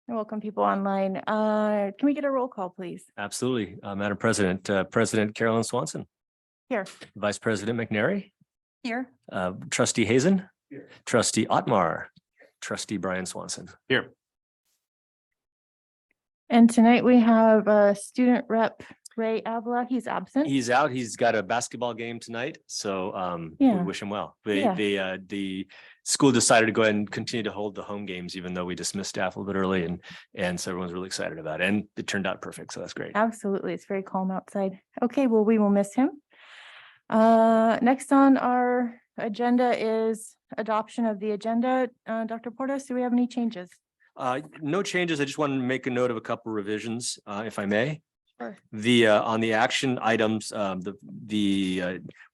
I welcome people online. Can we get a roll call, please? Absolutely. Madam President, President Carolyn Swanson, Here. Vice President McNary, Here. Trustee Hazen, Trustee Otmar, Trustee Brian Swanson. Here. And tonight we have student rep Ray Avila. He's absent. He's out. He's got a basketball game tonight, so Yeah. we wish him well. Yeah. The school decided to go ahead and continue to hold the home games, even though we dismissed staff a little bit early, and so everyone's really excited about it. And it turned out perfect, so that's great. Absolutely. It's very calm outside. Okay, well, we will miss him. Next on our agenda is adoption of the agenda. Dr. Portas, do we have any changes? No changes. I just want to make a note of a couple revisions, if I may. Sure. On the action items, we're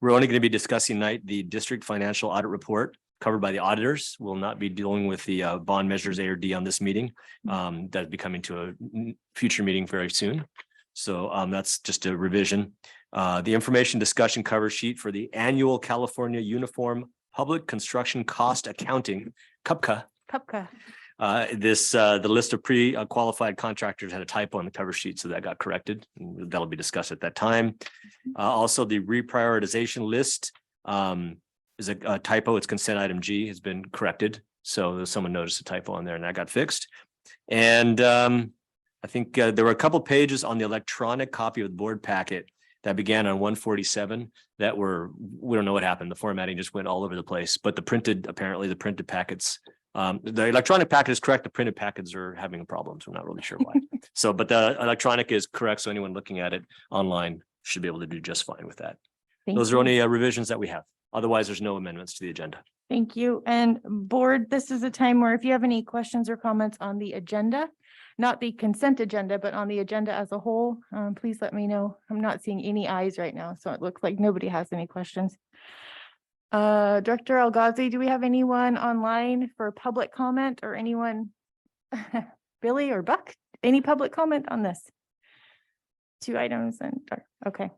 only going to be discussing tonight the district financial audit report covered by the auditors. We'll not be dealing with the bond measures A or D on this meeting. That'll be coming to a future meeting very soon. So that's just a revision. The information discussion cover sheet for the annual California Uniform Public Construction Cost Accounting, CUPCA. The list of pre-qualified contractors had a typo on the cover sheet, so that got corrected. That'll be discussed at that time. Also, the reprioritization list is a typo. It's consent item G has been corrected. So someone noticed a typo on there and that got fixed. And I think there were a couple pages on the electronic copy of the board packet that began on 147 that we don't know what happened. The formatting just went all over the place, but the printed packets, the electronic packet is correct. The printed packets are having problems. I'm not really sure why. But the electronic is correct. So anyone looking at it online should be able to do just fine with that. Those are only revisions that we have. Otherwise, there's no amendments to the agenda. Thank you. And board, this is a time where if you have any questions or comments on the agenda, not the consent agenda, but on the agenda as a whole, please let me know. I'm not seeing any eyes right now, so it looks like nobody has any questions. Director Algazi, do we have anyone online for public comment or anyone, Billy or Buck, any public comment on this? 2 items and okay.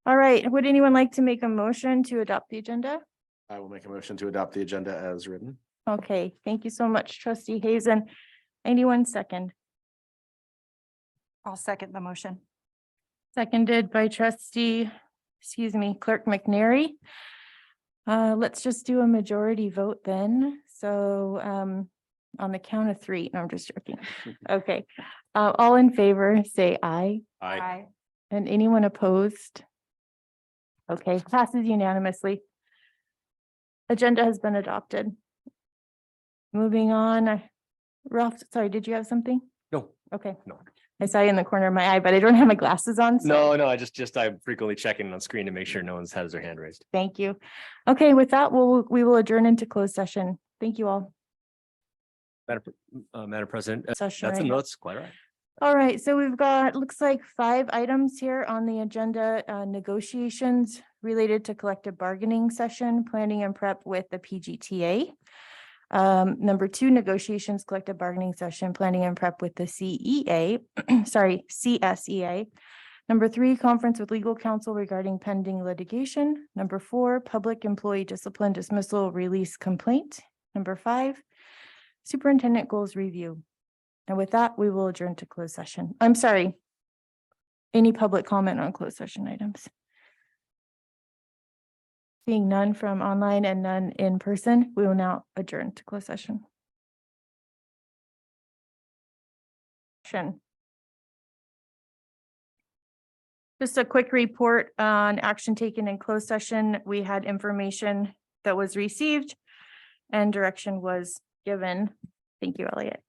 All right. Would anyone like to make a motion to adopt the agenda? I will make a motion to adopt the agenda as written. Okay. Thank you so much, Trustee Hazen. Anyone second? I'll second the motion. Seconded by Clerk McNary. Let's just do a majority vote then. So on the count of 3, no, I'm just joking. Okay. All in favor, say aye. Aye. And anyone opposed? Okay, passes unanimously. Agenda has been adopted. Moving on. Ralph, sorry, did you have something? No. Okay. No. I saw you in the corner of my eye, but I don't have my glasses on. So. No, I'm frequently checking on screen to make sure no one's has their hand raised. Thank you. Okay, with that, we will adjourn into closed session. Thank you all. Madam President, Session that's right a now. notes, quite right. All right, so we've got, looks like 5 items here on the agenda, negotiations related to collective bargaining session, planning and prep with the PGTA. Number 2, negotiations, collective bargaining session, planning and prep with the CSEA. Number 3, conference with legal counsel regarding pending litigation. Number 4, public employee discipline dismissal release complaint. Number 5, superintendent goals review. And with that, we will adjourn to closed session. I'm sorry. Any public comment on closed session items? Seeing none from online and none in person, we will now adjourn to closed session. Just a quick report on action taken in closed session. We had information that was received and direction was given. Thank you, Elliot.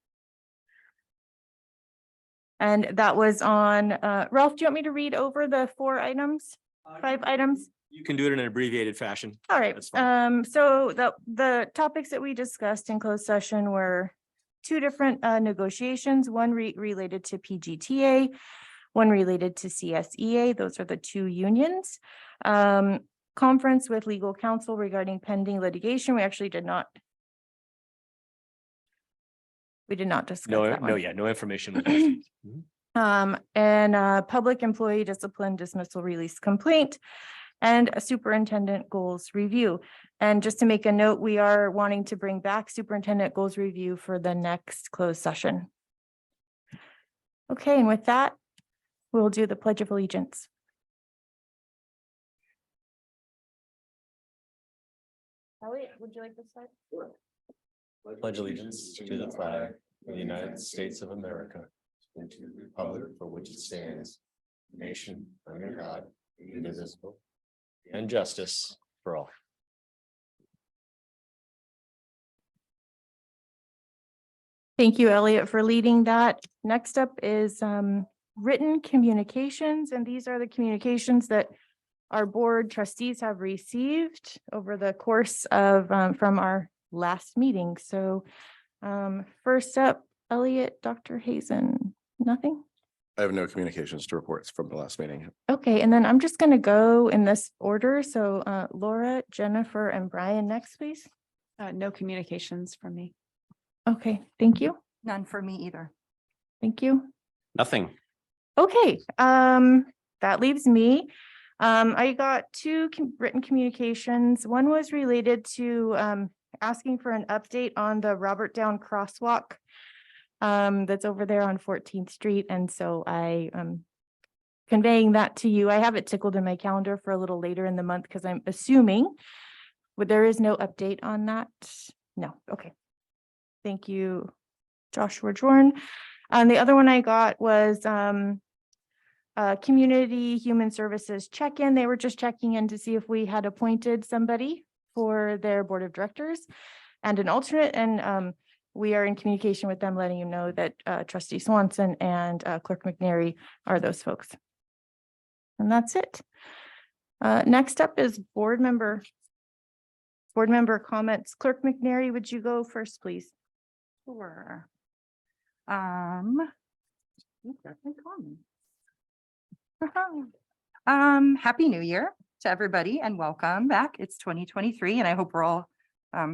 And that was on, Ralph, do you want me to read over the 4 items, 5 items? You can do it in an abbreviated fashion. All right. That's fine. So the topics that we discussed in closed session were 2 different negotiations, one related to PGTA, one related to CSEA. Those are the 2 unions. Conference with legal counsel regarding pending litigation. We actually did not. We did not discuss that one. No information was received. And public employee discipline dismissal release complaint and a superintendent goals review. And just to make a note, we are wanting to bring back superintendent goals review for the next closed session. Okay, and with that, we'll do the Pledge of Allegiance. Elliot, would you like to start? Pledge allegiance to the flag of the United States of America and to the republic for which it stands, nation under God, indivisible, and justice for all. Thank you, Elliot, for leading that. Next up is written communications, and these are the communications that our board trustees have received over the course of from our last meeting. So first up, Elliot, Dr. Hazen, nothing? I have no communications to reports from the last meeting. Okay, and then I'm just going to go in this order. So Laura, Jennifer, and Brian next, please. No communications from me. Okay, thank you. None for me either. Thank you. Nothing. Okay, that leaves me. I got two written communications. One was related to asking for an update on the Robert Down crosswalk that's over there on 14th Street. And so I am conveying that to you. I have it tickled in my calendar for a little later in the month because I'm assuming there is no update on that. No, okay. Thank you, Joshua Jorn. And the other one I got was community human services check-in. They were just checking in to see if we had appointed somebody for their board of directors and an alternate. And we are in communication with them, letting you know that Trustee Swanson and Clerk McNary are those folks. And that's it. Next up is board member comments. Clerk McNary, would you go first, please? Sure. Happy New Year to everybody and welcome back. It's 2023 and I hope we're all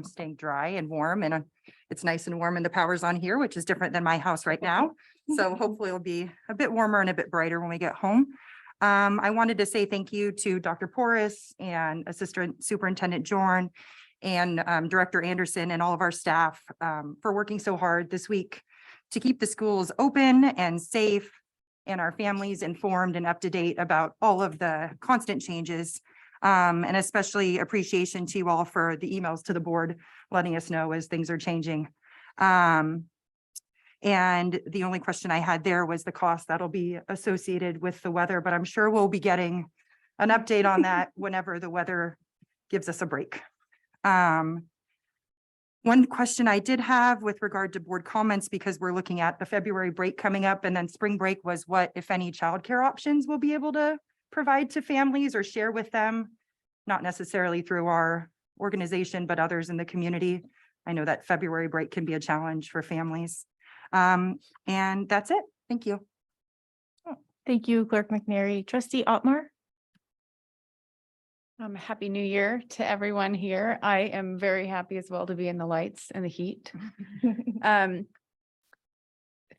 staying dry and warm, and it's nice and warm and the power's on here, which is different than my house right now. So hopefully it'll be a bit warmer and a bit brighter when we get home. I wanted to say thank you to Dr. Porras and Assistant Superintendent Jorn and Director Anderson and all of our staff for working so hard this week to keep the schools open and safe and our families informed and up to date about all of the constant changes. And especially appreciation to you all for the emails to the board, letting us know as things are changing. And the only question I had there was the cost that'll be associated with the weather, but I'm sure we'll be getting an update on that whenever the weather gives us a break. One question I did have with regard to board comments, because we're looking at the February break coming up and then spring break, was what, if any, childcare options we'll be able to provide to families or share with them, not necessarily through our organization, but others in the community. I know that February break can be a challenge for families. And that's it. Thank you. Thank you, Clerk McNary. Trustee Otmar? Happy New Year to everyone here. I am very happy as well to be in the lights and the heat.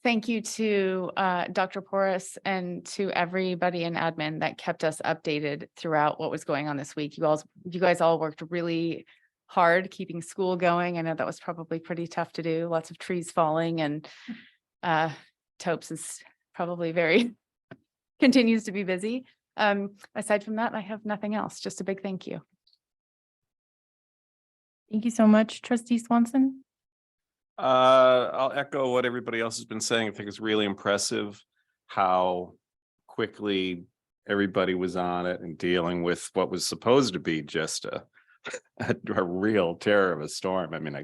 Thank you to Dr. Porras and to everybody in admin that kept us updated throughout what was going on this week. You guys all worked really hard keeping school going. I know that was probably pretty tough to do. Lots of trees falling, and Topes is probably continues to be busy. Aside from that, I have nothing else. Just a big thank you. Thank you so much, Trustee Swanson. I'll echo what everybody else has been saying. I think it's really impressive how quickly everybody was on it and dealing with what was supposed to be just a real terror of a storm. I mean,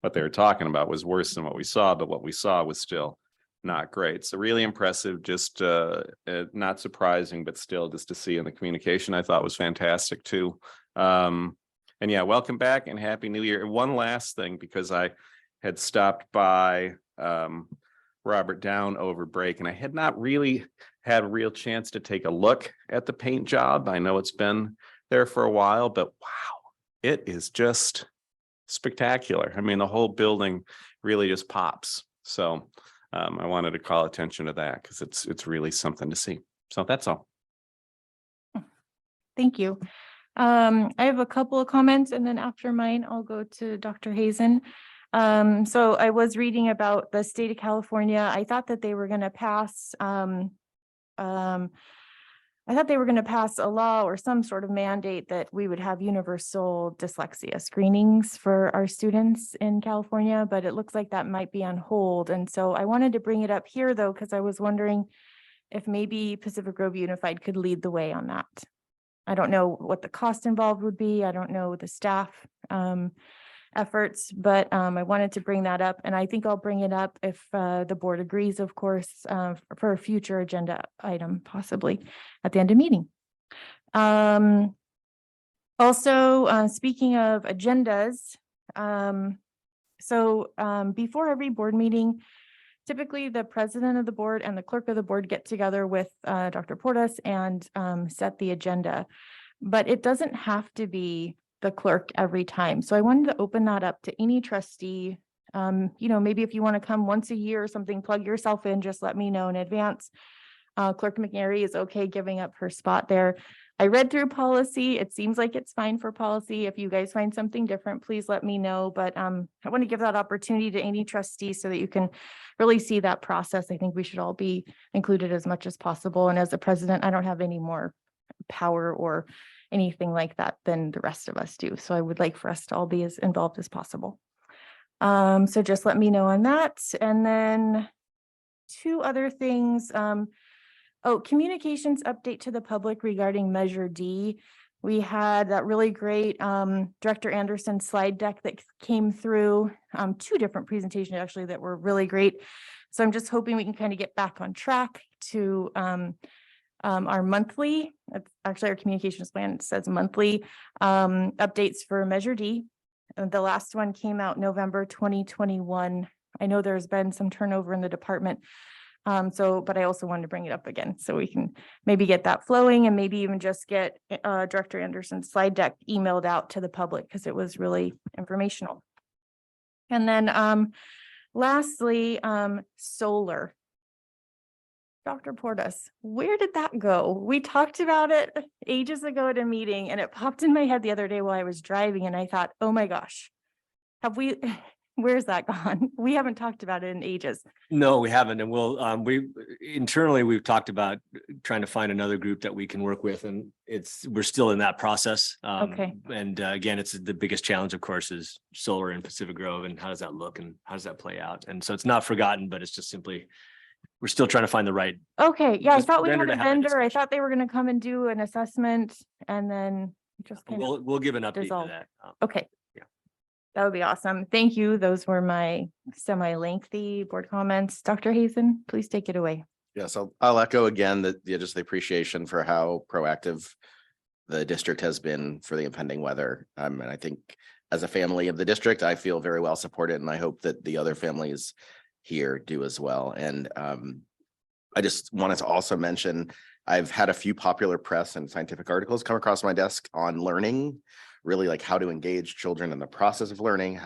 what they were talking about was worse than what we saw, but what we saw was still not great. So really impressive, just not surprising, but still just to see in the communication, I thought was fantastic too. And yeah, welcome back and Happy New Year. One last thing, because I had stopped by Robert Down over break, and I had not really had a real chance to take a look at the paint job. I know it's been there for a while, but wow, it is just spectacular. I mean, the whole building really just pops. So I wanted to call attention to that because it's really something to see. So that's all. Thank you. I have a couple of comments, and then after mine, I'll go to Dr. Hazen. So I was reading about the state of California. I thought that they were going to pass, I thought they were going to pass a law or some sort of mandate that we would have universal dyslexia screenings for our students in California, but it looks like that might be on hold. And so I wanted to bring it up here though, because I was wondering if maybe Pacific Grove Unified could lead the way on that. I don't know what the cost involved would be. I don't know the staff efforts, but I wanted to bring that up, and I think I'll bring it up if the board agrees, of course, for a future agenda item, possibly at the end of meeting. Also, speaking of agendas, before every board meeting, typically the president of the board and the clerk of the board get together with Dr. Portas and set the agenda, but it doesn't have to be the clerk every time. So I wanted to open that up to any trustee. Maybe if you want to come once a year or something, plug yourself in, just let me know in advance. Clerk McNary is okay giving up her spot there. I read through policy. It seems like it's fine for policy. If you guys find something different, please let me know. But I want to give that opportunity to any trustee so that you can really see that process. I think we should all be included as much as possible. And as the president, I don't have any more power or anything like that than the rest of us do. So I would like for us to all be as involved as possible. So just let me know on that. And then two other things. Communications update to the public regarding Measure D. We had that really great Director Anderson slide deck that came through, two different presentations actually that were really great. So I'm just hoping we can kind of get back on track to our monthly, actually our communications plan says monthly updates for Measure D. The last one came out November 2021. I know there's been some turnover in the department. But I also wanted to bring it up again so we can maybe get that flowing and maybe even just get Director Anderson's slide deck emailed out to the public because it was really informational. And then lastly, solar. Dr. Portas, where did that go? We talked about it ages ago at a meeting and it popped in my head the other day while I was driving and I thought, oh my gosh, where's that gone? We haven't talked about it in ages. No, we haven't. And we've talked about trying to find another group that we can work with, and we're still in that process. Okay. And again, it's the biggest challenge, of course, is solar in Pacific Grove and how does that look and how does that play out? And so it's not forgotten, but it's just simply, we're still trying to find the right. Okay, yeah, I Just thought we had vendor a to have that vendor. I discussion. thought they were gonna come and do an assessment and then just kind of, We'll give an update to dissolve. that. okay. Yeah. That would be awesome. Thank you. Those were my semi-lengthy board comments. Dr. Hazen, please take it away. Yes, I'll echo again that just the appreciation for how proactive the district has been for the impending weather. And I think as a family of the district, I feel very well supported, and I hope that the other families here do as well. And I just wanted to also mention, I've had a few popular press and scientific articles come across my desk on learning, really like how to engage children in the process of learning,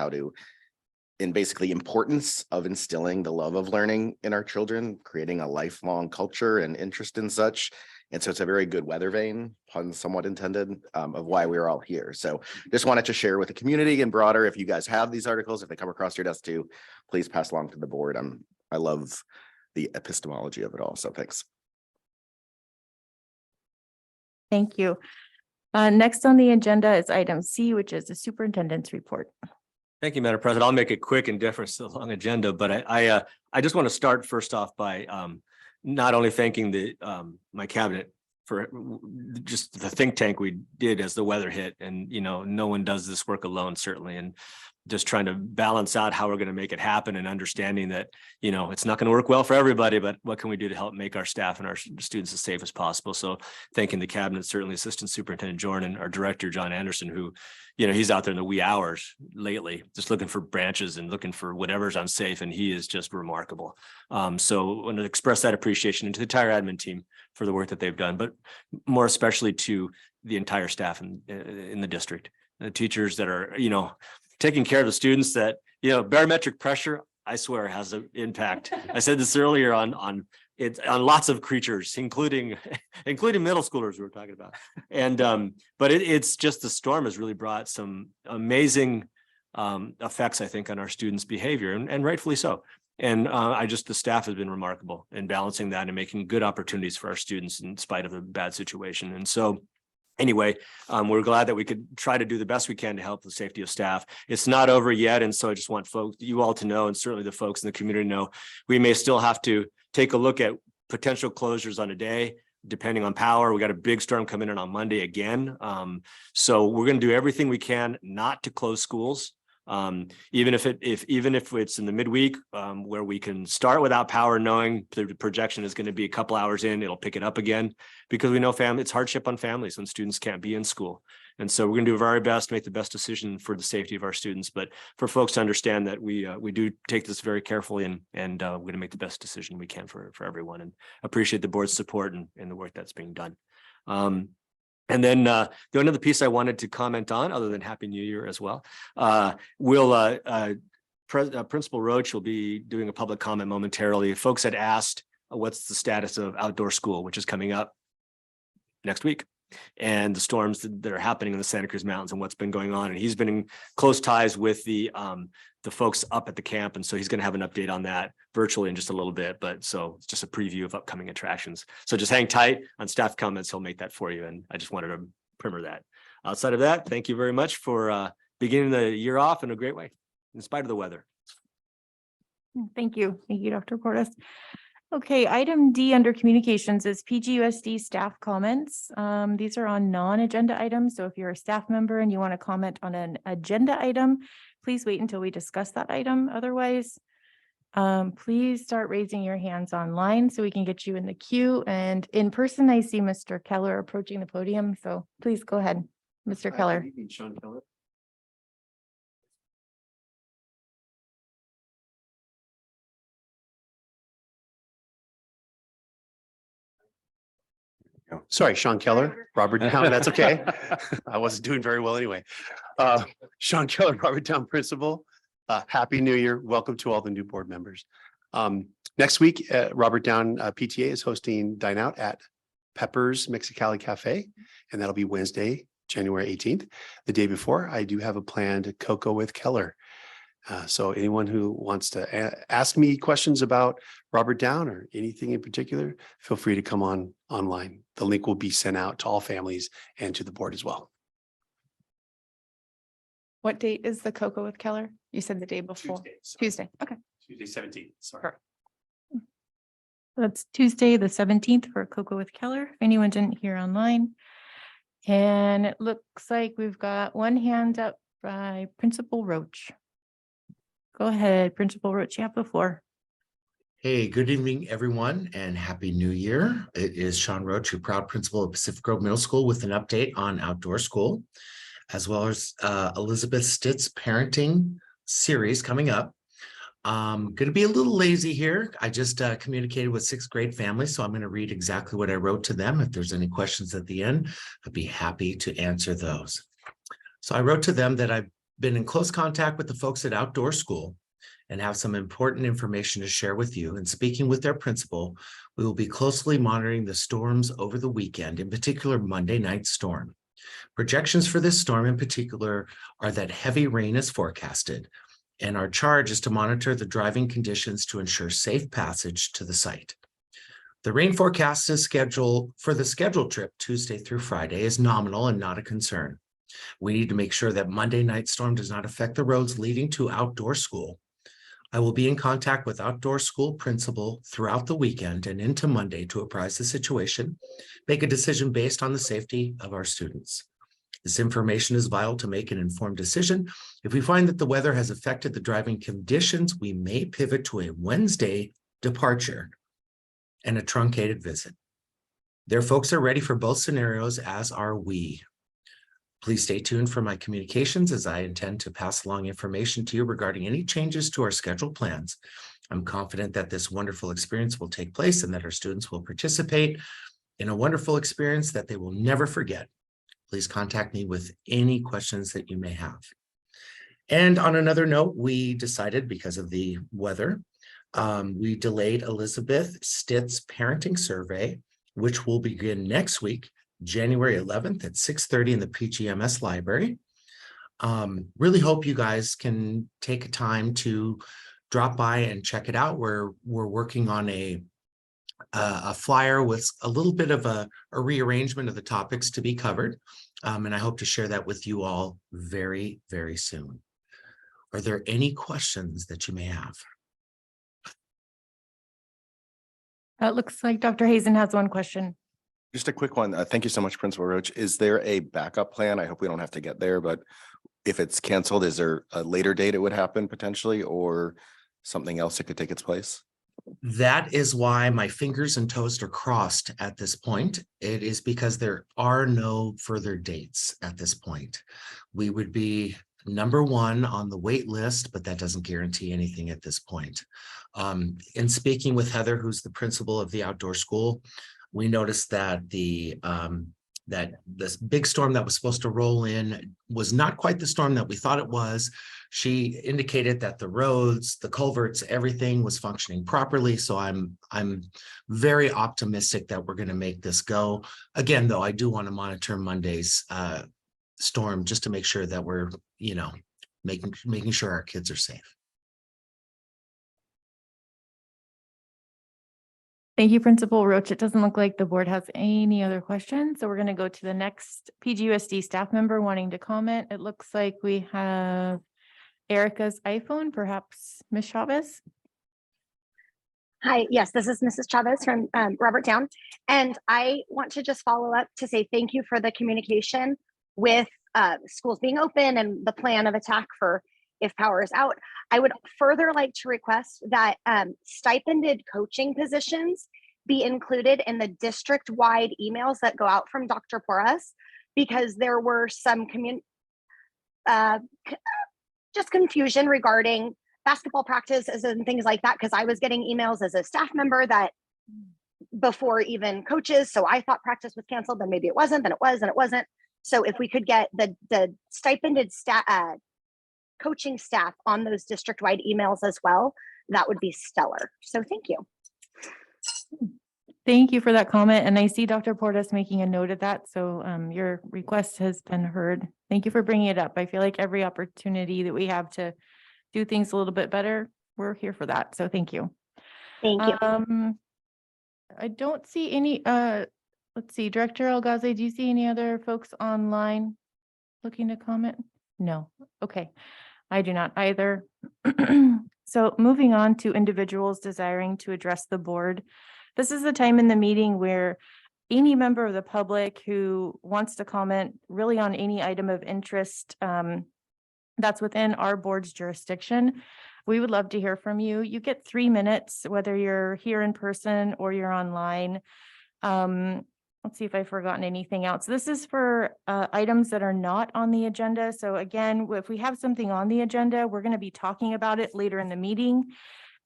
in basically importance of instilling the love of learning in our children, creating a lifelong culture and interest in such. And so it's a very good weather vane, pun somewhat intended, of why we're all here. So just wanted to share with the community and broader, if you guys have these articles, if they come across your desk too, please pass along to the board. I love the epistemology of it all. So thanks. Thank you. Next on the agenda is item C, which is the superintendent's report. Thank you, Madam President. I'll make it quick in deference to the long agenda, but I just want to start first off by not only thanking my cabinet for just the think tank we did as the weather hit, and no one does this work alone, certainly, and just trying to balance out how we're going to make it happen and understanding that it's not going to work well for everybody, but what can we do to help make our staff and our students as safe as possible? So thanking the cabinet, certainly Assistant Superintendent Jordan, our director John Anderson, who he's out there in the wee hours lately just looking for branches and looking for whatever's unsafe, and he is just remarkable. So I want to express that appreciation to the entire admin team for the work that they've done, but more especially to the entire staff in the district, the teachers that are taking care of the students. That barometric pressure, I swear, has an impact. I said this earlier on lots of creatures, including middle schoolers we were talking about. And but it's just the storm has really brought some amazing effects, I think, on our students' behavior, and rightfully so. And the staff has been remarkable in balancing that and making good opportunities for our students in spite of a bad situation. And so anyway, we're glad that we could try to do the best we can to help the safety of staff. It's not over yet. And so I just want you all to know, and certainly the folks in the community know, we may still have to take a look at potential closures on a day, depending on power. We got a big storm coming in on Monday again. So we're going to do everything we can not to close schools. Even if it's in the midweek, where we can start without power, knowing the projection is going to be a couple hours in, it'll pick it up again, because we know it's hardship on families when students can't be in school. And so we're going to do our very best to make the best decision for the safety of our students, but for folks to understand that we do take this very carefully, and we're going to make the best decision we can for everyone, and appreciate the board's support and the work that's being done. And then the only other piece I wanted to comment on, other than Happy New Year as well, Principal Roach will be doing a public comment momentarily. Folks had asked what's the status of outdoor school, which is coming up next week, and the storms that are happening in the Santa Cruz Mountains and what's been going on. And he's been in close ties with the folks up at the camp. And so he's going to have an update on that virtually in just a little bit. But so it's just a preview of upcoming attractions. So just hang tight on staff comments. He'll make that for you. And I just wanted to primer that. Outside of that, thank you very much for beginning the year off in a great way, in spite of the weather. Thank you. Thank you, Dr. Portis. Okay, item D under communications is PGUSD staff comments. These are on non-agenda items. So if you're a staff member and you want to comment on an agenda item, please wait until we discuss that item. Otherwise, please start raising your hands online so we can get you in the queue. And in person, I see Mr. Keller approaching the podium. So please go ahead, Mr. Keller. Sean Keller. Sorry, Sean Keller, Robert Town, that's okay. I wasn't doing very well anyway. Sean Keller, Robert Town Principal. Happy New Year. Welcome to all the new board members. Next week, Robert Town PTA is hosting Dine Out at Pepper's Mexicali Cafe, and that'll be Wednesday, January 18th. The day before, I do have a planned Cocoa with Keller. So anyone who wants to ask me questions about Robert Down or anything in particular, feel free to come online. The link will be sent out to all families and to the board as well. What date is the Cocoa with Keller? You said the day before. Tuesday. Okay. Tuesday 17th. Sorry. Sure. That's Tuesday, the 17th for Cocoa with Keller, if anyone didn't hear online. And it looks like we've got one hand up by Principal Roach. Go ahead, Principal Roach, you have the floor. Hey, good evening, everyone, and Happy New Year. It is Sean Roach, your proud principal of Pacific Grove Middle School, with an update on outdoor school, as well as Elizabeth Stitt's parenting series coming up. Going to be a little lazy here. I just communicated with 6th grade families, so I'm going to read exactly what I wrote to them. If there's any questions at the end, I'd be happy to answer those. So I wrote to them that I've been in close contact with the folks at Outdoor School and have some important information to share with you. And speaking with their principal, we will be closely monitoring the storms over the weekend, in particular Monday night storm. Projections for this storm in particular are that heavy rain is forecasted, and our charge is to monitor the driving conditions to ensure safe passage to the site. The rain forecast is scheduled for the scheduled trip Tuesday through Friday is nominal and not a concern. We need to make sure that Monday night storm does not affect the roads leading to Outdoor School. I will be in contact with Outdoor School principal throughout the weekend and into Monday to apprise the situation, make a decision based on the safety of our students. This information is vital to make an informed decision. If we find that the weather has affected the driving conditions, we may pivot to a Wednesday departure and a truncated visit. Their folks are ready for both scenarios, as are we. Please stay tuned for my communications, as I intend to pass along information to you regarding any changes to our scheduled plans. I'm confident that this wonderful experience will take place and that our students will participate in a wonderful experience that they will never forget. Please contact me with any questions that you may have. And on another note, we decided, because of the weather, we delayed Elizabeth Stitt's parenting survey, which will begin next week, January 11th at 6:30 in the PGMS library. Really hope you guys can take a time to drop by and check it out. We're working on a flyer with a little bit of a rearrangement of the topics to be covered. And I hope to share that with you all very, very soon. Are there any questions that you may have? It looks like Dr. Hazen has one question. Just a quick one. Thank you so much, Principal Roach. Is there a backup plan? I hope we don't have to get there, but if it's canceled, is there a later date it would happen potentially, or something else that could take its place? That is why my fingers and toes are crossed at this point. It is because there are no further dates at this point. We would be number one on the wait list, but that doesn't guarantee anything at this point. In speaking with Heather, who's the principal of the outdoor school, we noticed that that this big storm that was supposed to roll in was not quite the storm that we thought it was. She indicated that the roads, the culverts, everything was functioning properly. So I'm very optimistic that we're going to make this go. Again, though, I do want to monitor Monday's storm just to make sure that we're, you know, making sure our kids are safe. Thank you, Principal Roach. It doesn't look like the board has any other questions, so we're going to go to the next PGUSD staff member wanting to comment. It looks like we have Erica's iPhone, perhaps Ms. Chavez. Hi, yes, this is Mrs. Chavez from Robert Town. And I want to just follow up to say thank you for the communication with schools being open and the plan of attack for if power is out. I would further like to request that stipended coaching positions be included in the district-wide emails that go out from Dr. Porras, because there were some just confusion regarding basketball practices and things like that, because I was getting emails as a staff member that before even coaches, so I thought practice was canceled, then maybe it wasn't, then it was, and it wasn't. So if we could get the stipended coaching staff on those district-wide emails as well, that would be stellar. So thank you. Thank you for that comment. And I see Dr. Portas making a note of that. So your request has been heard. Thank you for bringing it up. I feel like every opportunity that we have to do things a little bit better, we're here for that. So thank you. Thank you. I don't see any, let's see, Director Algaze, do you see any other folks online looking to comment? No. Okay. I do not either. So moving on to individuals desiring to address the board. This is the time in the meeting where any member of the public who wants to comment really on any item of interest that's within our board's jurisdiction, we would love to hear from you. You get 3 minutes, whether you're here in person or you're online. Let's see if I've forgotten anything else. This is for items that are not on the agenda. So again, if we have something on the agenda, we're going to be talking about it later in the meeting,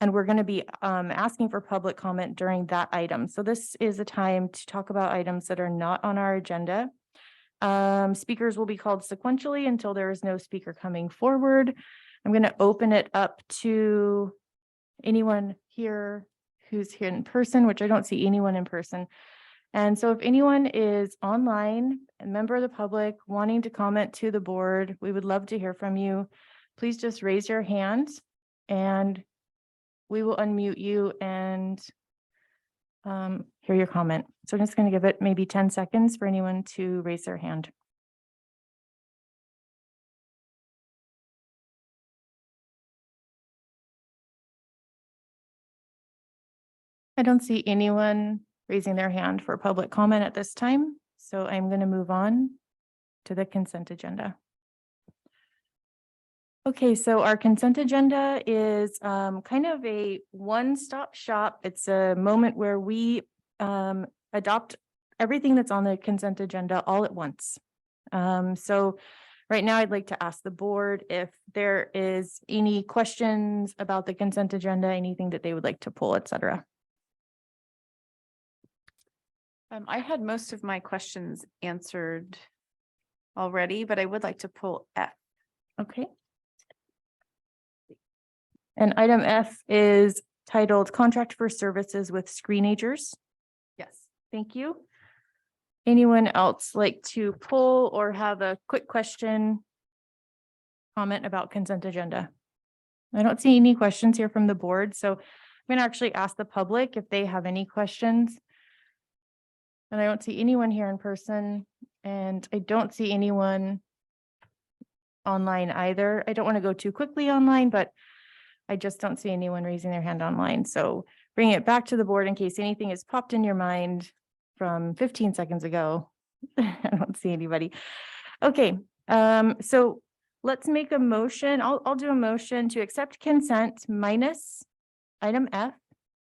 and we're going to be asking for public comment during that item. So this is a time to talk about items that are not on our agenda. Speakers will be called sequentially until there is no speaker coming forward. I'm going to open it up to anyone here who's here in person, which I don't see anyone in person. And so if anyone is online, a member of the public wanting to comment to the board, we would love to hear from you. Please just raise your hand and we will unmute you and hear your comment. So I'm just going to give it maybe 10 seconds for anyone to raise their hand. I don't see anyone raising their hand for public comment at this time. So I'm going to move on to the consent agenda. Okay, so our consent agenda is kind of a one-stop shop. It's a moment where we adopt everything that's on the consent agenda all at once. So right now I'd like to ask the board if there is any questions about the consent agenda, anything that they would like to pull, et cetera. I had most of my questions answered already, but I would like to pull F. Okay. And item F is titled Contract for Services with Screenagers. Yes. Thank you. Anyone else like to pull or have a quick question comment about consent agenda? I don't see any questions here from the board, so I'm going to actually ask the public if they have any questions. And I don't see anyone here in person, and I don't see anyone online either. I don't want to go too quickly online, but I just don't see anyone raising their hand online. So bring it back to the board in case anything has popped in your mind from 15 seconds ago. I don't see anybody. Okay, so let's make a motion. I'll do a motion to accept consent minus item F,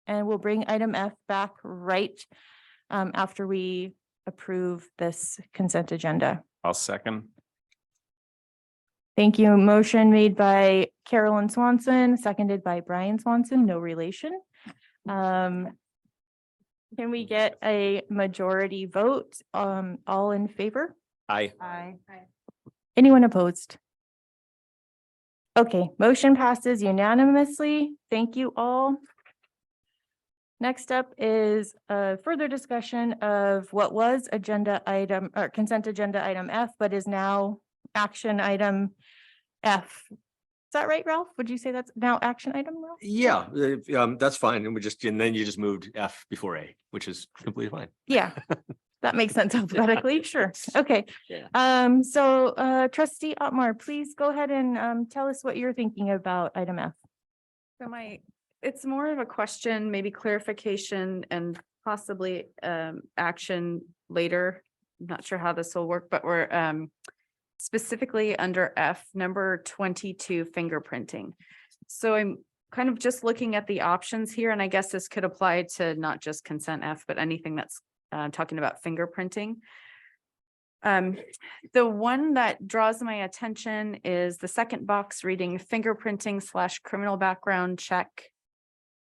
and we'll bring item F back right after we approve this consent agenda. I'll second. Thank you. Motion made by Carolyn Swanson, seconded by Brian Swanson, no relation. Can we get a majority vote? All in favor? Aye. Aye. Anyone opposed? Okay, motion passes unanimously. Thank you all. Next up is a further discussion of what was agenda item or consent agenda item F, but is now action item F. Is that right, Ralph? Would you say that's now action item, Ralph? Yeah, that's fine. And then you just moved F before A, which is completely fine. Yeah, that makes sense alphabetically. Sure. Okay. Yeah. So trustee Otmar, please go ahead and tell us what you're thinking about item F. So it's more of a question, maybe clarification and possibly action later. I'm not sure how this will work, but we're specifically under F, number 22, fingerprinting. So I'm kind of just looking at the options here, and I guess this could apply to not just consent F, but anything that's talking about fingerprinting. The one that draws my attention is the second box reading fingerprinting / criminal background check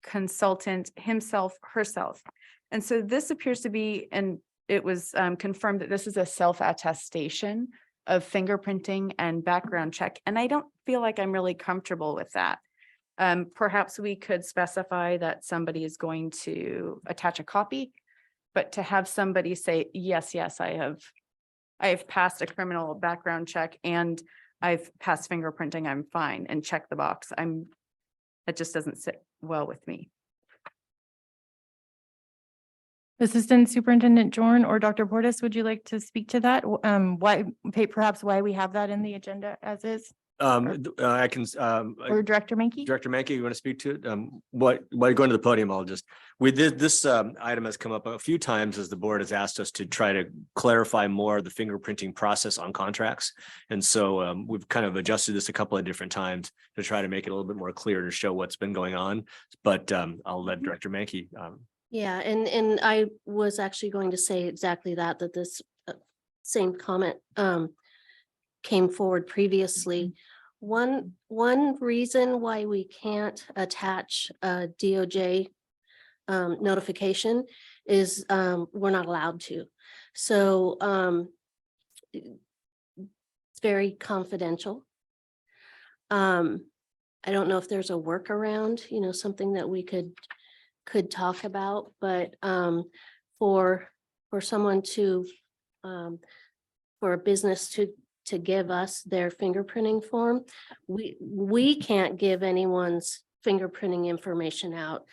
consultant himself, herself. And so this appears to be, and it was confirmed that this is a self-attestation of fingerprinting and background check. And I don't feel like I'm really comfortable with that. Perhaps we could specify that somebody is going to attach a copy, but to have somebody say, yes, I have passed a criminal background check and I've passed fingerprinting, I'm fine, and check the box. It just doesn't sit well with me. Assistant Superintendent Jorn or Dr. Portis, would you like to speak to that? Perhaps why we have that in the agenda as is? I can, Or Director Menke? Director Mankey, you want to speak to it? While you're going to the podium, we did this item has come up a few times as the board has asked us to try to clarify more the fingerprinting process on contracts. And so we've kind of adjusted this a couple of different times to try to make it a little bit more clear to show what's been going on. But I'll let Director Mankey. Yeah, and I was actually going to say exactly that this same comment came forward previously. One reason why we can't attach a DOJ notification is we're not allowed to. So it's very confidential. I don't know if there's a workaround, something that we could talk about, but for someone to for a business to give us their fingerprinting form, we can't give anyone's fingerprinting information out.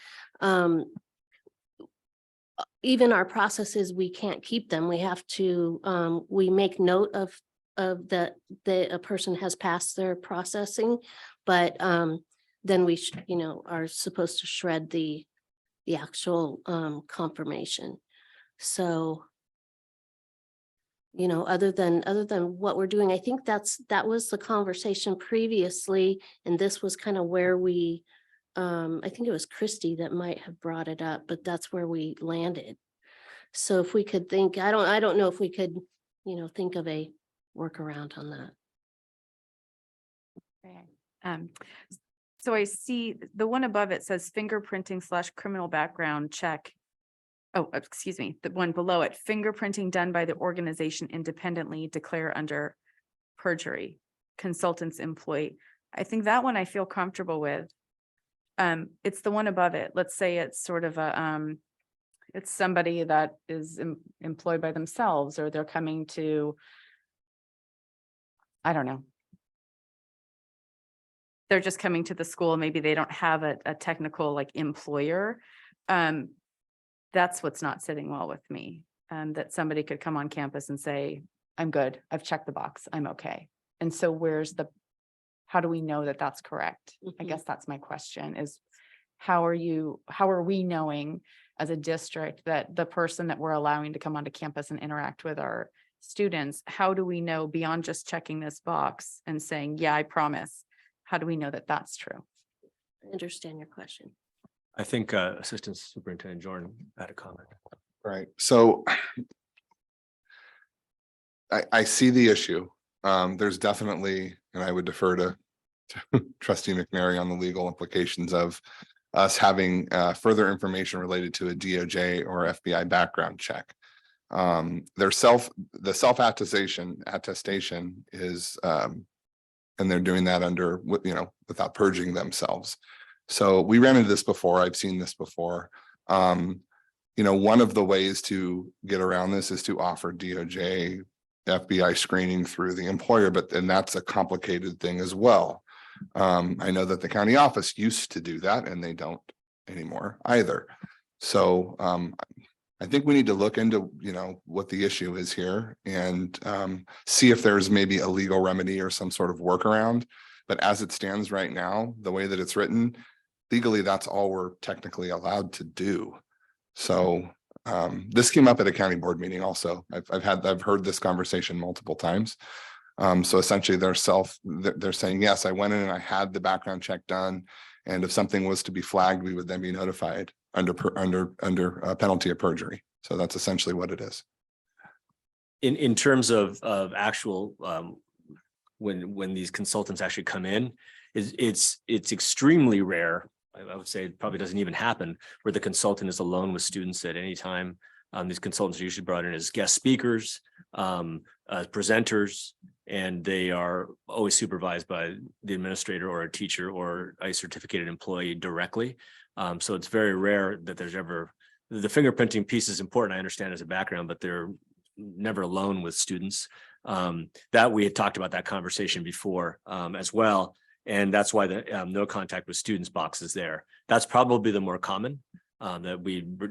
Even our processes, we can't keep them. We have to we make note of that a person has passed their processing, but then we are supposed to shred the actual confirmation. So other than what we're doing, I think that was the conversation previously, and this was kind of where we I think it was Christy that might have brought it up, but that's where we landed. So if we could think, I don't know if we could think of a workaround on that. Okay. So I see the one above it says fingerprinting / criminal background check. Oh, excuse me, the one below it, fingerprinting done by the organization independently, declare under perjury, consultants employee. I think that one I feel comfortable with. It's the one above it. Let's say it's sort of it's somebody that is employed by themselves, or they're coming to, I don't know. they're just coming to the school, maybe they don't have a technical like employer. That's what's not sitting well with me. That somebody could come on campus and say, I'm good, I've checked the box, I'm okay. And so how do we know that that's correct? I Mhm. guess that's my question is, how are we knowing as a district that the person that we're allowing to come onto campus and interact with our students, how do we know beyond just checking this box and saying, yeah, I promise? How do we know that that's true? I understand your question. I think Assistant Superintendent Jordan had a comment. Right, so I see the issue. There's definitely, and I would defer to Trustee McNary on the legal implications of us having further information related to a DOJ or FBI background check. The self-attestation is, and they're doing that under, without purging themselves. So we ran into this before. I've seen this before. One of the ways to get around this is to offer DOJ, FBI screening through the employer, but then that's a complicated thing as well. I know that the county office used to do that and they don't anymore either. So I think we need to look into, what the issue is here and see if there's maybe a legal remedy or some sort of workaround. But as it stands right now, the way that it's written, legally, that's all we're technically allowed to do. So this came up at a county board meeting also. I've heard this conversation multiple times. So essentially they're saying, yes, I went in and I had the background check done. And if something was to be flagged, we would then be notified under penalty of perjury. So that's essentially what it is. In terms of actual, when these consultants actually come in, it's extremely rare. I would say it probably doesn't even happen where the consultant is alone with students at any time. These consultants are usually brought in as guest speakers, presenters, and they are always supervised by the administrator or a teacher or a certificated employee directly. So it's very rare that there's ever, the fingerprinting piece is important, I understand as a background, but they're never alone with students. That we had talked about that conversation before as well. And that's why the no contact with students box is there. That's probably the more common, that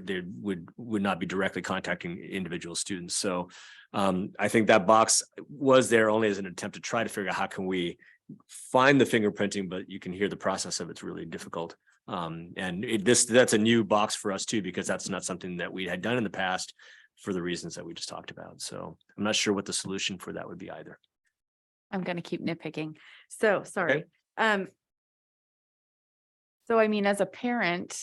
they would not be directly contacting individual students. So I think that box was there only as an attempt to try to figure out how can we find the fingerprinting, but you can hear the process of it's really difficult. That's a new box for us too, because that's not something that we had done in the past for the reasons that we just talked about. So I'm not sure what the solution for that would be either. I'm going to keep nitpicking. So sorry. So I mean, as a parent,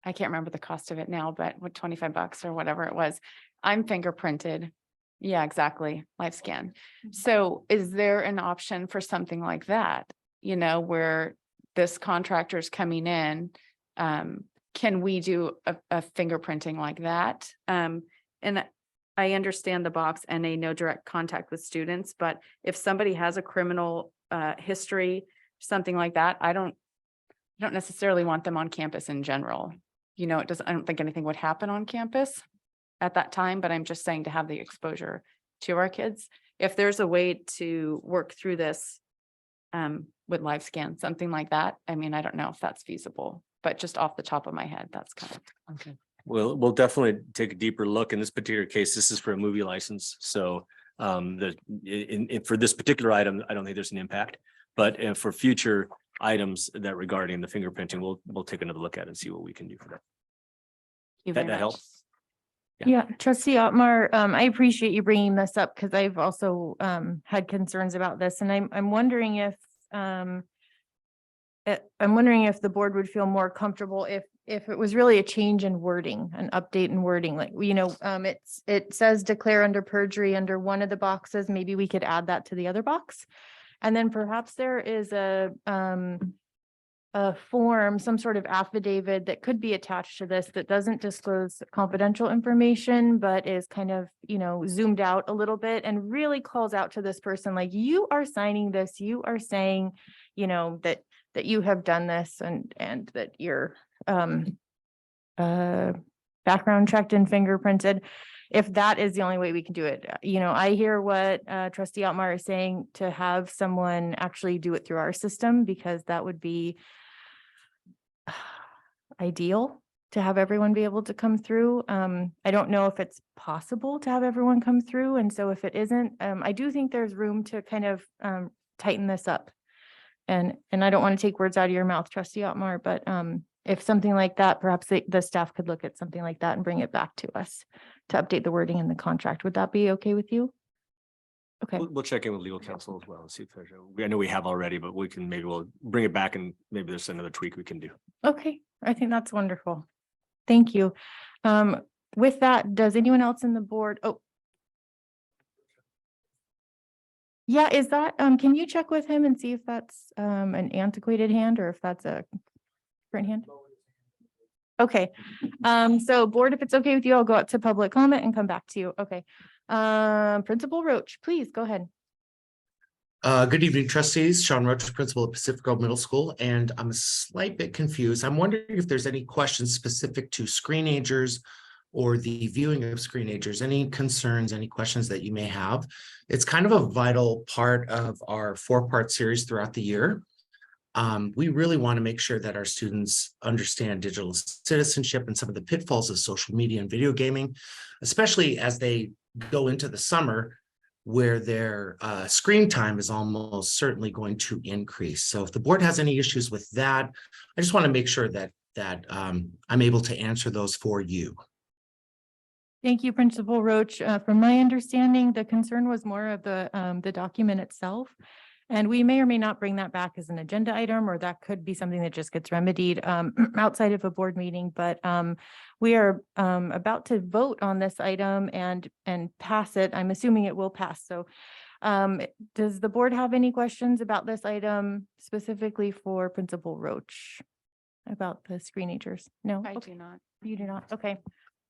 I can't remember the cost of it now, but what, $25 or whatever it was, I'm fingerprinted. Yeah, exactly. Live scan. So is there an option for something like that? Where this contractor's coming in, can we do a fingerprinting like that? And I understand the box and no direct contact with students, but if somebody has a criminal history, something like that, I don't necessarily want them on campus in general. I don't think anything would happen on campus at that time, but I'm just saying to have the exposure to our kids. If there's a way to work through this with live scan, something like that. I mean, I don't know if that's feasible, but just off the top of my head, that's kind of okay. We'll definitely take a deeper look. In this particular case, this is for a movie license. So for this particular item, I don't think there's an impact, but for future items that regarding the fingerprinting, we'll take another look at it and see what we can do for that. That helps. Yeah, Trustee Otmar, I appreciate you bringing this up because I've also had concerns about this, and I'm wondering if the board would feel more comfortable if it was really a change in wording, an update in wording, like it says declare under perjury under one of the boxes. Maybe we could add that to the other box, and then perhaps there is a form, some sort of affidavit that could be attached to this that doesn't disclose confidential information, but is kind of, zoomed out a little bit and really calls out to this person, like, you are signing this, you are saying, that you have done this and that you're background checked and fingerprinted. if that is the only way we can do it. You know, I hear what trustee Otmar is saying, to have someone actually do it through our system, because that would be ideal to have everyone be able to come through. I don't know if it's possible to have everyone come through. And so if it isn't, I do think there's room to kind of tighten this up. And I don't want to take words out of your mouth, trustee Otmar, but if something like that, perhaps the staff could look at something like that and bring it back to us to update the wording in the contract. Would that be okay with you? Okay, We'll check in with legal counsel as well and see if there's, I know we have already, but we'll bring it back and maybe there's another tweak we can do. okay. I think that's wonderful. Thank you. With that, does anyone else in the board? Oh. Yeah, is that, can you check with him and see if that's an antiquated hand or if that's a current hand? Okay, so board, if it's okay with you, I'll go out to public comment and come back to you. Okay. Principal Roach, please go ahead. Good evening, trustees. Sean Roach, principal at Pacific Grove Middle School, and I'm a slight bit confused. I'm wondering if there's any questions specific to screenagers or the viewing of screenagers, any concerns, any questions that you may have. It's kind of a vital part of our 4-part series throughout the year. We really want to make sure that our students understand digital citizenship and some of the pitfalls of social media and video gaming, especially as they go into the summer, where their screen time is almost certainly going to increase. So if the board has any issues with that, I just want to make sure that I'm able to answer those for you. Thank you, Principal Roach. From my understanding, the concern was more of the document itself. And we may or may not bring that back as an agenda item, or that could be something that just gets remedied outside of a board meeting. But we are about to vote on this item and pass it. I'm assuming it will pass. So does the board have any questions about this item specifically for Principal Roach about the screenagers? No? I Okay. do not. You do not? Okay.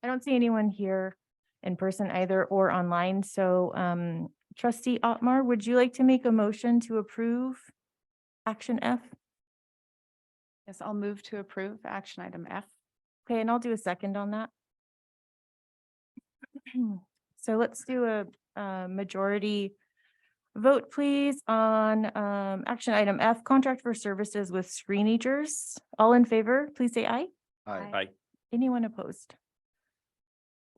I don't see anyone here in person either or online. So trustee Otmar, would you like to make a motion to approve action F? Yes, I'll move to approve action item F. Okay, and I'll do a second on that. So let's do a majority vote, please, on action item F, contract for services with screenagers. All in favor, please say aye. Aye. Anyone opposed?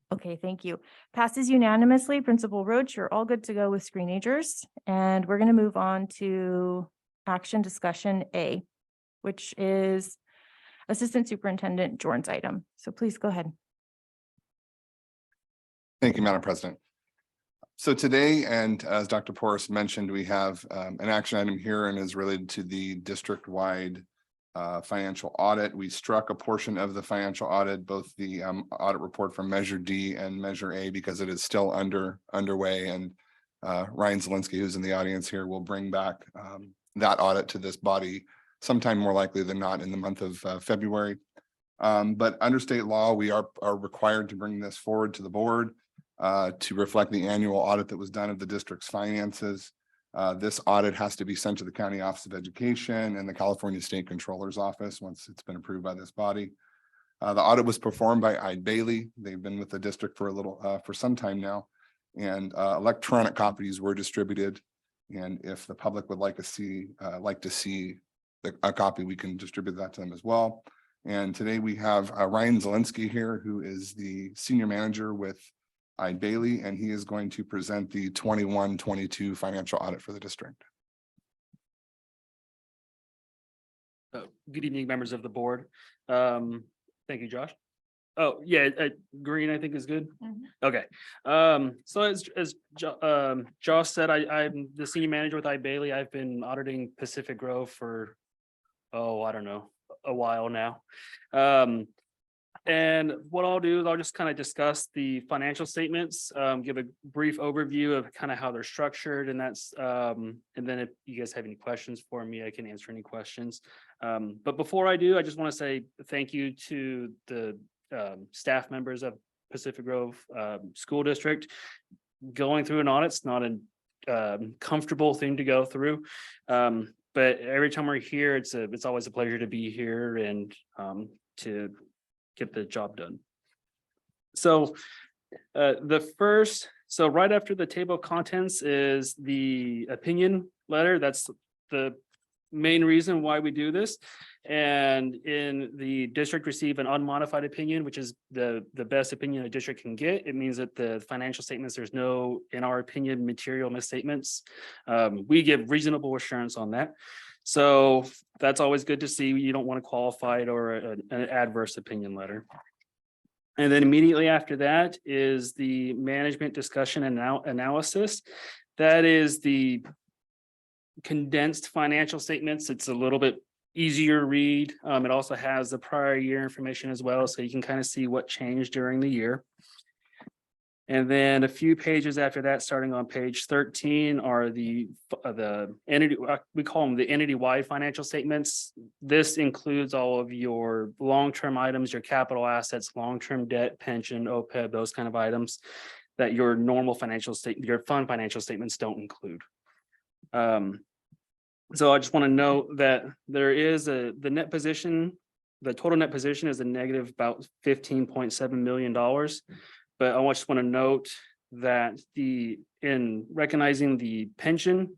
Okay, thank you. Passes unanimously. Principal Roach, you're all good to go with screenagers. And we're going to move on to action discussion A, which is Assistant Superintendent Jordan's item. So please go ahead. Thank you, Madam President. So today, and as Dr. Porras mentioned, we have an action item here and is related to the district-wide financial audit. We struck a portion of the financial audit, both the audit report from Measure D and Measure A, because it is still underway. And Ryan Zielinski, who's in the audience here, will bring back that audit to this body sometime more likely than not in the month of February. But under state law, we are required to bring this forward to the board to reflect the annual audit that was done of the district's finances. This audit has to be sent to the County Office of Education and the California State Controller's Office once it's been approved by this body. The audit was performed by Eide Bailey. They've been with the district for for some time now, and electronic copies were distributed. And if the public would like to see a copy, we can distribute that to them as well. And today we have Ryan Zielinski here, who is the senior manager with Eide Bailey, and he is going to present the 21-22 financial audit for the district. Good evening, members of the board. Thank you, Josh. Oh, yeah, green, I think is good. Okay. So as Josh said, I'm the senior manager with Eide Bailey. I've been auditing Pacific Grove for, I don't know, a while now. And what I'll do is I'll just kind of discuss the financial statements, give a brief overview of kind of how they're structured, and that's and then if you guys have any questions for me, I can answer any questions. But before I do, I just want to say thank you to the staff members of Pacific Grove School District. Going through an audit's not a comfortable thing to go through. But every time we're here, it's always a pleasure to be here and to get the job done. So The first, so right after the table of contents is the opinion letter. That's the main reason why we do this. And in the district receive an unmodified opinion, which is the best opinion a district can get. It means that the financial statements, there's no, in our opinion, material misstatements. We give reasonable assurance on that. So that's always good to see. You don't want a qualified or an adverse opinion letter. And then immediately after that is the management discussion and analysis. That is the condensed financial statements. It's a little bit easier to read. It also has the prior year information as well, so you can kind of see what changed during the year. And then a few pages after that, starting on page 13, are the entity, we call them the entity-wide financial statements. This includes all of your long-term items, your capital assets, long-term debt, pension, OPEB, those kind of items that your normal financial statement, your fund financial statements don't include. So I just want to note that there is the net position, the total net position is a negative about $15.7 million. But I just want to note that in recognizing the pension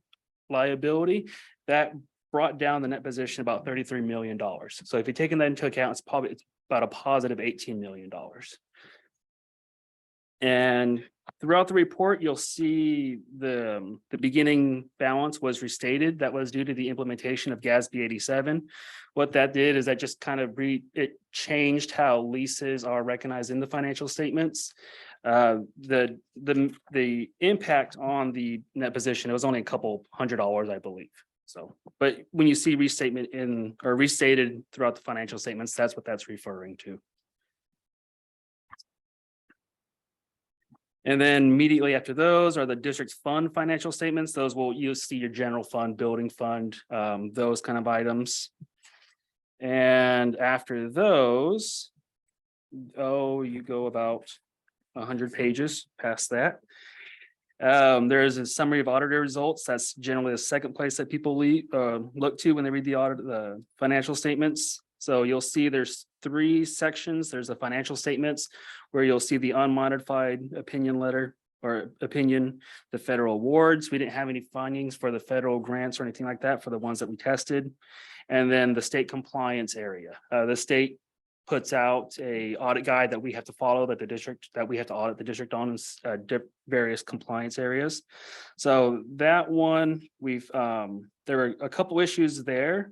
liability, that brought down the net position about $33 million. So if you're taking that into account, it's about a positive $18 million. And throughout the report, you'll see the beginning balance was restated. That was due to the implementation of GASB 87. What that did is that just kind of it changed how leases are recognized in the financial statements. The impact on the net position, it was only a couple $100, I believe. So, but when you see restatement in or restated throughout the financial statements, that's what that's referring to. And then immediately after those are the district's fund financial statements. Those you'll see your general fund, building fund, those kind of items. And after those, you go about 100 pages past that. There is a summary of auditor results. That's generally the second place that people look to when they read the financial statements. So you'll see there's 3 sections. There's the financial statements where you'll see the unmodified opinion letter or opinion, the federal awards. We didn't have any findings for the federal grants or anything like that for the ones that we tested. And then the state compliance area. The state puts out a audit guide that we have to follow, that we have to audit the district on various compliance areas. So that one, there were a couple issues there,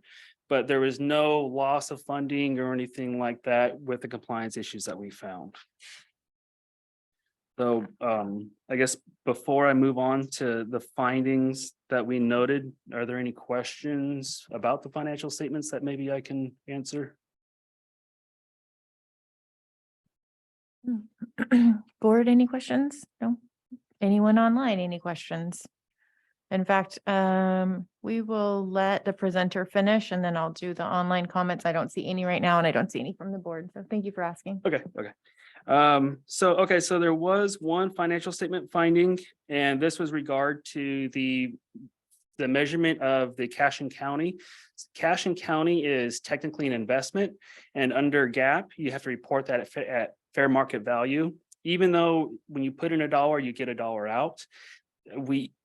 but there was no loss of funding or anything like that with the compliance issues that we found. So I guess before I move on to the findings that we noted, are there any questions about the financial statements that maybe I can answer? Board, any questions? No? Anyone online, any questions? In fact, we will let the presenter finish and then I'll do the online comments. I don't see any right now and I don't see any from the board. So thank you for asking. Okay. So there was one financial statement finding, and this was regard to the measurement of the cash and county. Cash and county is technically an investment, and under GAAP, you have to report that at fair market value. Even though when you put in $1, you get $1 out,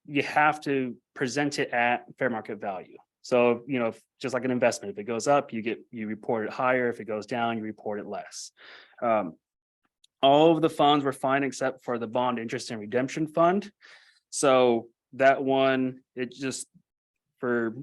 you have to present it at fair market value. So, just like an investment, if it goes up, you report it higher. If it goes down, you report it less. All of the funds were fine except for the bond interest and redemption fund. So that one, it just for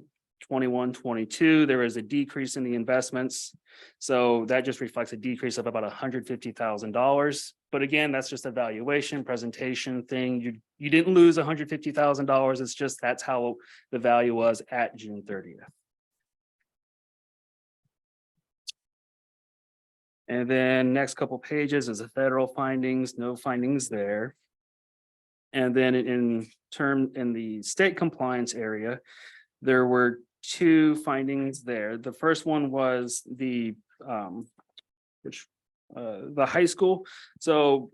21-22, there was a decrease in the investments. So that just reflects a decrease of about $150,000. But again, that's just a valuation presentation thing. You didn't lose $150,000. It's just that's how the value was at June 30th. And then next couple pages is the federal findings, no findings there. And then in the state compliance area, there were 2 findings there. The first one was the high school. So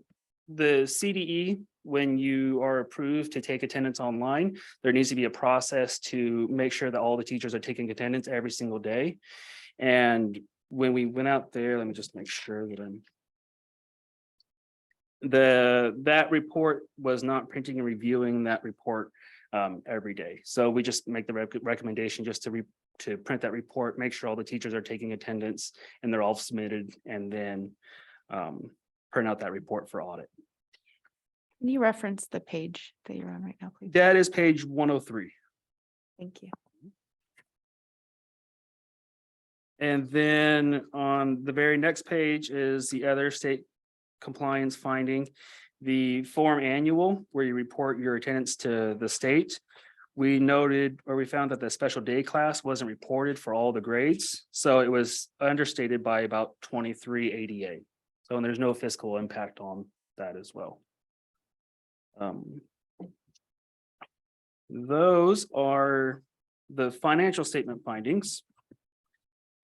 the CDE, when you are approved to take attendance online, there needs to be a process to make sure that all the teachers are taking attendance every single day. And when we went out there, let me just make sure that that report was not printing and reviewing that report every day. So we just make the recommendation just to print that report, make sure all the teachers are taking attendance and they're all submitted, and then print out that report for audit. Can you reference the page that you're on right now, please? That is page 103. Thank you. And then on the very next page is the other state compliance finding. The form annual, where you report your attendance to the state. We noted, or we found that the special day class wasn't reported for all the grades. So it was understated by about 23 ADA. So, and there's no fiscal impact on that as well. Those are the financial statement findings.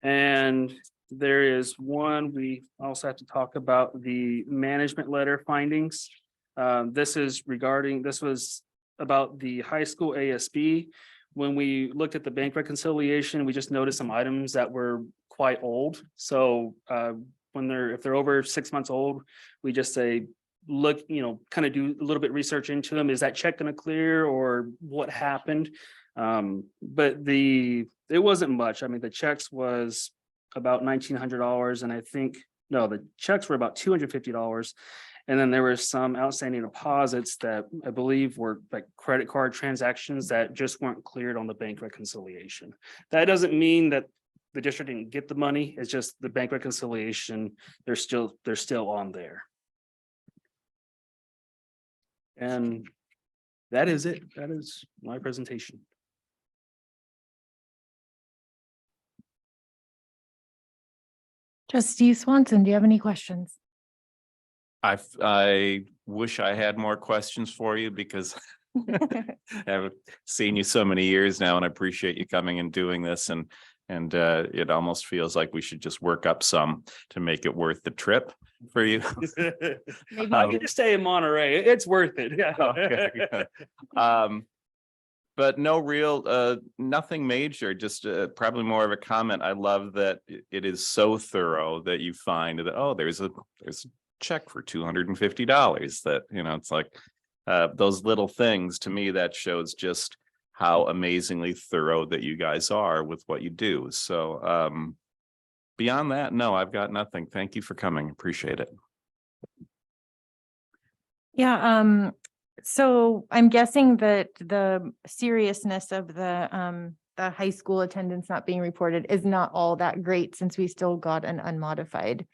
And there is one, we also have to talk about the management letter findings. This was about the high school ASB. When we looked at the bank reconciliation, we just noticed some items that were quite old. So if they're over 6 months old, we just say, look, kind of do a little bit research into them. Is that check going to clear, or what happened? But it wasn't much. I mean, the checks was about $1,900, and I think, no, the checks were about $250. And then there were some outstanding deposits that I believe were like credit card transactions that just weren't cleared on the bank reconciliation. That doesn't mean that the district didn't get the money. It's just the bank reconciliation, they're still on there. And that is it. That is my presentation. Trustee Swanson, do you have any questions? I wish I had more questions for you because I've seen you so many years now, and I appreciate you coming and doing this. And it almost feels like we should just work up some to make it worth the trip for you. Maybe I could just stay in Monterey. It's worth it. Yeah. Okay. But no real, nothing major, just probably more of a comment. I love that it is so thorough that you find that, oh, there's a check for $250 that, it's like those little things. To me, that shows just how amazingly thorough that you guys are with what you do. So beyond that, no, I've got nothing. Thank you for coming. Appreciate it. Yeah, so I'm guessing that the seriousness of the high school attendance not being reported is not all that great, since we still got an unmodified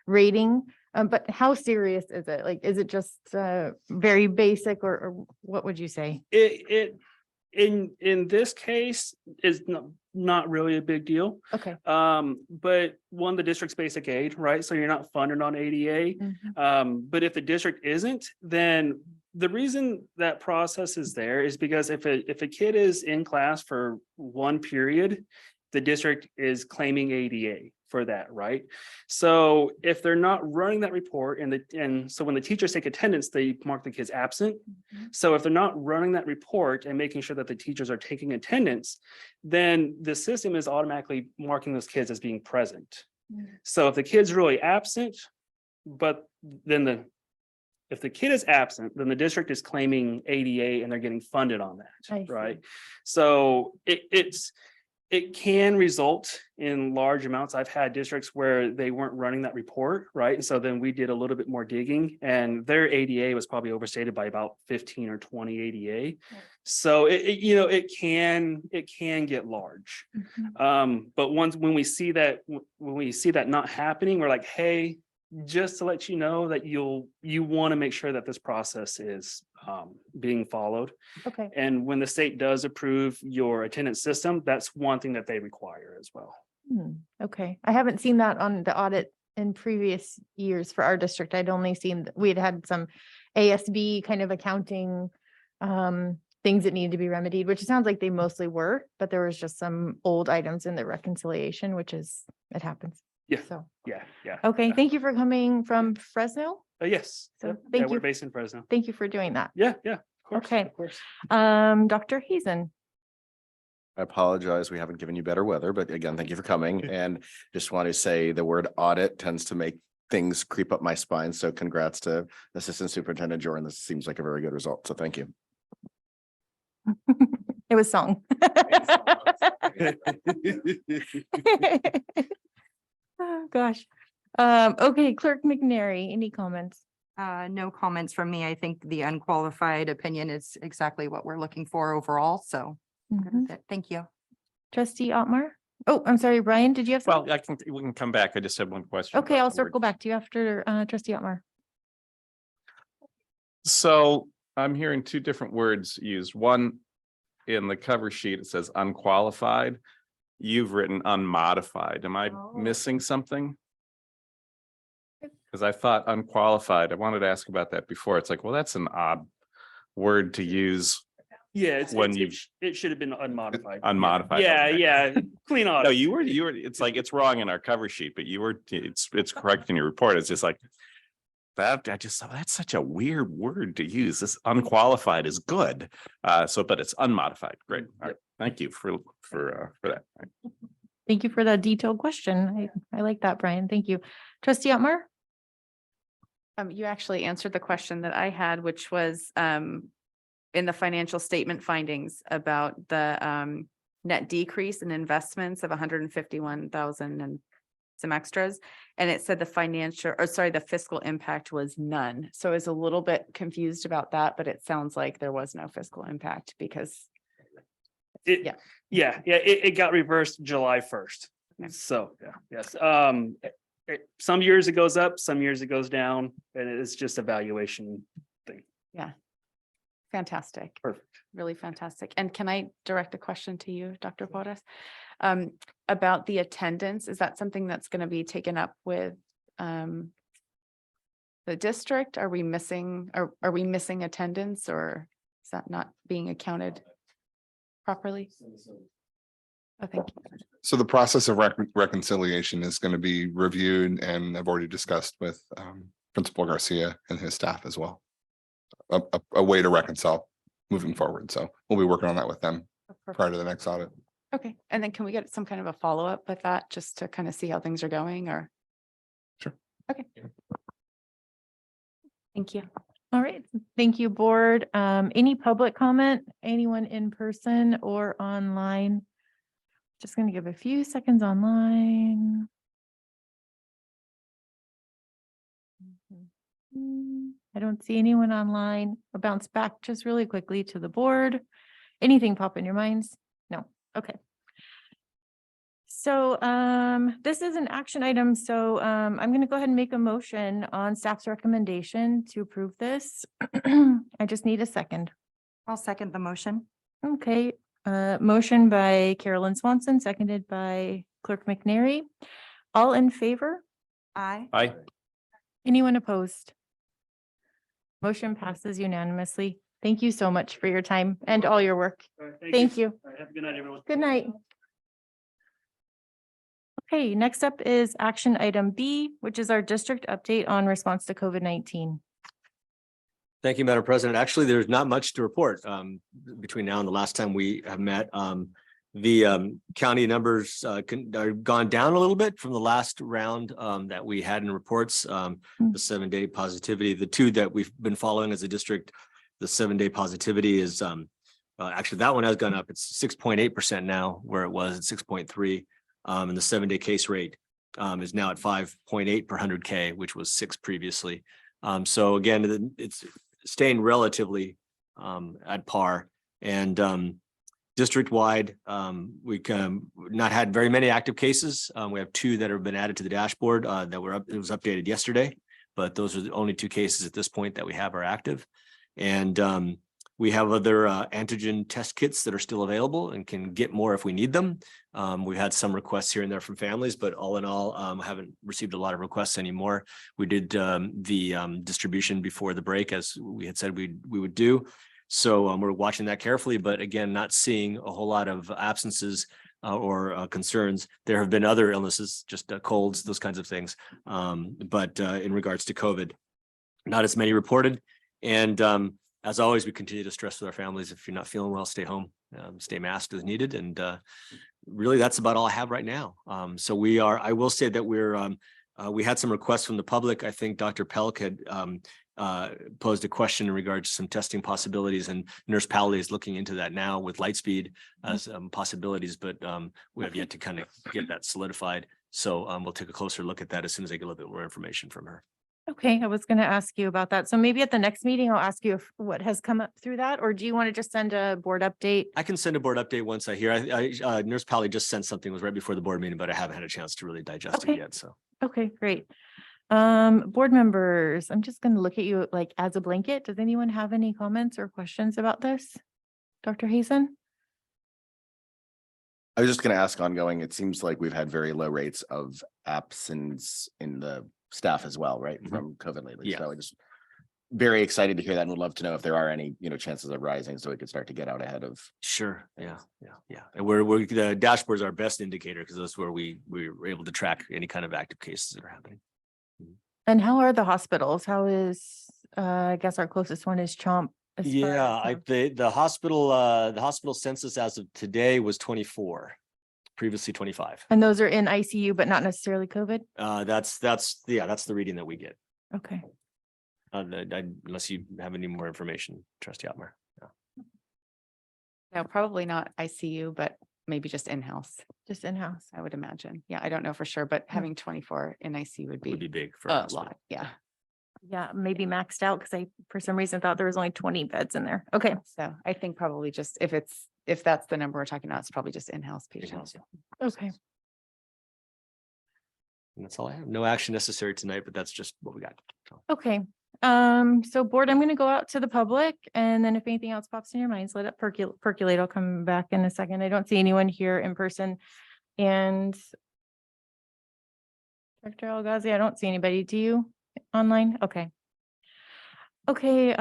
rating. But how serious is it? Like, is it just very basic, or what would you say? In this case is not really a big deal. Okay. But the district's basic aid, right? So you're not funded on ADA. Mhm. But if the district isn't, then the reason that process is there is because if a kid is in class for one period, the district is claiming ADA for that, right? So if they're not running that report, and so when the teachers take attendance, they mark the kids absent. Mhm. So if they're not running that report and making sure that the teachers are taking attendance, then the system is automatically marking those kids as being present. Mhm. So if the kid's really absent, but then if the kid is absent, then the district is claiming ADA and they're getting funded on I that, see. right? So it can result in large amounts. I've had districts where they weren't running that report, right? And so then we did a little bit more digging, and their ADA was probably overstated by about 15 or 20 ADA. So it can get large. Mhm. But when we see that not happening, we're like, hey, just to let you know that you want to make sure that this process is being followed. Okay. And when the state does approve your attendance system, that's one thing that they require as well. Okay. I haven't seen that on the audit in previous years for our district. I'd only seen, we had some ASB kind of accounting things that needed to be remedied, which it sounds like they mostly were, but there was just some old items in the reconciliation, it happens. Yeah. So, Yeah. okay. Thank you for coming from Fresno. Yes. So Yep. thank Yeah, we're you. based in Fresno. Thank you for doing that. Yeah. Of course. Okay. Of course. Dr. Hazen. I apologize. We haven't given you better weather, but again, thank you for coming. And just want to say the word audit tends to make things creep up my spine. So congrats to Assistant Superintendent Jordan. This seems like a very good result. So thank you. It was song. Oh, gosh. Okay, Clerk McNary, any comments? No comments from me. I think the unqualified opinion is exactly what we're looking for overall. So good Mhm. with it. Thank you. Trustee Otmar? Oh, I'm sorry, Brian, did you have something? Well, we can come back. I just had one question. Okay, about I'll the word. circle back to you after Trustee Otmar. So I'm hearing two different words used. One, in the cover sheet, it says unqualified. You've written unmodified. Am I Oh. missing something? Because I thought unqualified. I wanted to ask about that before. It's like, well, that's an odd word to use. Yeah, When it should have been unmodified. Unmodified. Yeah, Okay. yeah, clean No, audit. you were, it's like, it's wrong in our cover sheet, but it's correct in your report. It's just like, that, I just thought that's such a weird word to use. This unqualified is good. But it's unmodified. Great. All right. Thank you for that. Thank you for that detailed question. I like that, Brian. Thank you. Trustee Otmar? You actually answered the question that I had, which was in the financial statement findings about the net decrease in investments of 151,000 and some extras. And it said the fiscal impact was none. So I was a little bit confused about that, but it sounds like there was no fiscal impact because It got reversed July 1st. Okay. So, yes. Some years it goes up, some years it goes down, and it's just a valuation thing. fantastic. Perfect. Really fantastic. And can I direct a question to you, Dr. Porras? About the attendance, is that something that's going to be taken up with the district? Are we missing attendance, or is that not being accounted properly? Oh, thank you. So the process of reconciliation is going to be reviewed, and I've already discussed with Principal Garcia and his staff as well. A way to reconcile moving forward. So we'll be working on that with them prior to the next audit. Okay, and then can we get some kind of a follow-up with that, just to kind of see how things are going, or? Sure. Okay. Thank you. All right, thank you, board. Any public comment? Anyone in person or online? Just going to give a few seconds online. I don't see anyone online. I'll bounce back just really quickly to the board. Anything pop in your minds? No. Okay. So this is an action item. So I'm going to go ahead and make a motion on staff's recommendation to approve this. I just need a second. I'll second the motion. Okay, motion by Carolyn Swanson, seconded by Clerk McNary. All in favor? Aye. Anyone opposed? Motion passes unanimously. Thank you so much for your time and all your work. All right, Thank you. All right, have a good night, everyone. Good night. Okay, next up is action item B, which is our district update on response to COVID-19. Thank you, Madam President. Actually, there's not much to report between now and the last time we have met. The county numbers are gone down a little bit from the last round that we had in reports. The 7-day positivity, the two that we've been following as a district, the 7-day positivity is actually that one has gone up. It's 6.8% now, where it was at 6.3. And the 7-day case rate is now at 5.8 per 100K, which was 6 previously. So again, it's staying relatively at par, and district-wide, we not had very many active cases. We have 2 that have been added to the dashboard that were it was updated yesterday, but those are the only 2 cases at this point that we have are active. And we have other antigen test kits that are still available and can get more if we need them. We've had some requests here and there from families, but all in all, haven't received a lot of requests anymore. We did the distribution before the break, as we had said we would do. So we're watching that carefully, but again, not seeing a whole lot of absences or concerns. There have been other illnesses, just colds, those kinds of things. But in regards to COVID, not as many reported. And as always, we continue to stress with our families, if you're not feeling well, stay home, stay masked as needed. And really, that's about all I have right now. So I will say that we're We had some requests from the public. I think Dr. Pelk had posed a question in regards to some testing possibilities, and Nurse Powley is looking into that now with Lightspeed as possibilities, but we have yet to kind of get that solidified. So we'll take a closer look at that as soon as I get a little bit more information from her. Okay, I was going to ask you about that. So maybe at the next meeting, I'll ask you if what has come up through that, or do you want to just send a board update? I can send a board update once I hear. Nurse Powley just sent something, it was right before the board meeting, but I haven't had a chance to really digest it Okay. yet. So. Okay, great. Board members, I'm just going to look at you like as a blanket. Does anyone have any comments or questions about this? Dr. Hazen? I was just going to ask ongoing, it seems like we've had very low rates of absence in the staff as well, right? From COVID lately. Yeah. So I just very excited to hear that and would love to know if there are any, chances of rising so we could start to get out ahead of. Sure. Yeah. And we're the dashboard is our best indicator because that's where we're able to track any kind of active cases that are happening. And how are the hospitals? How is, I guess our closest one is Chomp. as far as, The hospital census as of today was 24, previously 25. And those are in ICU, but not necessarily COVID? That's the reading that we get. Okay. Unless you have any more information, Trustee Otmar. No, probably not ICU, but maybe just in-house, Just in-house. I would imagine. Yeah, I don't know for sure, but having 24 in ICU would Would be be big for a us. lot. Yeah. Yeah, maybe maxed out because I, for some reason, thought there was only 20 beds in there. Okay. So I think probably just if that's the number we're talking about, it's probably just in-house patients. Okay. And that's all I have. No action necessary tonight, but that's just what we got. So. Okay. So board, I'm going to go out to the public, and then if anything else pops in your minds, let it percolate. I'll come back in a second. I don't see anyone here in person. And Dr. Algazi, I don't see anybody. Do you online? Okay. Okay,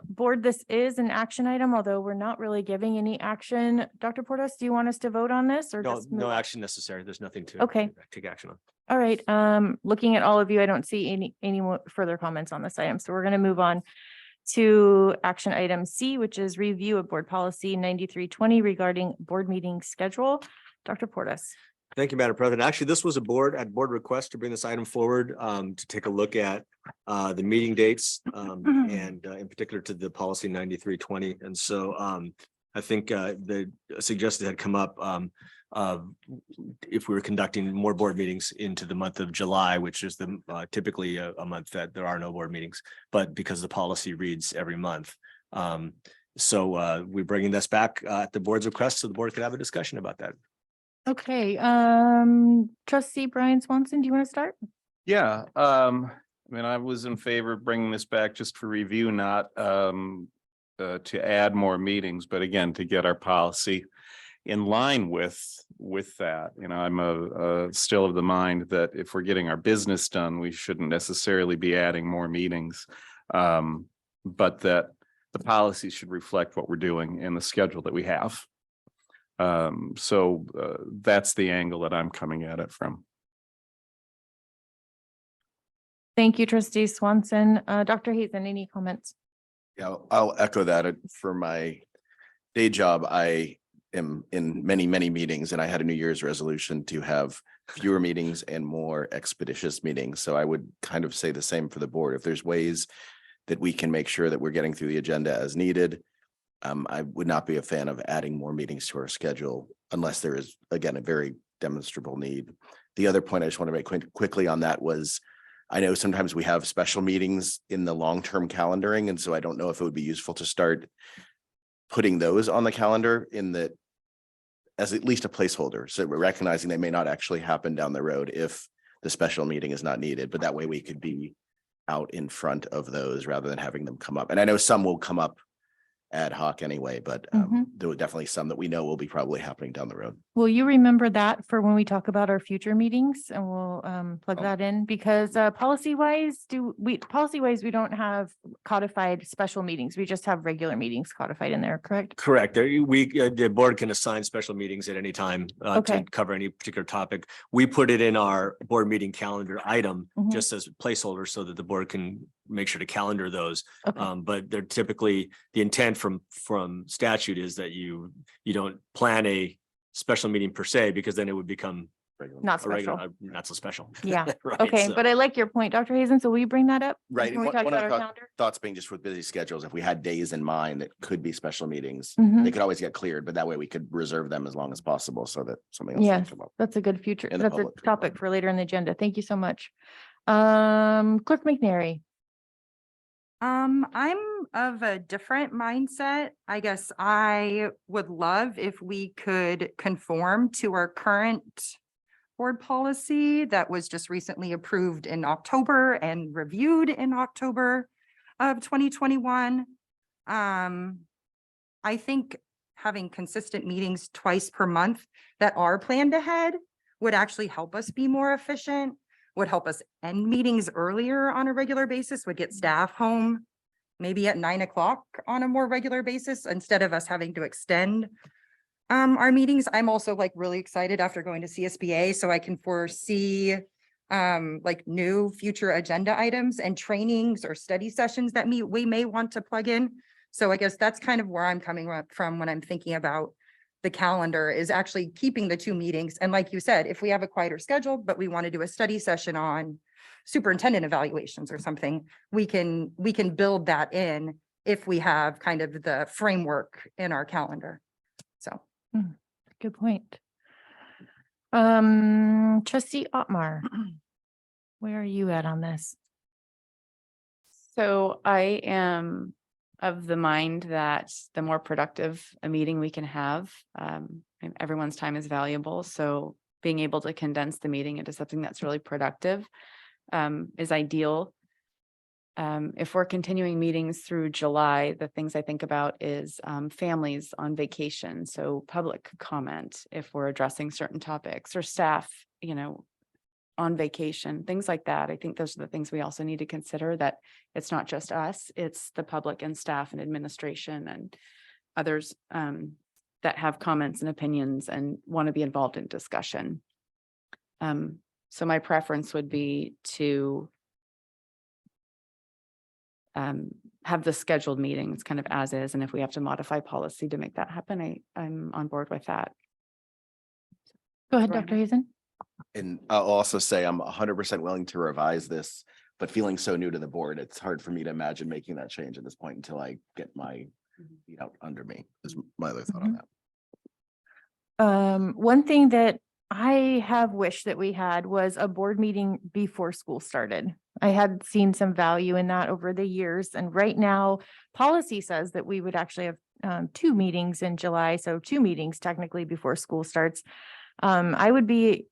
board, this is an action item, although we're not really giving any action. Dr. Portas, do you want us to vote on this or No, just? move no on? action necessary. There's nothing to Okay. take action on. All right, looking at all of you, I don't see any more further comments on this item. So we're going to move on to action item C, which is review of board policy 9320 regarding board meeting schedule. Dr. Portas. Thank you, Madam President. Actually, this was a board request to bring this item forward to take a look at the meeting dates and in particular to the policy 9320. And so I think the suggested had come up if we were conducting more board meetings into the month of July, which is the typically a month that there are no board meetings, but because the policy reads every month. So we're bringing this back at the board's request so the board could have a discussion about that. Okay, trustee Brian Swanson, do you want to start? Yeah, I mean, I was in favor of bringing this back just for review, not to add more meetings, but again, to get our policy in line with that. I'm still of the mind that if we're getting our business done, we shouldn't necessarily be adding more meetings. But that the policy should reflect what we're doing in the schedule that we have. So that's the angle that I'm coming at it from. Thank you, trustee Swanson. Dr. Hazen, any comments? Yeah, I'll echo that. For my day job, I am in many, many meetings, and I had a New Year's resolution to have fewer meetings and more expeditious meetings. So I would kind of say the same for the board. If there's ways that we can make sure that we're getting through the agenda as needed, I would not be a fan of adding more meetings to our schedule unless there is, again, a very demonstrable need. The other point I just want to make quickly on that was, I know sometimes we have special meetings in the long-term calendaring, and so I don't know if it would be useful to start putting those on the calendar as at least a placeholder. So we're recognizing they may not actually happen down the road if the special meeting is not needed, but that way we could be out in front of those rather than having them come up. And I know some will come up ad hoc anyway, but there were definitely some that we know will be probably happening down the road. Will you remember that for when we talk about our future meetings, and we'll plug that in, because policy wise, we don't have codified special meetings. We just have regular meetings codified in there, correct? Correct. The board can assign special meetings at any time to Okay. cover any particular topic. We put it in our board meeting calendar item just as a placeholder so that the board can make sure to calendar those. Okay. But they're typically, the intent from statute is that you don't plan a special meeting per se, because then it would become Not A regular, special. not so special. Yeah. Right, Okay, so- but I like your point, Dr. Hazen. So will you bring that up? Right. When we One- talk one about of our the calendar? Thoughts being just with busy schedules, if we had days in mind that could be special meetings, Mhm. they could always get cleared, but that way we could reserve them as long as possible so that something else. Yes, doesn't come up. that's a good future. In the That's a public. topic for later in the agenda. Thank you so much. Clerk McNary. I'm of a different mindset. I guess I would love if we could conform to our current board policy that was just recently approved in October and reviewed in October of 2021. I think having consistent meetings twice per month that are planned ahead would actually help us be more efficient, would help us end meetings earlier on a regular basis, would get staff home maybe at 9 o'clock on a more regular basis instead of us having to extend our meetings. I'm also like really excited after going to CSBA, so I can foresee like new future agenda items and trainings or study sessions that we may want to plug in. So I guess that's kind of where I'm coming from when I'm thinking about the calendar, is actually keeping the 2 meetings. And like you said, if we have a quieter schedule, but we want to do a study session on superintendent evaluations or something, we can build that in if we have kind of the framework in our calendar. So. Good point. Trustee Otmar, where are you at on this? So I am of the mind that the more productive a meeting we can have, and everyone's time is valuable. So being able to condense the meeting into something that's really productive is ideal. If we're continuing meetings through July, the things I think about is families on vacation. So public comment if we're addressing certain topics, or staff, on vacation, things like that. I think those are the things we also need to consider, that it's not just us, it's the public and staff and administration and others that have comments and opinions and want to be involved in discussion. So my preference would be to have the scheduled meetings kind of as is, and if we have to modify policy to make that happen, I'm on board with that. Go ahead, Right. Dr. Hazen. And I'll also say I'm 100% willing to revise this, but feeling so new to the board, it's hard for me to imagine making that change at this point until I get my feet out under me, is my other thought on that. One thing that I have wished that we had was a board meeting before school started. I had seen some value in that over the years, and right now policy says that we would actually have 2 meetings in July, so 2 meetings technically before school starts. I would be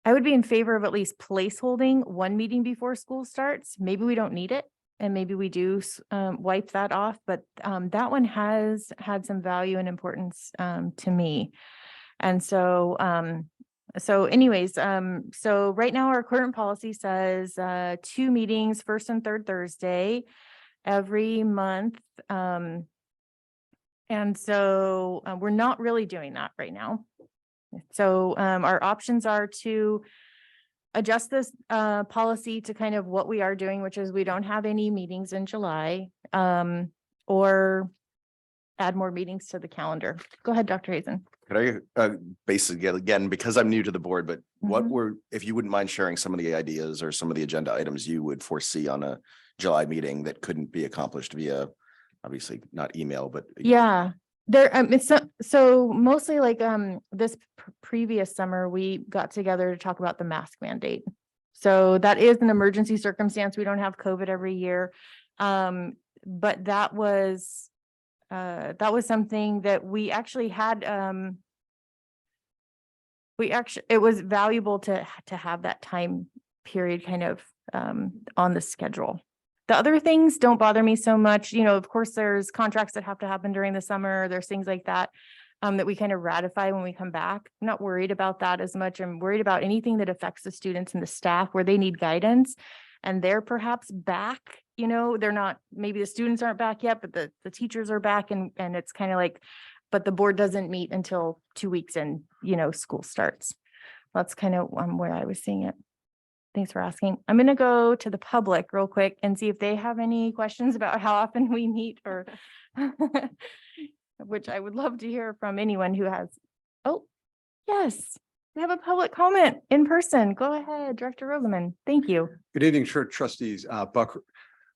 in favor of at least placeholding 1 meeting before school starts. Maybe we don't need it, and maybe we do wipe that off, but that one has had some value and importance to me. And so, anyways, so right now our current policy says 2 meetings, first and third Thursday every month. And so we're not really doing that right now. So our options are to adjust this policy to kind of what we are doing, which is we don't have any meetings in July, or add more meetings to the calendar. Go ahead, Dr. Hazen. Could I basically, again, because I'm new to the board, but what Mhm. were, if you wouldn't mind sharing some of the ideas or some of the agenda items you would foresee on a July meeting that couldn't be accomplished via, obviously not email, but. Yeah, there, it's so mostly like, this previous summer, we got together to talk about the mask mandate. So that is an emergency circumstance. We don't have COVID every year. But that was something that we actually had, it was valuable to have that time period kind of, on the schedule. The other things don't bother me so much. Of course, there's contracts that have to happen during the summer. There's things like that, that we kind of ratify when we come back. I'm not worried about that as much. I'm worried about anything that affects the students and the staff where they need guidance and they're perhaps back, they're not, maybe the students aren't back yet, but the teachers are back, and it's kind of like, but the board doesn't meet until 2 weeks and, school starts. That's kind of where I was seeing it. Thanks for asking. I'm going to go to the public real quick and see if they have any questions about how often we meet, or which I would love to hear from anyone who has. Oh, yes. we have a public comment in person. Go ahead, Director Rogeman. Thank you. Good evening, trustees. Buck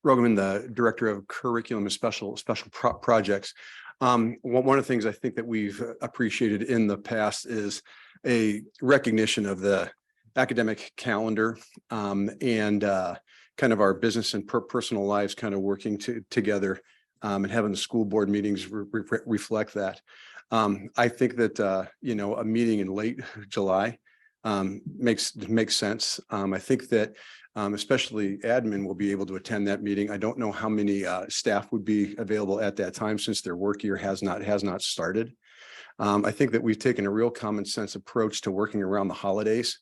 Rogeman, the Director of Curriculum and Special Projects. One of the things I think that we've appreciated in the past is a recognition of the academic calendar and kind of our business and personal lives kind of working together and having the school board meetings reflect that. I think that, you know, a meeting in late July makes sense. I think that especially admin will be able to attend that meeting. I don't know how many staff would be available at that time since their work year has not started. I think that we've taken a real common sense approach to working around the holidays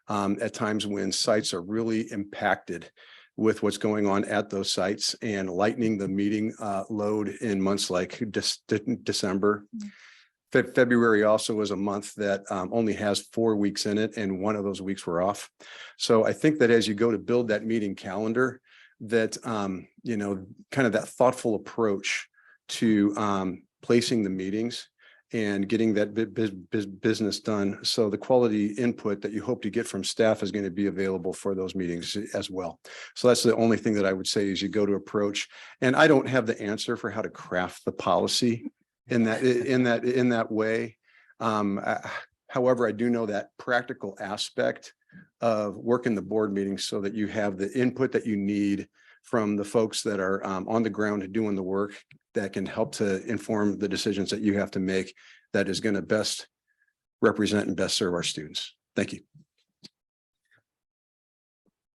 at times when sites are really impacted with what's going on at those sites and lightening the meeting load in months like December. February also was a month that only has 4 weeks in it, and one of those weeks were off. So I think that as you go to build that meeting calendar, that you know, kind of that thoughtful approach to placing the meetings and getting that business done. So the quality input that you hope to get from staff is going to be available for those meetings as well. So that's the only thing that I would say as you go to approach. And I don't have the answer for how to craft the policy in that way. However, I do know that practical aspect of working the board meetings so that you have the input that you need from the folks that are on the ground doing the work that can help to inform the decisions that you have to make that is going to best represent and best serve our students. Thank you.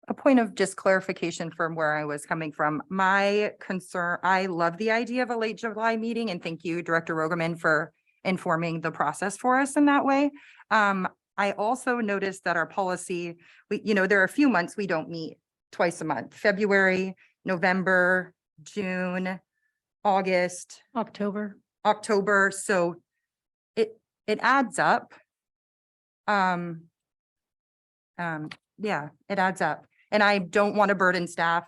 A point of just clarification from where I was coming from. My concern, I love the idea of a late July meeting, and thank you, Director Rogeman, for informing the process for us in that way. I also noticed that our policy, there are a few months we don't meet twice a month: February, November, June, August, October. So it adds up. Yeah, it adds up. And I don't want to burden staff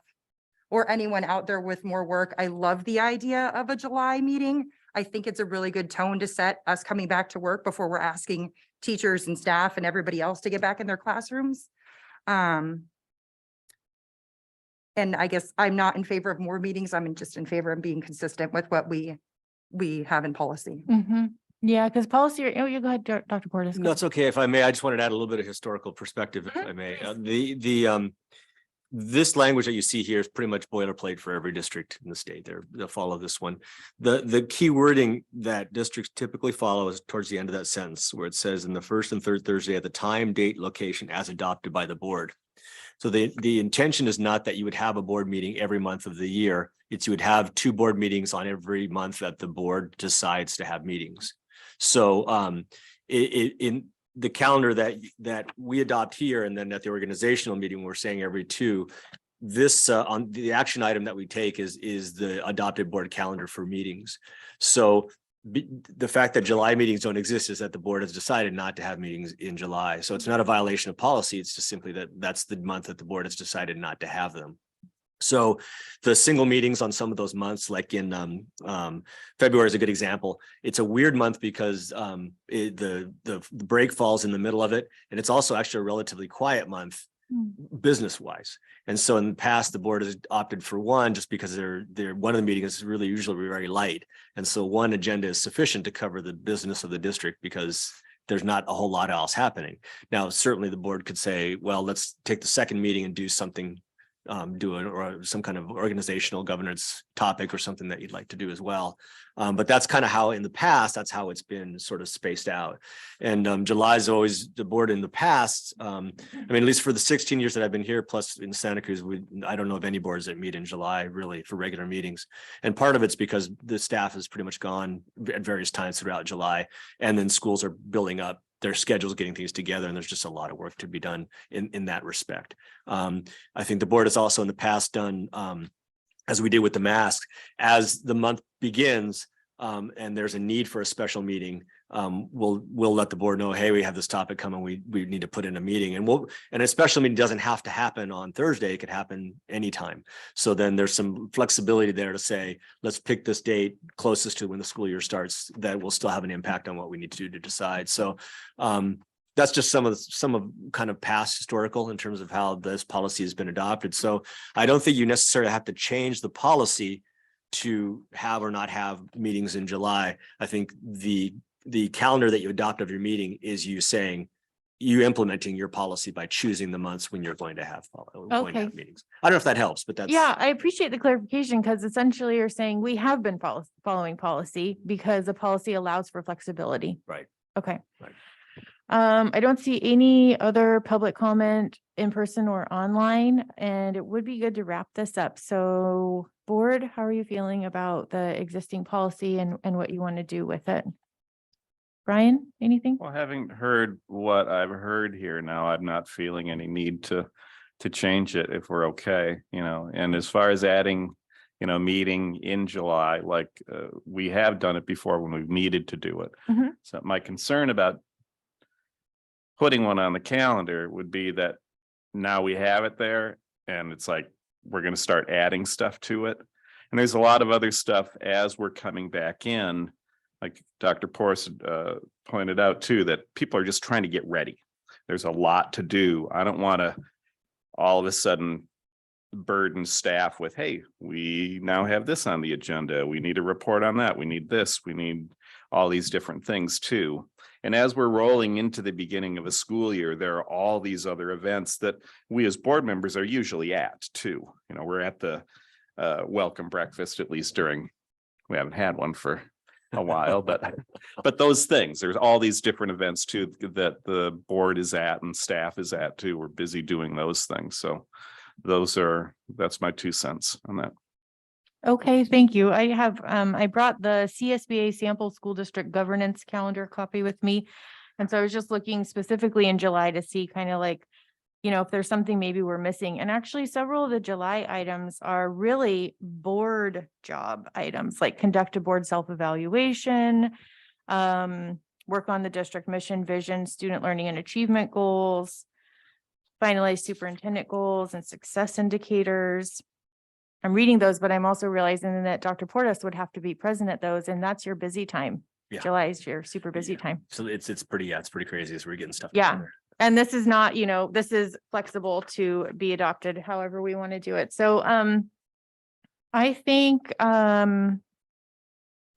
or anyone out there with more work. I love the idea of a July meeting. I think it's a really good tone to set us coming back to work before we're asking teachers and staff and everybody else to get back in their classrooms. And I guess I'm not in favor of more meetings. I'm just in favor of being consistent with what we have in policy. Mm-hmm. Yeah, because policy, you go ahead, Dr. Portis. No, it's okay. If I may, I just wanted to add a little bit of historical perspective, if I may. This language that you see here is pretty much boilerplate for every district in the state. They'll follow this one. The key wording that districts typically follow is towards the end of that sentence, where it says in the first and third Thursday at the time, date, location as adopted by the board. So the intention is not that you would have a board meeting every month of the year. It's you would have 2 board meetings on every month that the board decides to have meetings. So in the calendar that we adopt here, and then at the organizational meeting, we're saying every 2, this on the action item that we take is the adopted board calendar for meetings. So the fact that July meetings don't exist is that the board has decided not to have meetings in July. So it's not a violation of policy. It's just simply that's the month that the board has decided not to have them. So the single meetings on some of those months, like in February is a good example. It's a weird month because the break falls in the middle of it. And it's also actually a relatively quiet month business wise. And so in the past, the board has opted for one just because one of the meetings is really usually very light. And so one agenda is sufficient to cover the business of the district because there's not a whole lot else happening. Now, certainly the board could say, well, let's take the second meeting and do something or some kind of organizational governance topic or something that you'd like to do as well. But that's kind of how in the past, that's how it's been sort of spaced out. And July is always the board in the past. I mean, at least for the 16 years that I've been here, plus in Santa Cruz, I don't know of any boards that meet in July really for regular meetings. And part of it's because the staff is pretty much gone at various times throughout July. And then schools are building up their schedules, getting things together, and there's just a lot of work to be done in that respect. I think the board has also in the past done, as we did with the mask, as the month begins and there's a need for a special meeting, we'll let the board know, hey, we have this topic coming, we need to put in a meeting, and a special meeting doesn't have to happen on Thursday, it could happen anytime. So then there's some flexibility there to say, let's pick this date closest to when the school year starts that will still have an impact on what we need to do to decide. So that's just some of kind of past historical in terms of how this policy has been adopted. So I don't think you necessarily have to change the policy to have or not have meetings in July. I think the calendar that you adopt of your meeting is you saying, you implementing your policy by choosing the months when you're going to have Okay. meetings. I don't know if that helps, but that's. Yeah, I appreciate the clarification because essentially you're saying we have been following policy because the policy allows for flexibility. Right. Okay. Right. I don't see any other public comment in person or online, and it would be good to wrap this up. So board, how are you feeling about the existing policy and what you want to do with it? Brian, anything? Well, having heard what I've heard here now, I'm not feeling any need to change it if we're okay, and as far as adding, meeting in July, like we have done it before when we've needed to do it. Mhm. So my concern about putting one on the calendar would be that now we have it there and it's like, we're going to start adding stuff to it. And there's a lot of other stuff as we're coming back in, like Dr. Porras pointed out too, that people are just trying to get ready. There's a lot to do. I don't want to all of a sudden burden staff with, hey, we now have this on the agenda. We need a report on that. We need this. We need all these different things too. And as we're rolling into the beginning of a school year, there are all these other events that we as board members are usually at too. We're at the welcome breakfast, at least we haven't had one for a while, but those things, there's all these different events too that the board is at and staff is at too. We're busy doing those things. So that's my 2 cents on that. Okay, thank you. I have, I brought the CSBA sample school district governance calendar copy with me. And so I was just looking specifically in July to see kind of like, if there's something maybe we're missing. And actually several of the July items are really board job items, like conduct a board self-evaluation, work on the district mission, vision, student learning and achievement goals, finalize superintendent goals and success indicators. I'm reading those, but I'm also realizing that Dr. Porras would have to be present at those, and that's your busy time. Yeah. July is your super busy Yeah. time. So it's pretty crazy as we're getting stuff. Yeah. together. And this is not, this is flexible to be adopted however we want to do it. So I think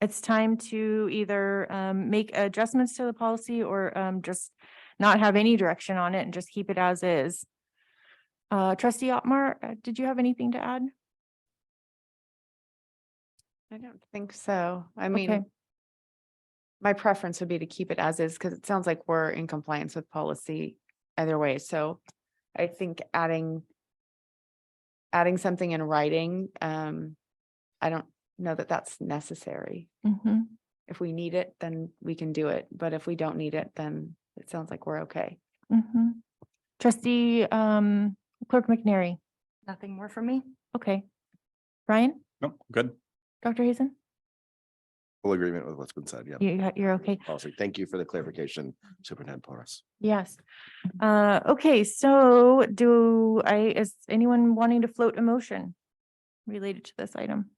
it's time to either make adjustments to the policy or just not have any direction on it and just keep it as is. Trustee Otmar, did you have anything to add? I don't think so. I Okay. mean, my preference would be to keep it as is because it sounds like we're in compliance with policy either way. So I think adding something in writing, I don't know that that's necessary. Mhm. If we need it, then we can do it. But if we don't need it, then it sounds like we're okay. Mhm. Trustee Clerk McNary. Nothing more from me. Okay. Brian, Nope, good. Dr. Hazen, Full agreement with what's been said. Yeah. you're okay. Policy. Thank you for the clarification, Superintendent Porras. Yes. Okay, so is anyone wanting to float a motion related to this item?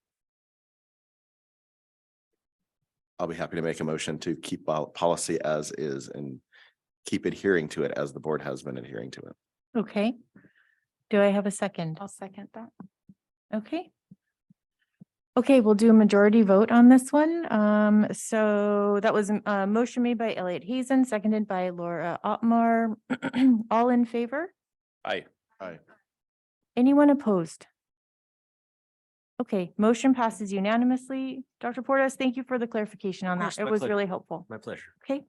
I'll be happy to make a motion to keep policy as is and keep adhering to it as the board has been adhering to it. Okay. Do I have a second? I'll second that. Okay. Okay, we'll do a majority vote on this one. So that was a motion made by Elliot Hazen, seconded by Laura Otmar. All in favor? Aye. Anyone opposed? Okay, motion passes unanimously. Dr. Porras, thank you for the clarification on course, that. It my was pleasure. really helpful. My pleasure. Okay,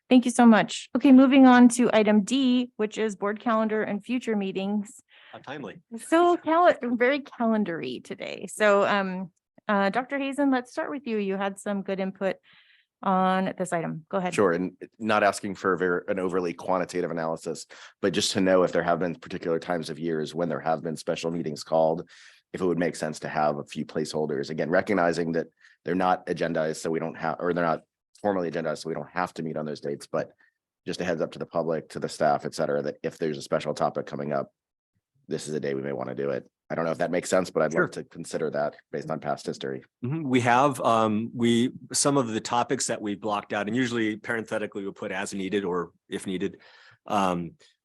thank you so much. Okay, moving on to item D, which is board calendar and future meetings. How timely. So very calendary today. So Dr. Hazen, let's start with you. You had some good input on this item. Go ahead. Sure, and not asking for an overly quantitative analysis, but just to know if there have been particular times of years when there have been special meetings called, if it would make sense to have a few placeholders. Again, recognizing that they're not agendized, so we don't have, or they're not formally agendized, so we don't have to meet on those dates, but just a heads up to the public, to the staff, et cetera, that if there's a special topic coming up, this is a day we may want to do it. I don't know if that makes sense, but I'd Sure. love to consider that based on past history. We have, some of the topics that we blocked out, and usually parenthetically we'll put as needed or if needed.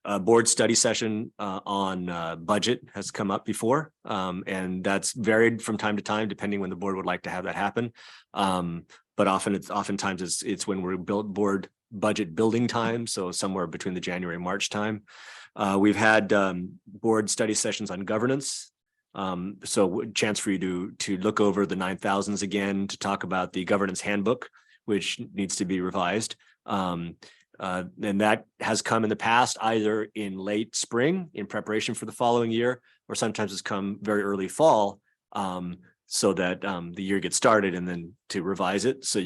A board study session on budget has come up before, and that's varied from time to time, depending when the board would like to have that happen. But oftentimes it's when we're board budget building time, so somewhere between the January and March time. We've had board study sessions on governance. So chance for you to look over the 9,000s again, to talk about the governance handbook, which needs to be revised. And that has come in the past, either in late spring in preparation for the following year, or sometimes it's come very early fall. So that the year gets started and then to revise it. So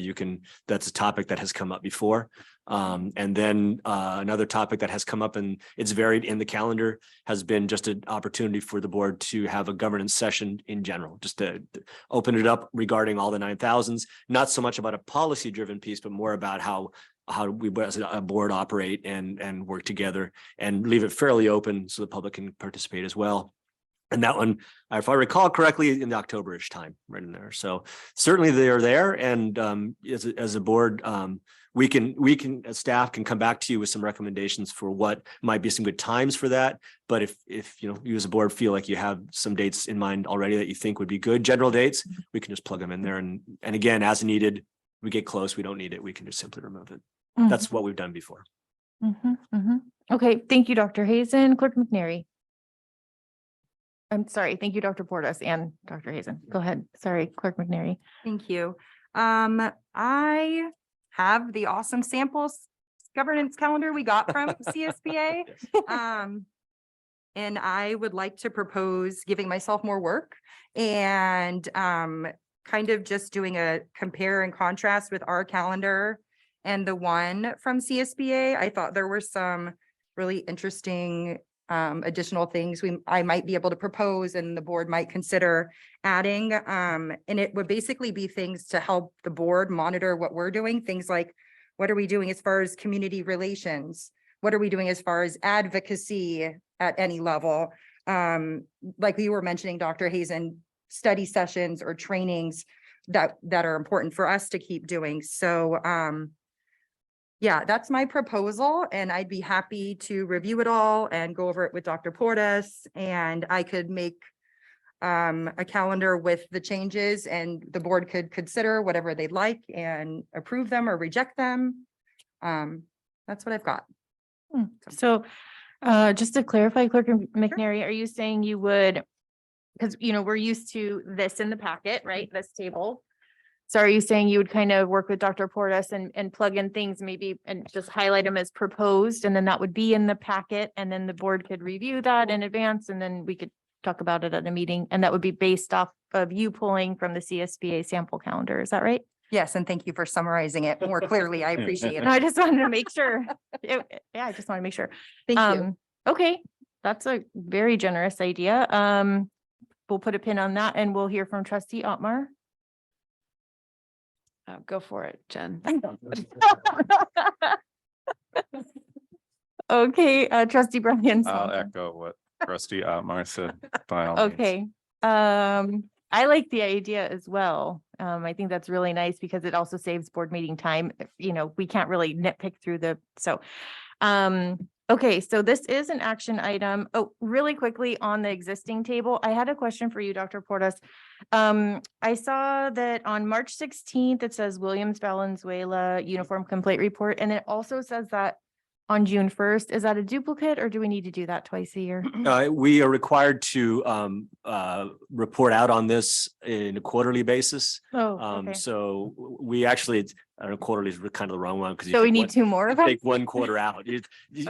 that's a topic that has come up before. And then another topic that has come up, and it's varied in the calendar, has been just an opportunity for the board to have a governance session in general, just to open it up regarding all the 9,000s, not so much about a policy driven piece, but more about how we as a board operate and work together, and leave it fairly open so the public can participate as well. And that one, if I recall correctly, in the October-ish time, right in there. So certainly they are there. And as a board, we can, as staff, can come back to you with some recommendations for what might be some good times for that. But if you as a board feel like you have some dates in mind already that you think would be good general dates, we can just plug them in there. And again, as needed, we get close, we don't need it, we can just simply remove it. That's what we've done before. Okay, thank you, Dr. Hazen. Clerk McNary. I'm sorry. Thank you, Dr. Portas and Dr. Hazen. Go ahead. Sorry, Clerk McNary. Thank you. I have the awesome samples governance calendar we got from CSBA. And I would like to propose giving myself more work and kind of just doing a compare and contrast with our calendar and the one from CSBA. I thought there were some really interesting additional things I might be able to propose and the board might consider adding. And it would basically be things to help the board monitor what we're doing. Things like, what are we doing as far as community relations? What are we doing as far as advocacy at any level? Like you were mentioning, Dr. Hazen, study sessions or trainings that are important for us to keep doing. So yeah, that's my proposal, and I'd be happy to review it all and go over it with Dr. Portas, and I could make a calendar with the changes, and the board could consider whatever they'd like and approve them or reject them. That's what I've got. So just to clarify, Clerk McNary, are you saying you would, because we're used to this in the packet, right? This table. So are you saying you would kind of work with Dr. Portas and plug in things maybe and just highlight them as proposed, and then that would be in the packet, and then the board could review that in advance, and then we could talk about it at a meeting, and that would be based off of you pulling from the CSBA sample calendar. Is that right? Yes, and thank you for summarizing it more clearly. I appreciate No, I it. just wanted to make sure. Yeah, I just want to make sure. Thank you. Okay, that's a very generous idea. We'll put a pin on that, and we'll hear from Trustee Otmar. Go for it, Jen. Okay, Trustee Brian. I'll echo what Trustee Otmar said. By all means. Okay, I like the idea as well. I think that's really nice because it also saves board meeting time. We can't really nitpick through okay, so this is an action item. Oh, really quickly on the existing table, I had a question for you, Dr. Portas. I saw that on March 16th, it says Williams Valenzuela Uniform Complaint Report, and it also says that on June 1st. Is that a duplicate, or do we need to do that twice a year? We are required to report out on this in a quarterly basis. Oh, okay. So we actually, I don't know, quarterly is kind of the wrong one, because So we need two more of them? take one quarter out.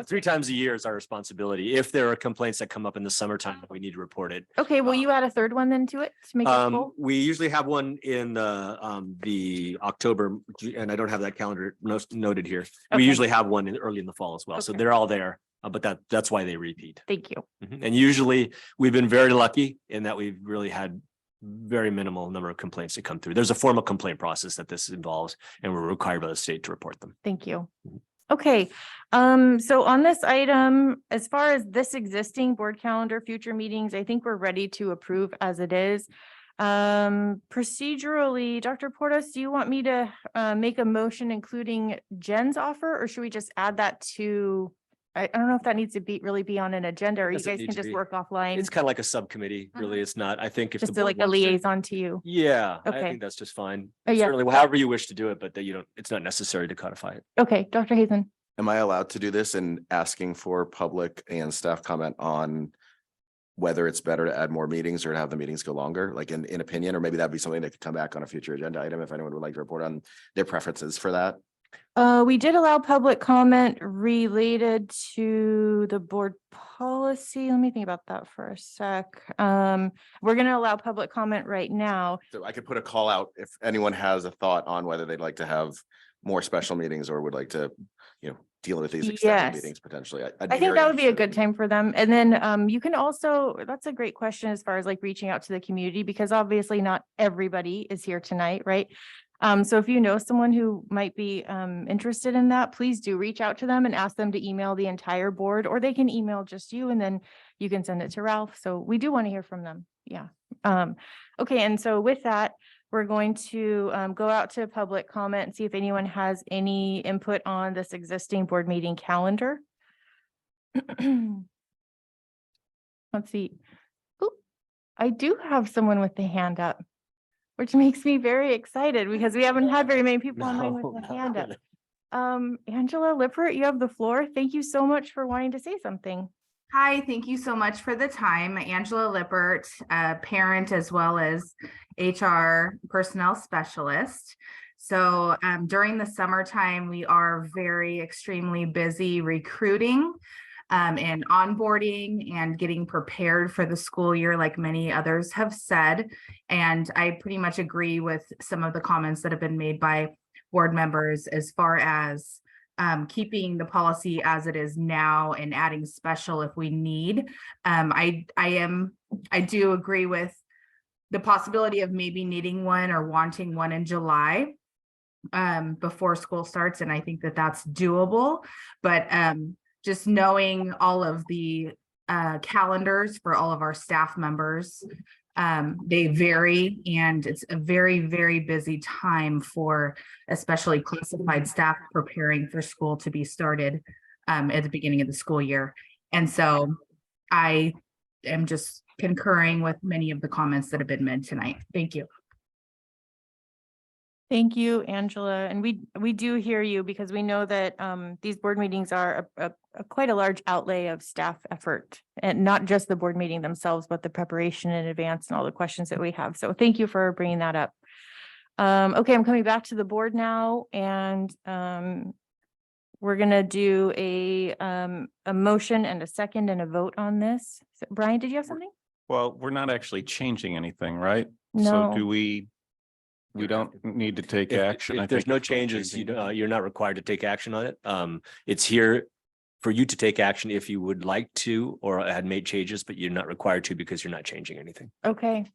3 times a year is our responsibility. If there are complaints that come up in the summertime, we need to report it. Okay, will you add a third one then to it to make it full? We usually have one in the October, and I don't have that calendar noted here. We Okay. usually have one early in the fall as well. So Okay. they're all there, but that's why they repeat. Thank you. And usually we've been very lucky in that we've really had very minimal number of complaints that come through. There's a formal complaint process that this involves, and we're required by the state to report them. Thank you. Okay, so on this item, as far as this existing board calendar, future meetings, I think we're ready to approve as it is. Procedurally, Dr. Portas, do you want me to make a motion including Jen's offer, or should we just add that to? I don't know if that needs to really be on an agenda, or you Doesn't guys need can to just be. work offline, It's kind of like a subcommittee, really. It's not, I think if. the just to board like a wants to- liaison to you. Yeah, I Okay. think that's just fine. Yeah. Certainly, however you wish to do it, but that you don't, it's not necessary to codify it. Okay, Dr. Hazen. Am I allowed to do this in asking for public and staff comment on whether it's better to add more meetings or to have the meetings go longer, like in opinion, or maybe that'd be something that could come back on a future agenda item if anyone would like to report on their preferences for that? We did allow public comment related to the board policy. Let me think about that for a sec. We're gonna allow public comment right now. So I could put a call out if anyone has a thought on whether they'd like to have more special meetings or would like to, deal with these extended Yes. meetings potentially. I think that would be a good time for them. And then you can also, that's a great question as far as like reaching out to the community, because obviously not everybody is here tonight, right? So if you know someone who might be interested in that, please do reach out to them and ask them to email the entire board, or they can email just you and then you can send it to Ralph. So we do want to hear from them. Yeah. Okay. And so with that, we're going to go out to public comment and see if anyone has any input on this existing board meeting calendar. Let's see. Oop, I do have someone with the hand up, which makes me very excited because we haven't had very many people online with the hand up. Angela Lippert, you have the floor. Thank you so much for wanting to say something. Hi, thank you so much for the time. Angela Lippert, a parent as well as HR personnel specialist. So during the summertime, we are very extremely busy recruiting and onboarding and getting prepared for the school year, like many others have said. And I pretty much agree with some of the comments that have been made by board members as far as keeping the policy as it is now and adding special if we need. I do agree with the possibility of maybe needing one or wanting one in July before school starts. And I think that that's doable, but just knowing all of the calendars for all of our staff members, they vary, and it's a very, very busy time for especially classified staff preparing for school to be started at the beginning of the school year. And so I am just concurring with many of the comments that have been made tonight. Thank you. Thank you, Angela. And we do hear you, because we know that these board meetings are a quite a large outlay of staff effort, and not just the board meeting themselves, but the preparation in advance and all the questions that we have. So thank you for bringing that up. Okay, I'm coming back to the board now, and we're gonna do a motion and a second and a vote on this. So, Brian, did you have something? Well, we're not actually changing anything, right? No. So do we don't need to take action. I If there's think no we're changes, changing. you're not required to take action on it. It's here for you to take action if you would like to, or had made changes, but you're not required to because you're not changing anything. Okay.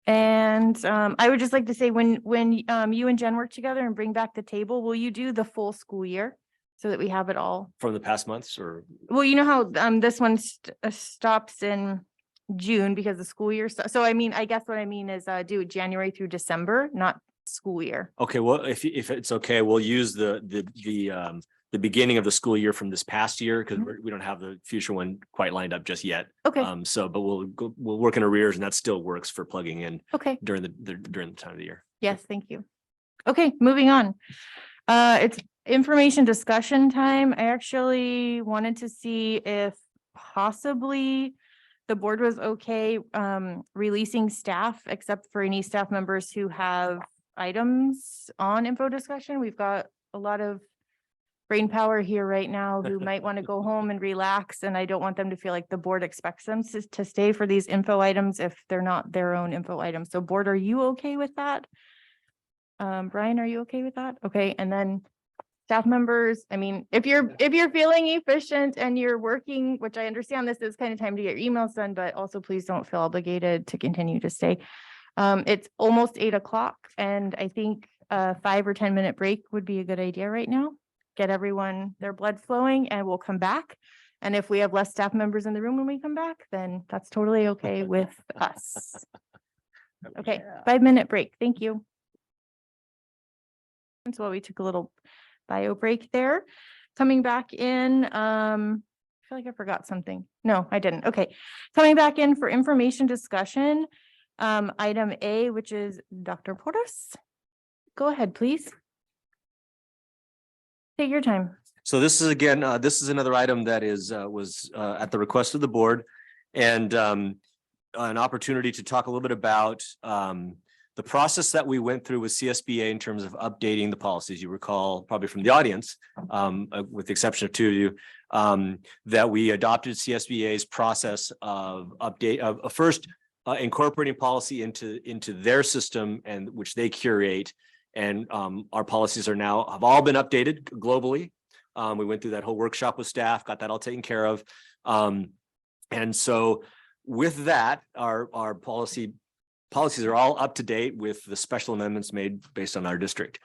And I would just like to say, when you and Jen work together and bring back the table, will you do the full school year so that we have it all? From the past months, or Well, you know how this one stops in June because the school year. So I mean, I guess what I mean is do January through December, not school year. okay, well, if it's okay, we'll use the beginning of the school year from this past year, because we don't have the future one quite lined up just yet. Okay, But we'll work in arrears, and that still works for plugging in okay. during the time of the year. Yes, thank you. Okay, moving on. It's information discussion time. I actually wanted to see if possibly the board was okay releasing staff, except for any staff members who have items on info discussion. We've got a lot of brain power here right now who might want to go home and relax, and I don't want them to feel like the board expects them to stay for these info items if they're not their own info items. So board, are you okay with that? Brian, are you okay with that? Okay, and then staff members, I mean, if you're feeling efficient and you're working, which I understand this is kind of time to get your emails done, but also please don't feel obligated to continue to stay. It's almost 8 o'clock, and I think a 5 or 10 minute break would be a good idea right now. get everyone their blood flowing, and we'll come back. And if we have less staff members in the room when we come back, then that's totally okay with us. Okay, 5-minute break. Thank you. And so we took a little bio break there. Coming back in, I feel like I forgot something. No, I didn't. Okay. Coming back in for information discussion. Item A, which is Dr. Porras. Go ahead, please. Take your time. So this is again, this is another item that was at the request of the board, and an opportunity to talk a little bit about the process that we went through with CSBA in terms of updating the policies. You recall probably from the audience, with the exception of 2 of you, that we adopted CSBA's process of update of first incorporating policy into their system, and which they curate. And our policies have all been updated globally. We went through that whole workshop with staff, got that all taken care of. And so with that, our policies are all up to date with the special amendments made based on our district.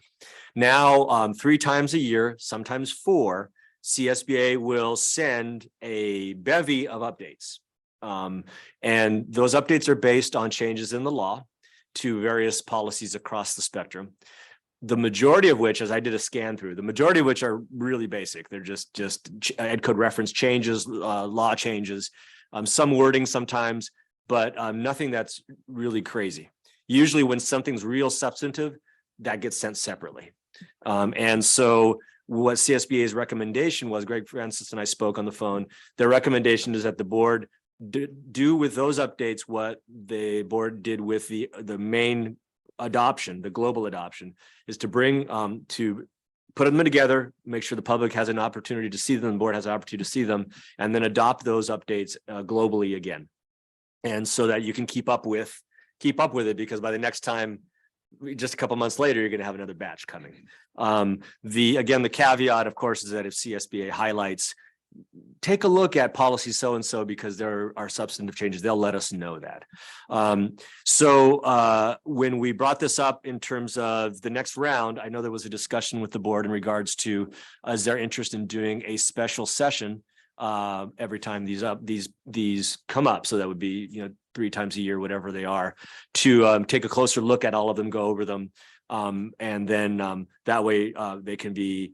Now, 3 times a year, sometimes 4, CSBA will send a bevy of updates. And those updates are based on changes in the law to various policies across the spectrum. The majority of which, as I did a scan through, the majority of which are really basic. They're just ed code reference changes, law changes, some wording sometimes, but nothing that's really crazy. Usually when something's real substantive, that gets sent separately. And so what CSBA's recommendation was, Greg Francis and I spoke on the phone, their recommendation is that the board do with those updates what the board did with the main adoption, the global adoption, is to bring to put them together, make sure the public has an opportunity to see them, the board has an opportunity to see them, and then adopt those updates globally again. And so that you can keep up with it, because by the next time, just a couple months later, you're going to have another batch coming. The caveat, of course, is that if CSBA highlights, take a look at policy so-and-so because there are substantive changes, they'll let us know that. So when we brought this up in terms of the next round, I know there was a discussion with the board in regards to, is there interest in doing a special session every time these come up? So that would be, 3 times a year, whatever they are, to take a closer look at all of them, go over them. And then that way they can be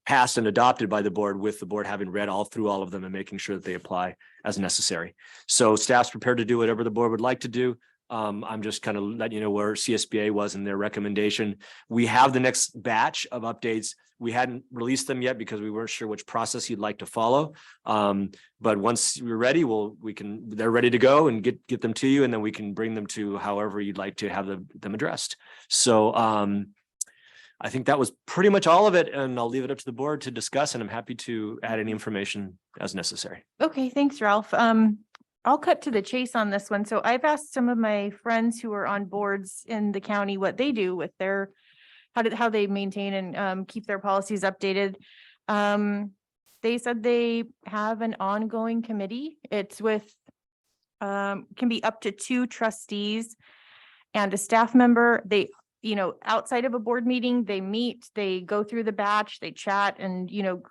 passed and adopted by the board, with the board having read through all of them and making sure that they apply as necessary. So staff's prepared to do whatever the board would like to do. I'm just kind of letting you know where CSBA was in their recommendation. We have the next batch of updates. We hadn't released them yet because we weren't sure which process you'd like to follow. But once we're ready, they're ready to go and get them to you, and then we can bring them to however you'd like to have them addressed. So I think that was pretty much all of it, and I'll leave it up to the board to discuss, and I'm happy to add any information as necessary. Okay, thanks, Ralph. I'll cut to the chase on this one. So I've asked some of my friends who are on boards in the county what they do with their, how they maintain and keep their policies updated. They said they have an ongoing committee. It's with, can be up to 2 trustees and a staff member. They, outside of a board meeting, they meet, they go through the batch, they chat, and,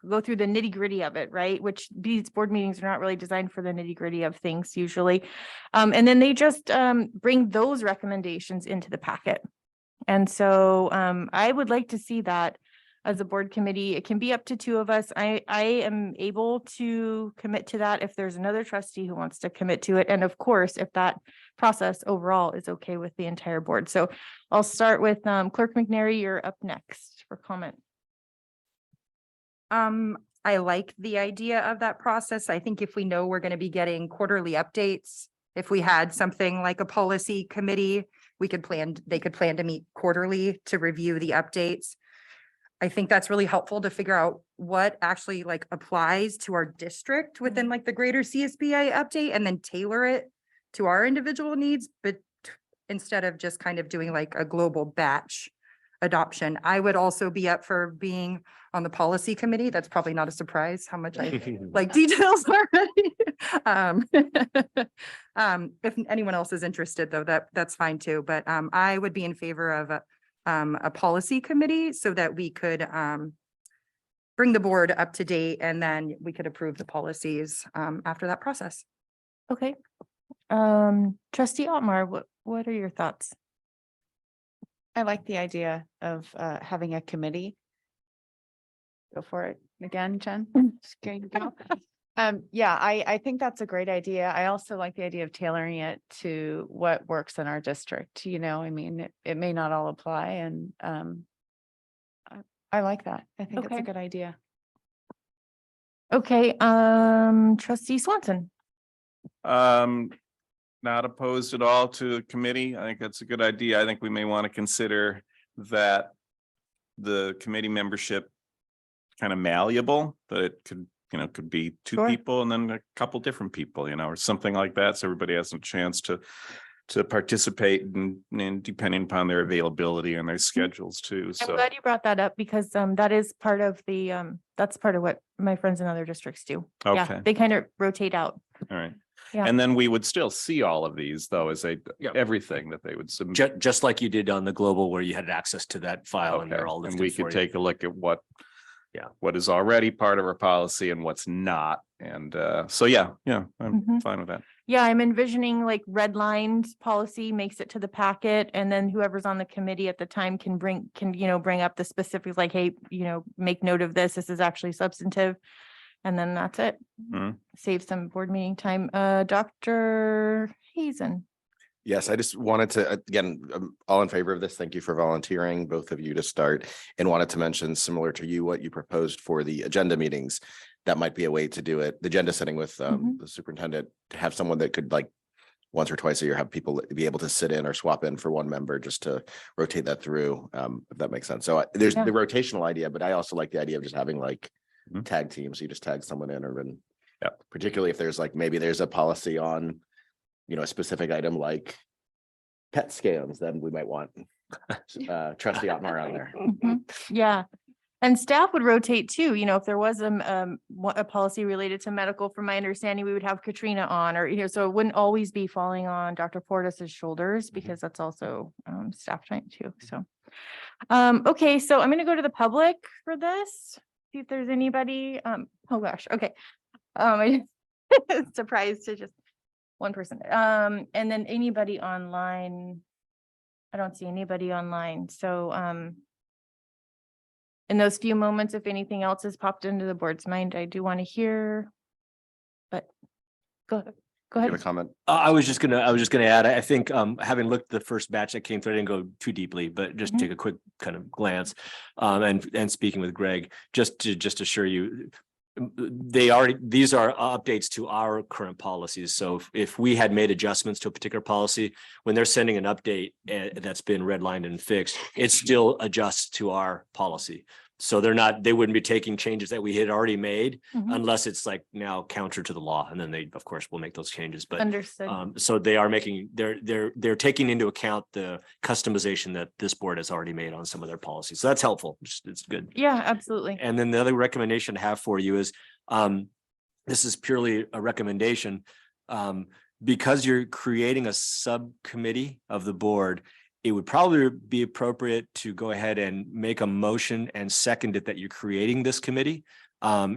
go through the nitty gritty of it, right? Which these board meetings are not really designed for the nitty gritty of things usually. And then they just bring those recommendations into the packet. And so I would like to see that as a board committee. It can be up to 2 of us. I am able to commit to that if there's another trustee who wants to commit to it. And of course, if that process overall is okay with the entire board. So I'll start with Clerk McNary. You're up next for comment. I like the idea of that process. I think if we know we're going to be getting quarterly updates, if we had something like a policy committee, they could plan to meet quarterly to review the updates. I think that's really helpful to figure out what actually applies to our district within the greater CSBA update, and then tailor it to our individual needs. But instead of just kind of doing a global batch adoption, I would also be up for being on the policy committee. That's probably not a surprise how much I like details already. If anyone else is interested though, that's fine too. But I would be in favor of a policy committee so that we could bring the board up to date, and then we could approve the policies after that process. Okay. Trustee Otmar, what are your thoughts? I like the idea of having a committee. Go for it again, Jen. Just going to go. Yeah, I think that's a great idea. I also like the idea of tailoring it to what works in our district. You know, I mean, it may not all apply, and I like that. I think it's Okay. a good idea. Okay, trustee Swanson. Not opposed at all to a committee. I think that's a good idea. I think we may want to consider that the committee membership kind of malleable, that it could, could be two Sure. people and then a couple different people, or something like that. So everybody has a chance to participate and depending upon their availability and their schedules too. I'm So glad you brought that up because that is part of the that's part of what my friends in other districts do. Yeah, Okay. they kind of rotate out. all right. Yeah. And then we would still see all of these though, as Yep. everything that they would submit. Just like you did on the global where you had access to that file and Okay, they're all and listed we for could you. take a look at what what is already part of our policy and what's not. And so, I'm Mhm. fine with that. Yeah, I'm envisioning like redlined policy makes it to the packet and then whoever's on the committee at the time can bring up the specifics like, hey, make note of this. This is actually substantive. And then that's it. Mhm. Save some board meeting time. Dr. Hazen. Yes, I just wanted to, again, I'm all in favor of this. Thank you for volunteering, both of you, to start, and wanted to mention, similar to you, what you proposed for the agenda meetings. That might be a way to do it. The agenda setting with the superintendent, to have someone that could, like, once or twice a year, have people be able to sit in or swap in for one member just to rotate that through, if that makes sense. So there's Yeah. the rotational idea, but I also like the idea of just having like Mhm. tag teams. You just tag someone in, or Yep. particularly if there's like, maybe there's a policy on, a specific item like pet scans, then we might want trustee Otmar on there. Mhm. Yeah. And staff would rotate too, if there was a policy related to medical, from my understanding, we would have Katrina on, or, so it wouldn't always be falling on Dr. Portis's shoulders because that's also staff time too. So, okay, so I'm going to go to the public for this. See if there's anybody, oh gosh, okay. I surprised to just one person. And then anybody online. I don't see anybody online. So, in those few moments, if anything else has popped into the board's mind, I do want to hear. But go You have a ahead. comment? I was just gonna add, I think, having looked at the first batch that came through, I didn't go too deeply, but just Mhm. take a quick kind of glance. And speaking with Greg, just to assure you, these are updates to our current policies. So if we had made adjustments to a particular policy, when they're sending an update that's been redlined and fixed, it still adjusts to our policy. So they wouldn't be taking changes that we had already made Mhm. unless it's like now counter to the law. And then they, of course, will make those changes. But Understood. so they are they're taking into account the customization that this board has already made on some of their policies. So that's helpful. It's good. Yeah, absolutely. And then the other recommendation I have for you is, this is purely a recommendation. Because you're creating a subcommittee of the board, it would probably be appropriate to go ahead and make a motion and second it that you're creating this committee.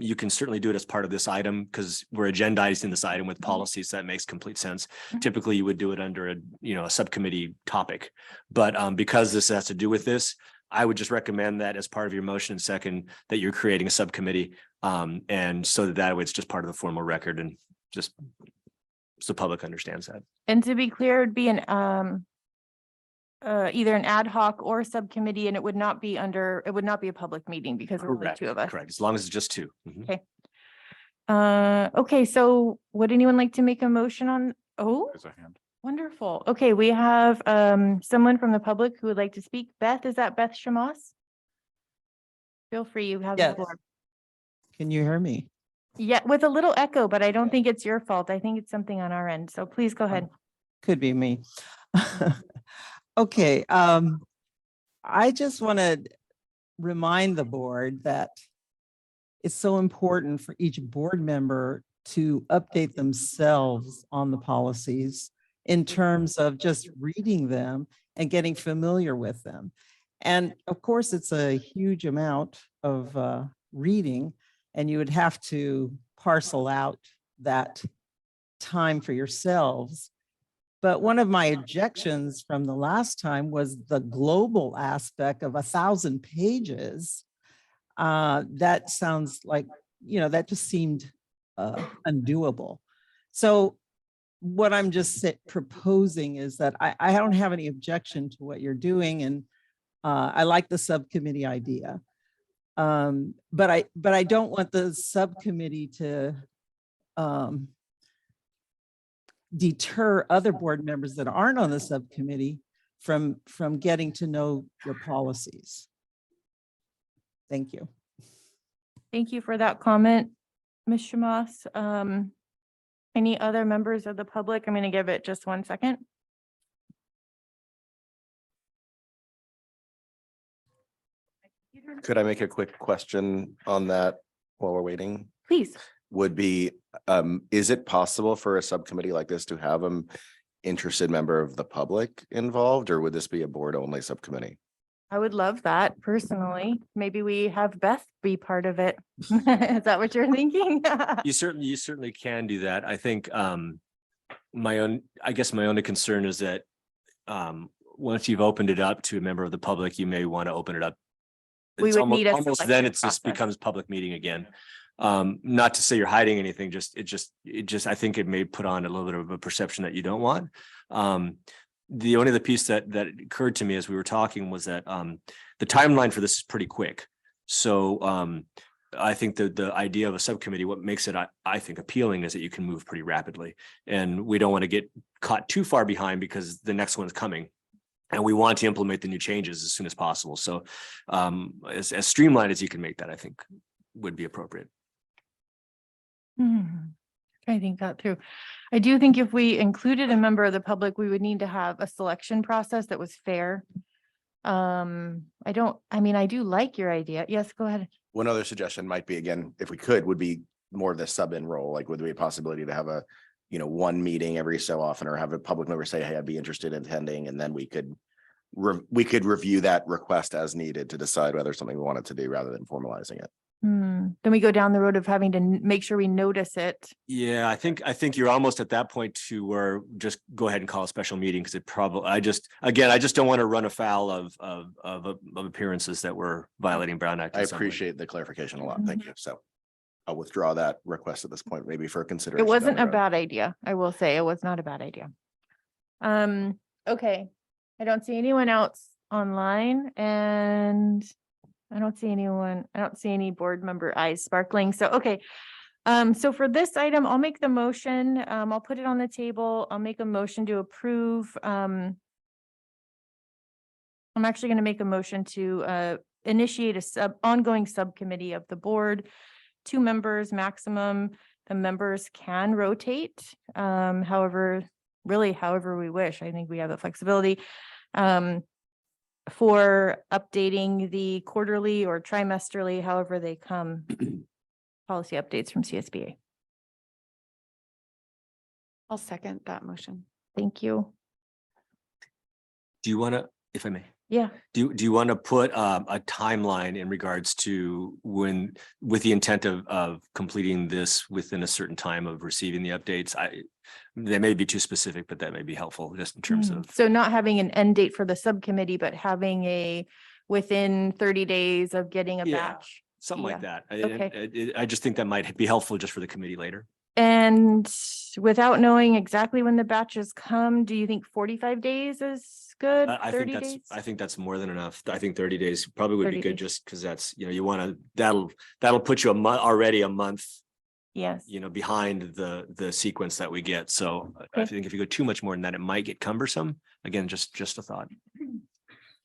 You can certainly do it as part of this item because we're agendizing this item with policies. That makes complete sense. Mhm. Typically, you would do it under a subcommittee topic. But because this has to do with this, I would just recommend that as part of your motion and second that you're creating a subcommittee. And so that way it's just part of the formal record and just so the public understands that. And to be clear, it'd be an either an ad hoc or subcommittee, and it would not be a public meeting because there's only Correct, two of us. correct. As long as it's just two. Mhm. Okay. Okay, so would anyone like to make a motion on? Oh, There's a hand. wonderful. Okay, we have someone from the public who would like to speak. Beth, is that Beth Shamas? Feel free, you have the Yes. floor. Can you hear me? Yeah, with a little echo, but I don't think it's your fault. I think it's something on our end. So please go ahead. Could be me. Okay, I just want to remind the board that it's so important for each board member to update themselves on the policies in terms of just reading them and getting familiar with them. And of course, it's a huge amount of reading, and you would have to parcel out that time for yourselves. But one of my objections from the last time was the global aspect of 1,000 pages. That sounds like, that just seemed undoable. So what I'm just proposing is that I don't have any objection to what you're doing, and I like the subcommittee idea. But I don't want the subcommittee to deter other board members that aren't on the subcommittee from getting to know your policies. Thank you. Thank you for that comment, Ms. Shamas. Any other members of the public? I'm going to give it just 1 second. Could I make a quick question on that while we're waiting? Please. Would be, is it possible for a subcommittee like this to have an interested member of the public involved, or would this be a board only subcommittee? I would love that personally. Maybe we have Beth be part of it. Is that what you're thinking? You certainly can do that. I think my only concern is that once you've opened it up to a member of the public, you may want to open it up. We It's would need a almost then selection it just process. becomes public meeting again. Not to say you're hiding anything, I think it may put on a little bit of a perception that you don't want. The only other piece that occurred to me as we were talking was that the timeline for this is pretty quick. So I think the idea of a subcommittee, what makes it, I think, appealing is that you can move pretty rapidly. And we don't want to get caught too far behind because the next one's coming. And we want to implement the new changes as soon as possible. So as streamlined as you can make that, I think would be appropriate. I think that through. I do think if we included a member of the public, we would need to have a selection process that was fair. I do like your idea. Yes, go ahead. One other suggestion might be, again, if we could, would be more of the sub-in role. Like, would there be a possibility to have a, one meeting every so often, or have a public member say, hey, I'd be interested in attending, and then we could review that request as needed to decide whether something we wanted to do rather than formalizing it. Then we go down the road of having to make sure we notice it. Yeah, I think you're almost at that point to where just go ahead and call a special meeting, because it probably, I just don't want to run afoul of appearances that were violating Brown Act. I appreciate the clarification a lot. Thank you. So I'll withdraw that request at this point, maybe for consideration. It wasn't down a the road. bad idea. I will say it was not a bad idea. Okay. I don't see anyone else online, and I don't see any board member eyes sparkling. So, okay. So for this item, I'll make the motion. I'll put it on the table. I'll make a motion to approve. I'm actually going to make a motion to initiate a ongoing subcommittee of the board, 2 members maximum. The members can rotate, however we wish. I think we have the flexibility for updating the quarterly or trimesterly, however they come, policy updates from CSBA. I'll second that motion. Thank you. Do you want to, if I may? Yeah. Do you want to put a timeline in regards to when, with the intent of completing this within a certain time of receiving the updates? They may be too specific, but that may be helpful just in terms of. So not having an end date for the subcommittee, but having within 30 days of getting a batch. Something like that. Okay. I just think that might be helpful just for the committee later. And without knowing exactly when the batches come, do you think 45 days is good? I 30 think days? I think that's more than enough. I think 30 days probably would 30 be good, days. just because that's, you want to, that'll put you already a month, Yes. behind the sequence that we get. So I Okay. think if you go too much more than that, it might get cumbersome. Again, just a thought.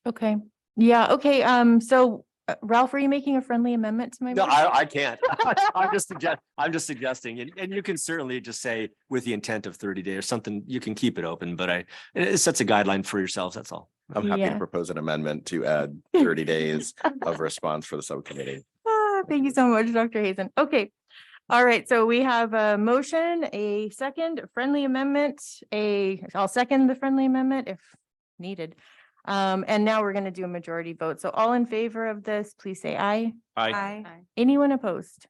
Okay. Yeah. Okay. So Ralph, are you making a friendly amendment to my? No, motion? I can't. I'm just suggesting, and you can certainly just say with the intent of 30 days or something, you can keep it open, but it sets a guideline for yourselves. That's all. I'm happy Yeah. to propose an amendment to add 30 days of response for the subcommittee. Thank you so much, Dr. Hazen. Okay. All right. So we have a motion, a second, a friendly amendment, I'll second the friendly amendment if needed. And now we're going to do a majority vote. So all in favor of this, please say aye. I, Anyone opposed?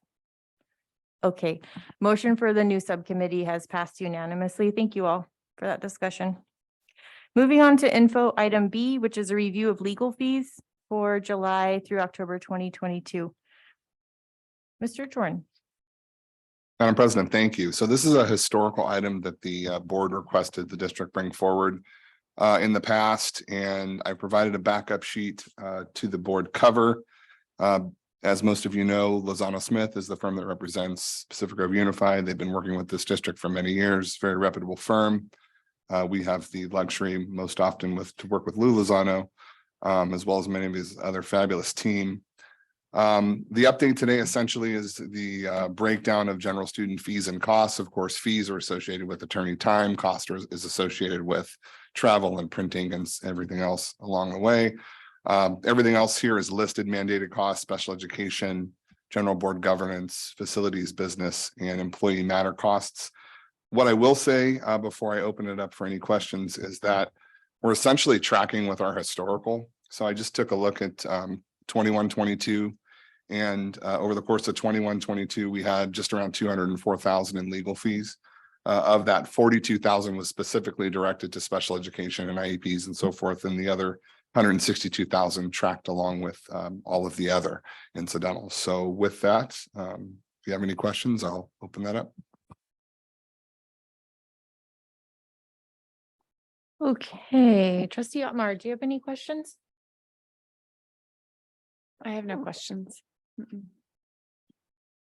Okay, motion for the new subcommittee has passed unanimously. Thank you all for that discussion. Moving on to info item B, which is a review of legal fees for July through October 2022. Mr. Jordan. Madam President, thank you. So this is a historical item that the board requested the district bring forward in the past, and I provided a backup sheet to the board cover. As most of you know, Lozano Smith is the firm that represents Pacific Grove Unified. They've been working with this district for many years, very reputable firm. We have the luxury most often to work with Lou Lozano, as well as many of his other fabulous team. The update today essentially is the breakdown of general student fees and costs. Of course, fees are associated with attorney time, cost is associated with travel and printing and everything else along the way. Everything else here is listed: mandated costs, special education, general board governance, facilities, business, and employee matter costs. What I will say before I open it up for any questions is that we're essentially tracking with our historical. So I just took a look at 21-22, and over the course of 21-22, we had just around 204,000 in legal fees. Of that, 42,000 was specifically directed to special education and IEPs and so forth, and the other 162,000 tracked along with all of the other incidentals. So with that, if you have any questions, I'll open that up. Okay, trustee Otmar, do you have any questions? I have no questions.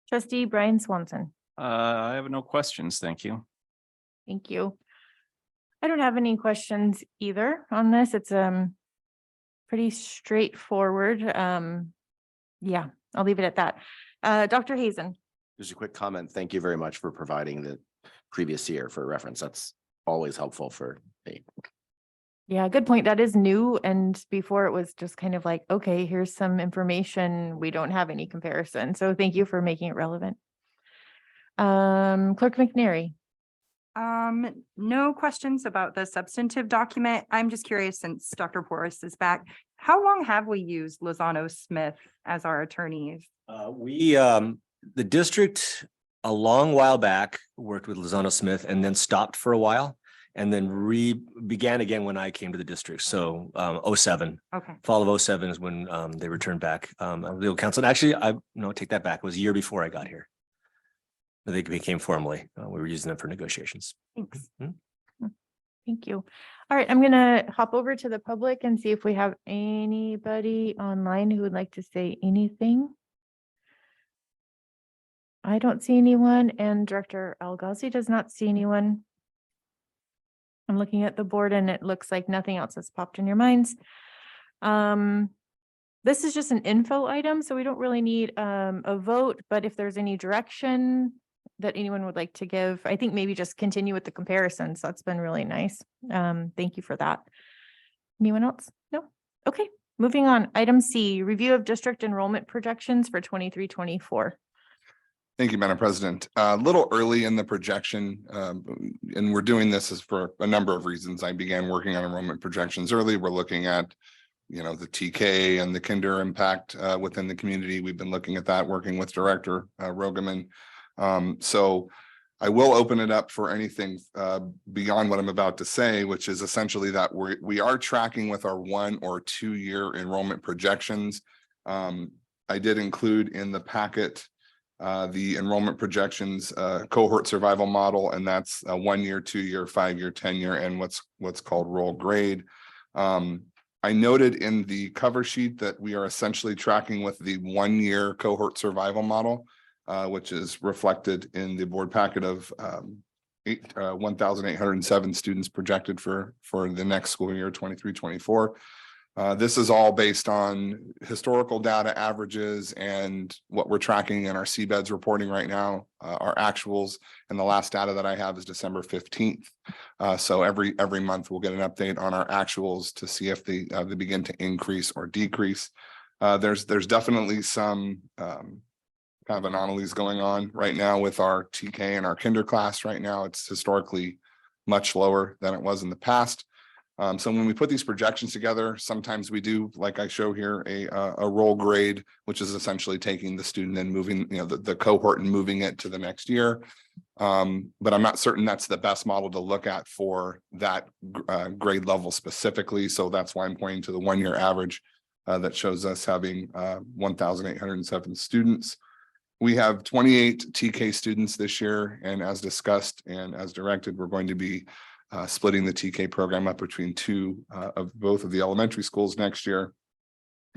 Trustee Brian Swanson, I have no questions. Thank you. thank you. I don't have any questions either on this. It's pretty straightforward. Yeah, I'll leave it at that. Dr. Hazen. Just a quick comment. Thank you very much for providing the previous year for reference. That's always helpful for me. Yeah, good point. That is new. And before it was just kind of like, okay, here's some information. We don't have any comparison. So thank you for making it relevant. Clerk McNary. No questions about the substantive document. I'm just curious, since Dr. Porras is back, how long have we used Lozano Smith as our attorneys? The district a long while back worked with Lozano Smith and then stopped for a while and then began again when I came to the district. So 07. Okay. Fall of 07 is when they returned back legal counsel. And actually, take that back. It was a year before I got here. They became formally. We were using them for negotiations. Thanks. Thank you. All right, I'm gonna hop over to the public and see if we have anybody online who would like to say anything. I don't see anyone, and Director Algazi does not see anyone. I'm looking at the board and it looks like nothing else has popped in your minds. This is just an info item, so we don't really need a vote, but if there's any direction that anyone would like to give, I think maybe just continue with the comparisons. That's been really nice. Thank you for that. Anyone else? No? Okay, moving on. Item C, review of district enrollment projections for 23-24. Thank you, Madam President. A little early in the projection, and we're doing this for a number of reasons. I began working on enrollment projections early. We're looking at, the TK and the kinder impact within the community. We've been looking at that, working with Director Rogaman. So I will open it up for anything beyond what I'm about to say, which is essentially that we are tracking with our 1 or 2 year enrollment projections. I did include in the packet the enrollment projections cohort survival model, and that's a 1 year, 2 year, 5 year, 10 year, and what's called roll grade. I noted in the cover sheet that we are essentially tracking with the 1 year cohort survival model, which is reflected in the board packet of 1,807 students projected for the next school year, 23-24. This is all based on historical data averages and what we're tracking in our CBEDS reporting right now, our actuals, and the last data that I have is December 15th. So every month we'll get an update on our actuals to see if they begin to increase or decrease. There's definitely some kind of anomalies going on right now with our TK and our kinder class right now. It's historically much lower than it was in the past. So when we put these projections together, sometimes we do, like I show here, a roll grade, which is essentially taking the student and moving, the cohort and moving it to the next year. But I'm not certain that's the best model to look at for that grade level specifically. So that's why I'm pointing to the 1-year average that shows us having 1,807 students. We have 28 TK students this year, and as discussed and as directed, we're going to be splitting the TK program up between two of both of the elementary schools next year.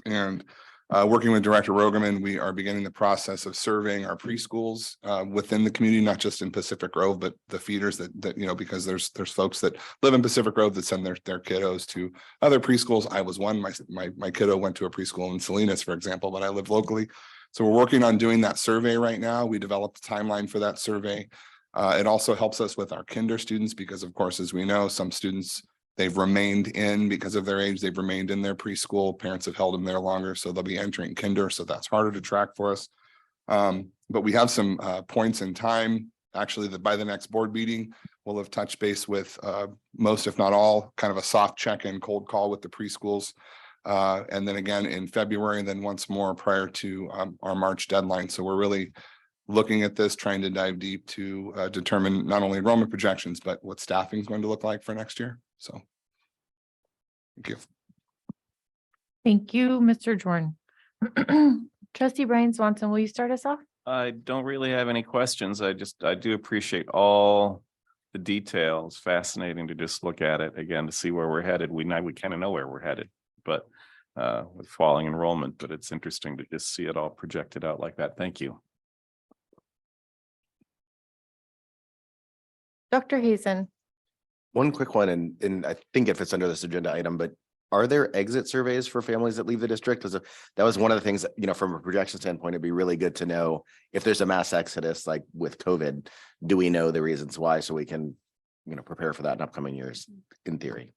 And working with Director Rogerman, we are beginning the process of surveying our preschools within the community, not just in Pacific Grove, but the feeders that because there's folks that live in Pacific Grove that send their kiddos to other preschools. I was one. My kiddo went to a preschool in Salinas, for example, but I live locally. So we're working on doing that survey right now. We developed a timeline for that survey. It also helps us with our kinder students because, of course, as we know, some students, they've remained in because of their age. They've remained in their preschool. Parents have held them there longer, so they'll be entering kinder. So that's harder to track for us. But we have some points in time. Actually, that by the next board meeting, we'll have touched base with most, if not all, kind of a soft check-in cold call with the preschools. And then again in February, and then once more prior to our March deadline. So we're really looking at this, trying to dive deep to determine not only enrollment projections, but what staffing is going to look like for next year. So thank you. Thank you, Mr. Jordan. Trustee Brian Swanson, will you start us off? I don't really have any questions. I do appreciate all the details. Fascinating to just look at it again to see where we're headed. We kind of know where we're headed, but with falling enrollment, but it's interesting to just see it all projected out like that. Thank you. Dr. Hazen. One quick one, and I think if it's under this agenda item, but are there exit surveys for families that leave the district? That was one of the things, from a projection standpoint, it'd be really good to know if there's a mass exodus like with COVID, do we know the reasons why so we can, prepare for that in upcoming years in theory?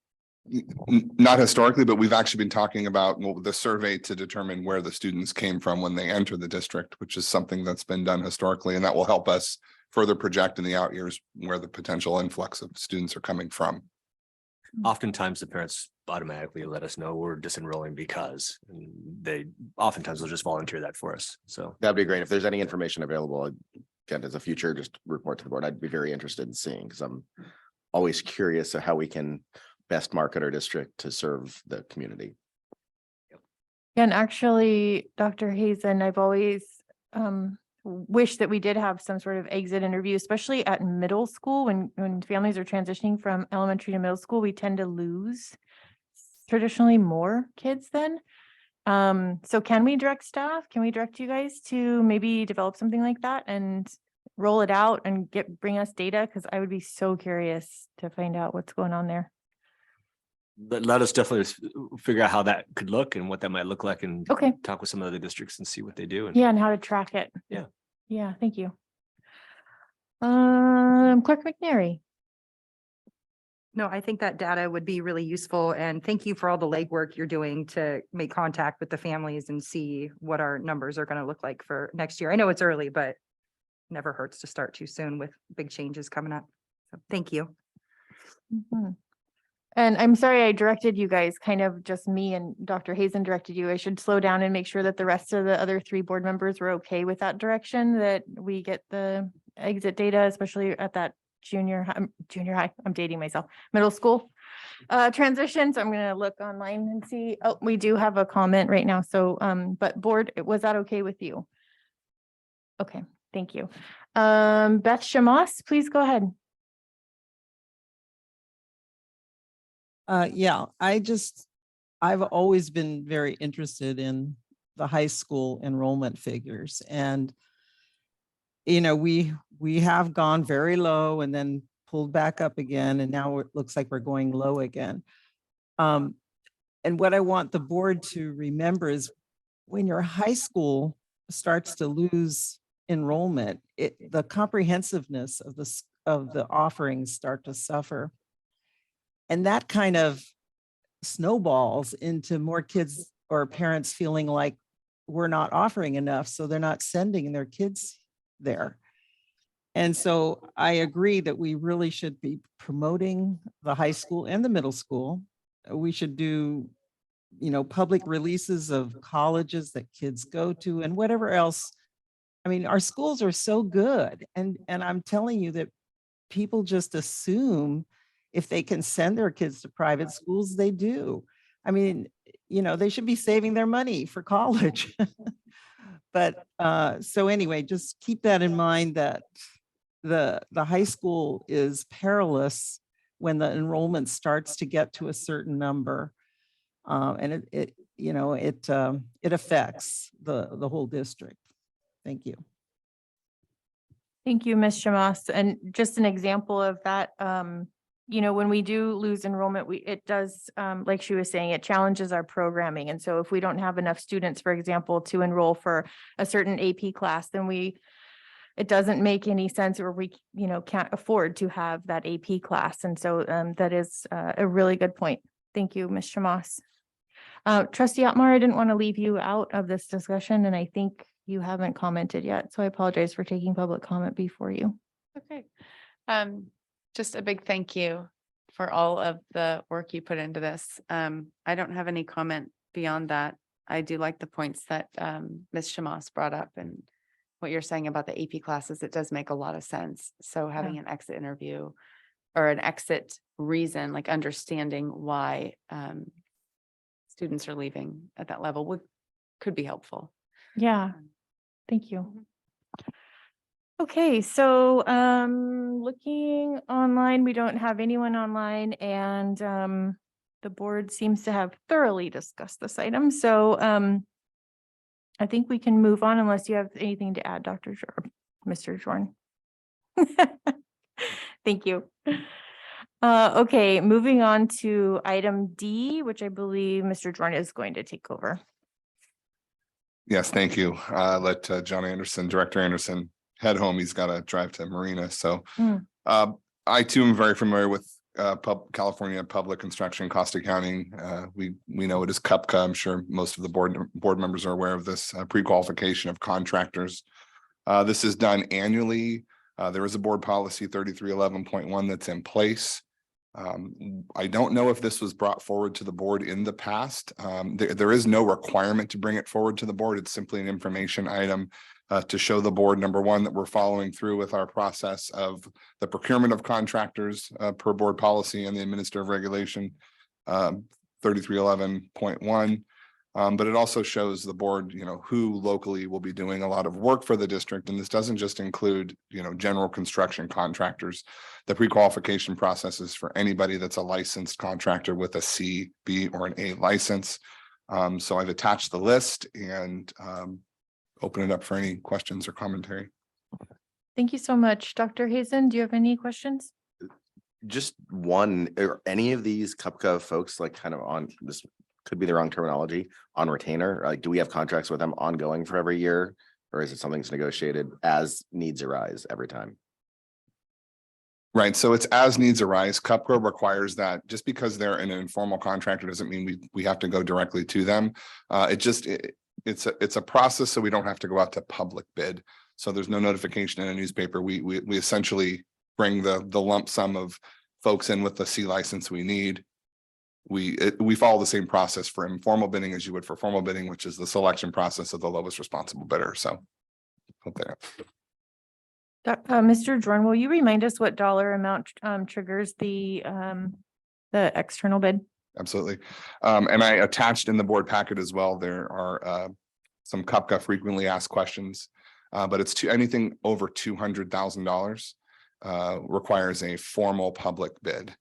Not historically, but we've actually been talking about the survey to determine where the students came from when they enter the district, which is something that's been done historically, and that will help us further project in the out years where the potential influx of students are coming from. Oftentimes the parents automatically let us know we're disenrolling because they oftentimes will just volunteer that for us. So that'd be great. If there's any information available, again, as a future, just report to the board. I'd be very interested in seeing, because I'm always curious of how we can best market our district to serve the community. And actually, Dr. Hazen, I've always wish that we did have some sort of exit interview, especially at middle school when families are transitioning from elementary to middle school. We tend to lose traditionally more kids then. So can we direct staff? Can we direct you guys to maybe develop something like that and roll it out and bring us data? Because I would be so curious to find out what's going on there. let us definitely figure out how that could look and what that might look like, and Okay. talk with some other districts and see what they do. And Yeah, and how to track it. Yeah. Yeah, thank you. Clerk McNary. No, I think that data would be really useful, and thank you for all the legwork you're doing to make contact with the families and see what our numbers are going to look like for next year. I know it's early, but never hurts to start too soon with big changes coming up. So thank you. Mhm. And I'm sorry I directed you guys, kind of just me and Dr. Hazen directed you. I should slow down and make sure that the rest of the other 3 board members were okay with that direction, that we get the exit data, especially at that junior high, I'm dating myself, middle school transition. So I'm going to look online and see. Oh, we do have a comment right now. So, but board, was that okay with you? Okay, thank you. Beth Shamas, please go ahead. Yeah, I've always been very interested in the high school enrollment figures, and we have gone very low and then pulled back up again, and now it looks like we're going low again. And what I want the board to remember is when your high school starts to lose enrollment, the comprehensiveness of the offerings start to suffer. And that kind of snowballs into more kids or parents feeling like we're not offering enough, so they're not sending their kids there. And so I agree that we really should be promoting the high school and the middle school we should do, public releases of colleges that kids go to and whatever else. I mean, our schools are so good, and I'm telling you that people just assume if they can send their kids to private schools, they do. I mean, they should be saving their money for college. But so anyway, just keep that in mind, that the high school is perilous when the enrollment starts to get to a certain number. And it affects the whole district. Thank you. Thank you, Ms. Shamas. And just an example of that, when we do lose enrollment, it does, like she was saying, it challenges our programming. And so if we don't have enough students, for example, to enroll for a certain AP class, then it doesn't make any sense, or we, can't afford to have that AP class. And so that is a really good point. Thank you, Ms. Shamas. Trustee Otmar, I didn't want to leave you out of this discussion, and I think you haven't commented yet, so I apologize for taking public comment before you. Okay. Just a big thank you for all of the work you put into this. I don't have any comment beyond that. I do like the points that Ms. Shamas brought up, and what you're saying about the AP classes. It does make a lot of sense. So having an exit interview or an exit reason, like understanding why students are leaving at that level could be helpful. Yeah, thank you. Okay, so looking online, we don't have anyone online, and the board seems to have thoroughly discussed this item. So I think we can move on unless you have anything to add, Mr. Jorn. Thank you. Okay, moving on to item D, which I believe Mr. Jorn is going to take over. Yes, thank you. Let John Anderson, Director Anderson, head home. He's got to drive to Marina. So I too am very familiar with California public construction cost accounting. We know it is CUPCA. I'm sure most of the board members are aware of this pre-qualification of contractors. This is done annually. There is a board policy 3311.1 that's in place. I don't know if this was brought forward to the board in the past. There is no requirement to bring it forward to the board. It's simply an information item to show the board, number one, that we're following through with our process of the procurement of contractors per board policy and the administrative regulation 3311.1. But it also shows the board, who locally will be doing a lot of work for the district. And this doesn't just include, general construction contractors. The pre-qualification process is for anybody that's a licensed contractor with a C, B, or an A license. So I've attached the list and open it up for any questions or commentary. Thank you so much. Dr. Hazen, do you have any questions? Just one, are any of these CUPCA folks like kind of on this? Could be the wrong terminology, on retainer? Like, do we have contracts with them ongoing for every year? Or is it something that's negotiated as needs arise every time? Right, so it's as needs arise. CUPCA requires that. Just because they're an informal contractor doesn't mean we have to go directly to them. It's a process, so we don't have to go out to public bid. So there's no notification in a newspaper. We essentially bring the lump sum of folks in with the C license we need. We follow the same process for informal bidding as you would for formal bidding, which is the selection process of the lowest responsible bidder. So hope that. Mr. Jorn, will you remind us what dollar amount triggers the external bid? Absolutely. And I attached in the board packet as well, there are some CUPCA frequently asked questions, but it's anything over $200,000 requires a formal public bid.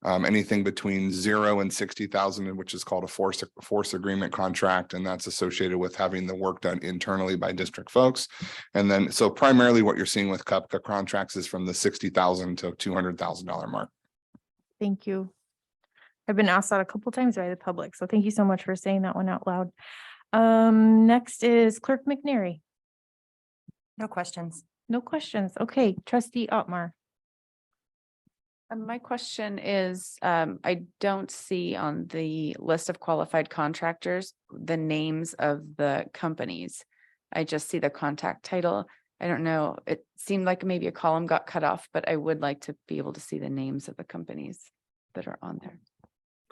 Anything between 0 and 60,000, which is called a force agreement contract, and that's associated with having the work done internally by district folks. And then, so primarily what you're seeing with CUPCA contracts is from the $60,000 to $200,000 mark. Thank you. I've been asked that a couple times by the public, so thank you so much for saying that one out loud. Next is Clerk McNary. No questions. No questions. Okay, Trustee Otmar. My question is, I don't see on the list of qualified contractors the names of the companies. I just see the contact title. I don't know. It seemed like maybe a column got cut off, but I would like to be able to see the names of the companies that are on there.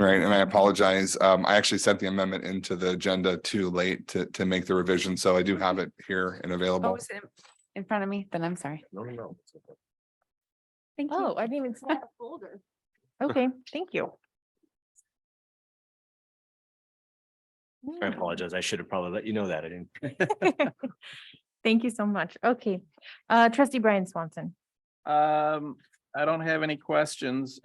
Right, and I apologize. I actually sent the amendment into the agenda too late to make the revision, so I do have it here and Oh, available. is it in front of me? Then I'm sorry. No. Thank Oh, I didn't even see that folder. Okay, thank you. I apologize. I should have probably let you know that. I didn't. Thank you so much. Okay, trustee Brian Swanson. I don't have any questions.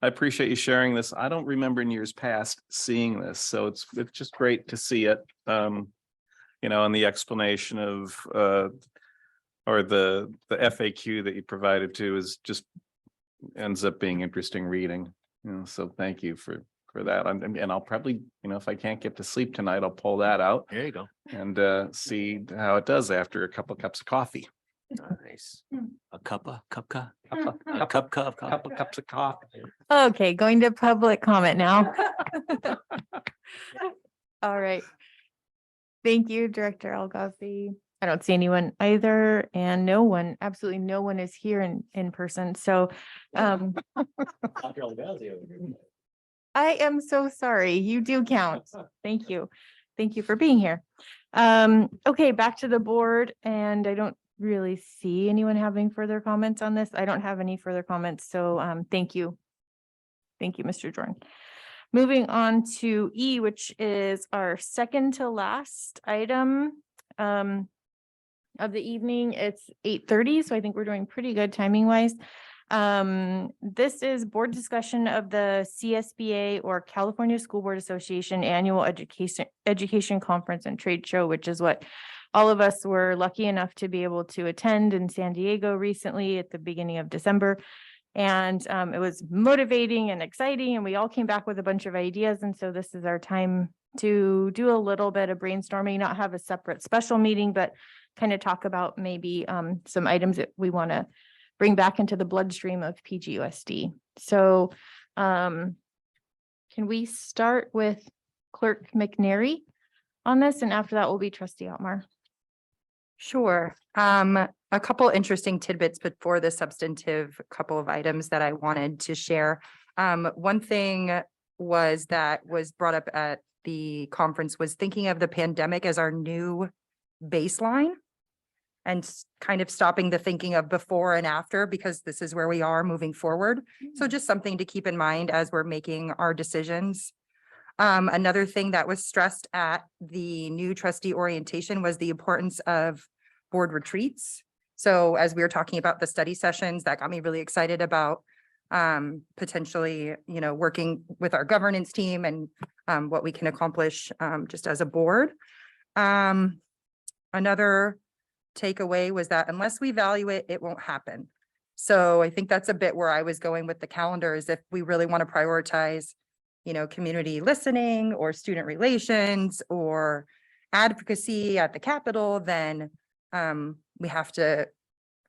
I appreciate you sharing this. I don't remember in years past seeing this, so it's just great to see it. And the explanation of or the FAQ that you provided to is just ends up being interesting reading. So thank you for that. And I'll probably, if I can't get to sleep tonight, I'll pull that out There you go. and see how it does after a couple cups of coffee. Nice. A cup of coffee. Couple cups of coffee. Okay, going to public comment now. All right. Thank you, Director Algazi. I don't see anyone either, and absolutely no one is here in person. So I am so sorry. You do count. Thank you. Thank you for being here. Okay, back to the board, and I don't really see anyone having further comments on this. I don't have any further comments, so thank you. Thank you, Mr. Jordan. Moving on to E, which is our second to last item of the evening. It's 8:30, so I think we're doing pretty good timing wise. This is board discussion of the CSBA, or California School Board Association Annual Education Conference and Trade Show, which is what all of us were lucky enough to be able to attend in San Diego recently at the beginning of December. And it was motivating and exciting, and we all came back with a bunch of ideas. And so this is our time to do a little bit of brainstorming, not have a separate special meeting, but kind of talk about maybe some items that we want to bring back into the bloodstream of PGUSD. So can we start with Clerk McNary on this? And after that will be Trustee Otmar. Sure. A couple interesting tidbits before the substantive couple of items that I wanted to share. One thing was brought up at the conference was thinking of the pandemic as our new baseline and kind of stopping the thinking of before and after, because this is where we are moving forward. So just something to keep in mind as we're making our decisions. Another thing that was stressed at the new trustee orientation was the importance of board retreats. So as we were talking about the study sessions, that got me really excited about potentially, working with our governance team and what we can accomplish just as a board. Another takeaway was that unless we value it, it won't happen. So I think that's a bit where I was going with the calendar, is if we really want to prioritize, community listening or student relations or advocacy at the Capitol, then we have to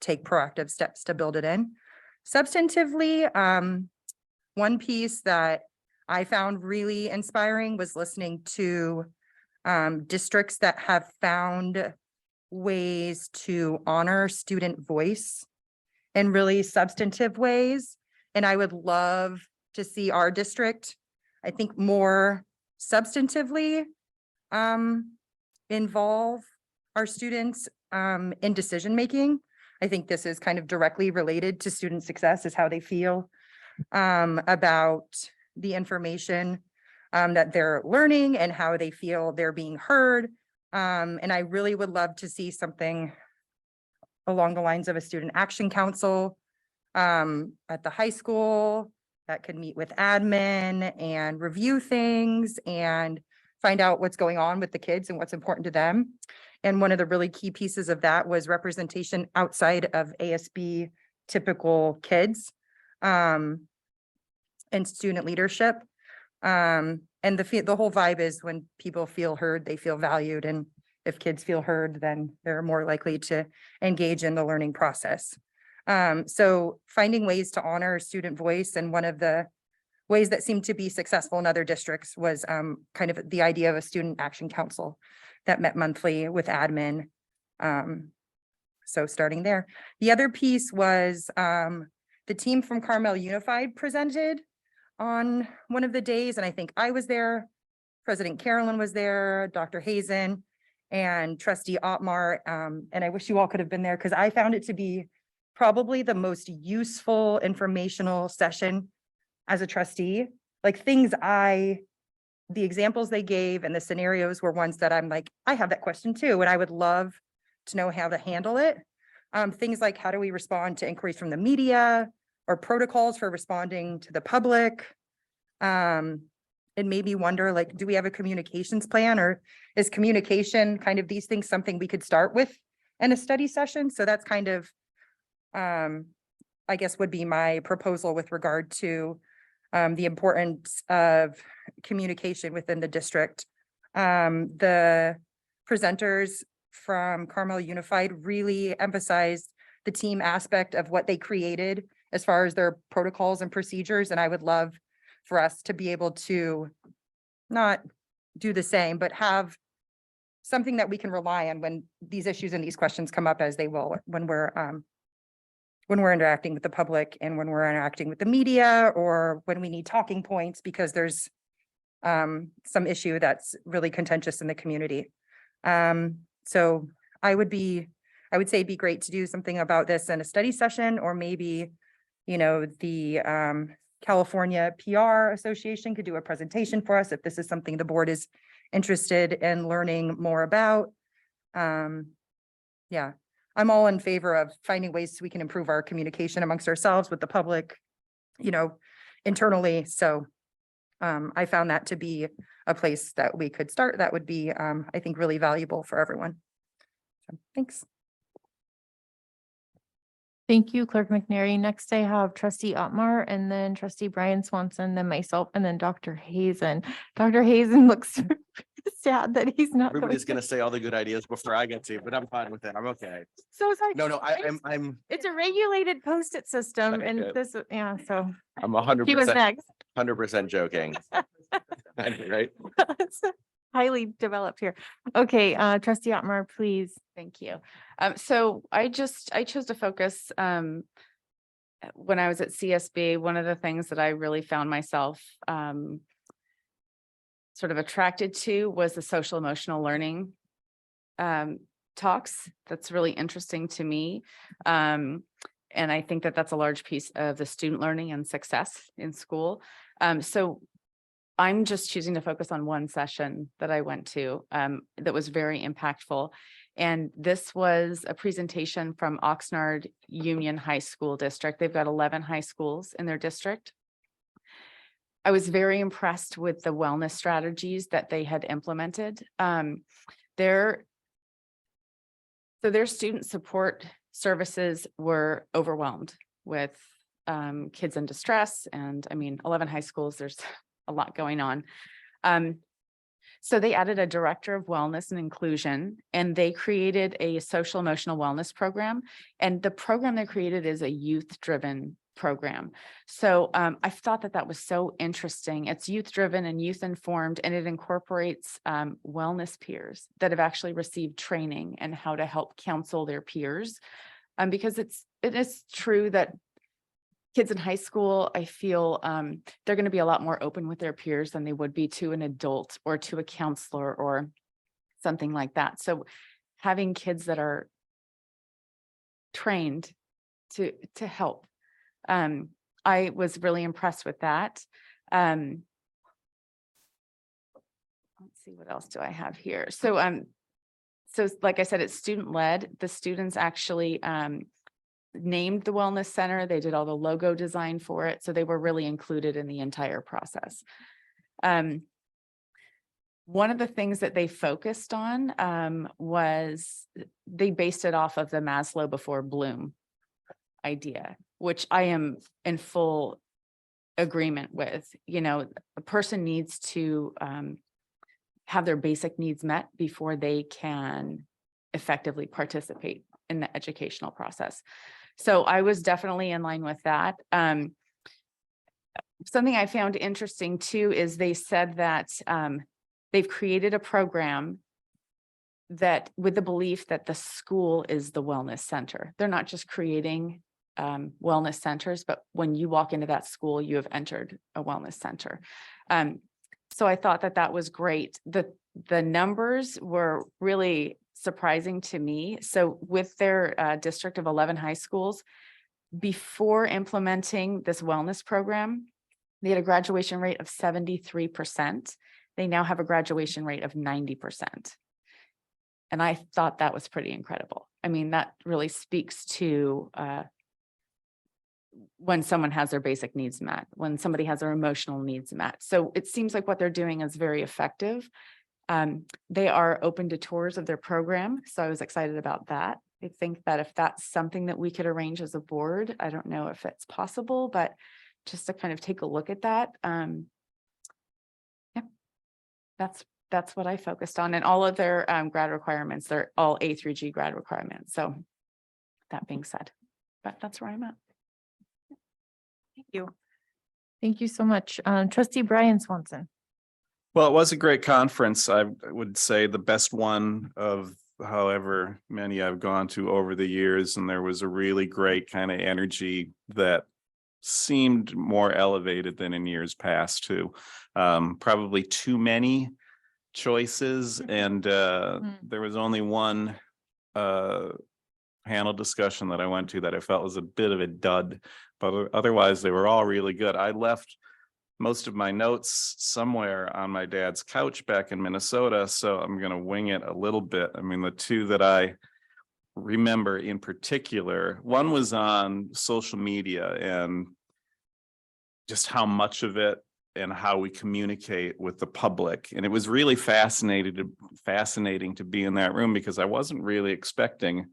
take proactive steps to build it in. Substantively, one piece that I found really inspiring was listening to districts that have found ways to honor student voice in really substantive ways. And I would love to see our district, I think, more substantively involve our students in decision-making. I think this is kind of directly related to student success, is how they feel about the information that they're learning and how they feel they're being heard. And I really would love to see something along the lines of a student action council at the high school that could meet with admin and review things and find out what's going on with the kids and what's important to them. And one of the really key pieces of that was representation outside of ASB typical kids and student leadership. And the whole vibe is when people feel heard, they feel valued. And if kids feel heard, then they're more likely to engage in the learning process. So finding ways to honor student voice, and one of the ways that seemed to be successful in other districts was kind of the idea of a student action council that met monthly with admin. So starting there. The other piece was the team from Carmel Unified presented on one of the days, and I think I was there. President Carolyn was there, Dr. Hazen, and Trustee Otmar. And I wish you all could have been there because I found it to be probably the most useful informational session as a trustee. Like the examples they gave and the scenarios were ones that I'm like, I have that question too, and I would love to know how to handle it. Things like how do we respond to inquiries from the media or protocols for responding to the public? It made me wonder, like, do we have a communications plan, or is communication kind of these things something we could start with in a study session? So that's kind of, I guess would be my proposal with regard to the importance of communication within the district. The presenters from Carmel Unified really emphasized the team aspect of what they created as far as their protocols and procedures. And I would love for us to be able to not do the same, but have something that we can rely on when these issues and these questions come up, as they will when we're interacting with the public and when we're interacting with the media, or when we need talking points because there's some issue that's really contentious in the community. So I would say it'd be great to do something about this in a study session, or maybe, you know, the California PR Association could do a presentation for us if this is something the board is interested in learning more about. Yeah, I'm all in favor of finding ways so we can improve our communication amongst ourselves with the public, you know, internally. So I found that to be a place that we could start that would be, I think, really valuable for everyone. So, thanks. Thank you, Clerk McNary. Next, I have Trustee Otmar, and then Trustee Brian Swanson, then myself, and then Dr. Hazen. Dr. Hazen looks sad that he's not. Everybody's gonna say all the good ideas before I get to, but I'm fine with it. I'm okay. So sorry. No, I'm It's a regulated post-it system, Okay, and good. this, yeah, so I'm 100%. he was next. 100% joking. Right? It's highly developed here. Okay, Trustee Otmar, please. Thank you. So I chose to focus, when I was at CSB, one of the things that I really found myself, sort of attracted to was the social emotional learning, talks. That's really interesting to me. And I think that that's a large piece of the student learning and success in school. So I'm just choosing to focus on one session that I went to, that was very impactful. And this was a presentation from Oxnard Union High School District. They've got 11 high schools in their district. I was very impressed with the wellness strategies that they had implemented. Their student support services were overwhelmed with kids in distress. And I mean, 11 high schools, there's a lot going on. So they added a director of wellness and inclusion, and they created a social emotional wellness program. And the program they created is a youth-driven program. So I thought that that was so interesting. It's youth-driven and youth-informed, and it incorporates wellness peers that have actually received training and how to help counsel their peers. Because it is true that kids in high school, I feel they're going to be a lot more open with their peers than they would be to an adult or to a counselor or something like that. So having kids that are trained to help, I was really impressed with that. Let's see, what else do I have here? So like I said, it's student led. The students actually named the wellness center. They did all the logo design for it. So they were really included in the entire process. One of the things that they focused on was they based it off of the Maslow before Bloom idea, which I am in full agreement with. You know, a person needs to have their basic needs met before they can effectively participate in the educational process. So I was definitely in line with that. Something I found interesting too is they said that they've created a program that with the belief that the school is the wellness center. They're not just creating wellness centers, but when you walk into that school, you have entered a wellness center. So I thought that was great. The numbers were really surprising to me. So with their district of 11 high schools, before implementing this wellness program, they had a graduation rate of 73%. They now have a graduation rate of 90%. And I thought that was pretty incredible. I mean, that really speaks to when someone has their basic needs met, when somebody has their emotional needs met. So it seems like what they're doing is very effective. They are open to tours of their program. So I was excited about that. I think that if that's something that we could arrange as a board, I don't know if it's possible, but just to kind of take a look at that. Yeah, that's what I focused on, and all of their grad requirements, they're all A through G grad requirements. So that being said, but that's where I'm at. Thank you. Thank you so much. Trustee Brian Swanson. Well, it was a great conference. I would say the best one of however many I've gone to over the years. And there was a really great kind of energy that seemed more elevated than in years past too. Probably too many choices. And there was only one panel discussion that I went to that I felt was a bit of a dud, but otherwise they were all really good. I left most of my notes somewhere on my dad's couch back in Minnesota, so I'm going to wing it a little bit. I mean, the two that I remember in particular, one was on social media and just how much of it and how we communicate with the public. And it was really fascinating to be in that room because I wasn't really expecting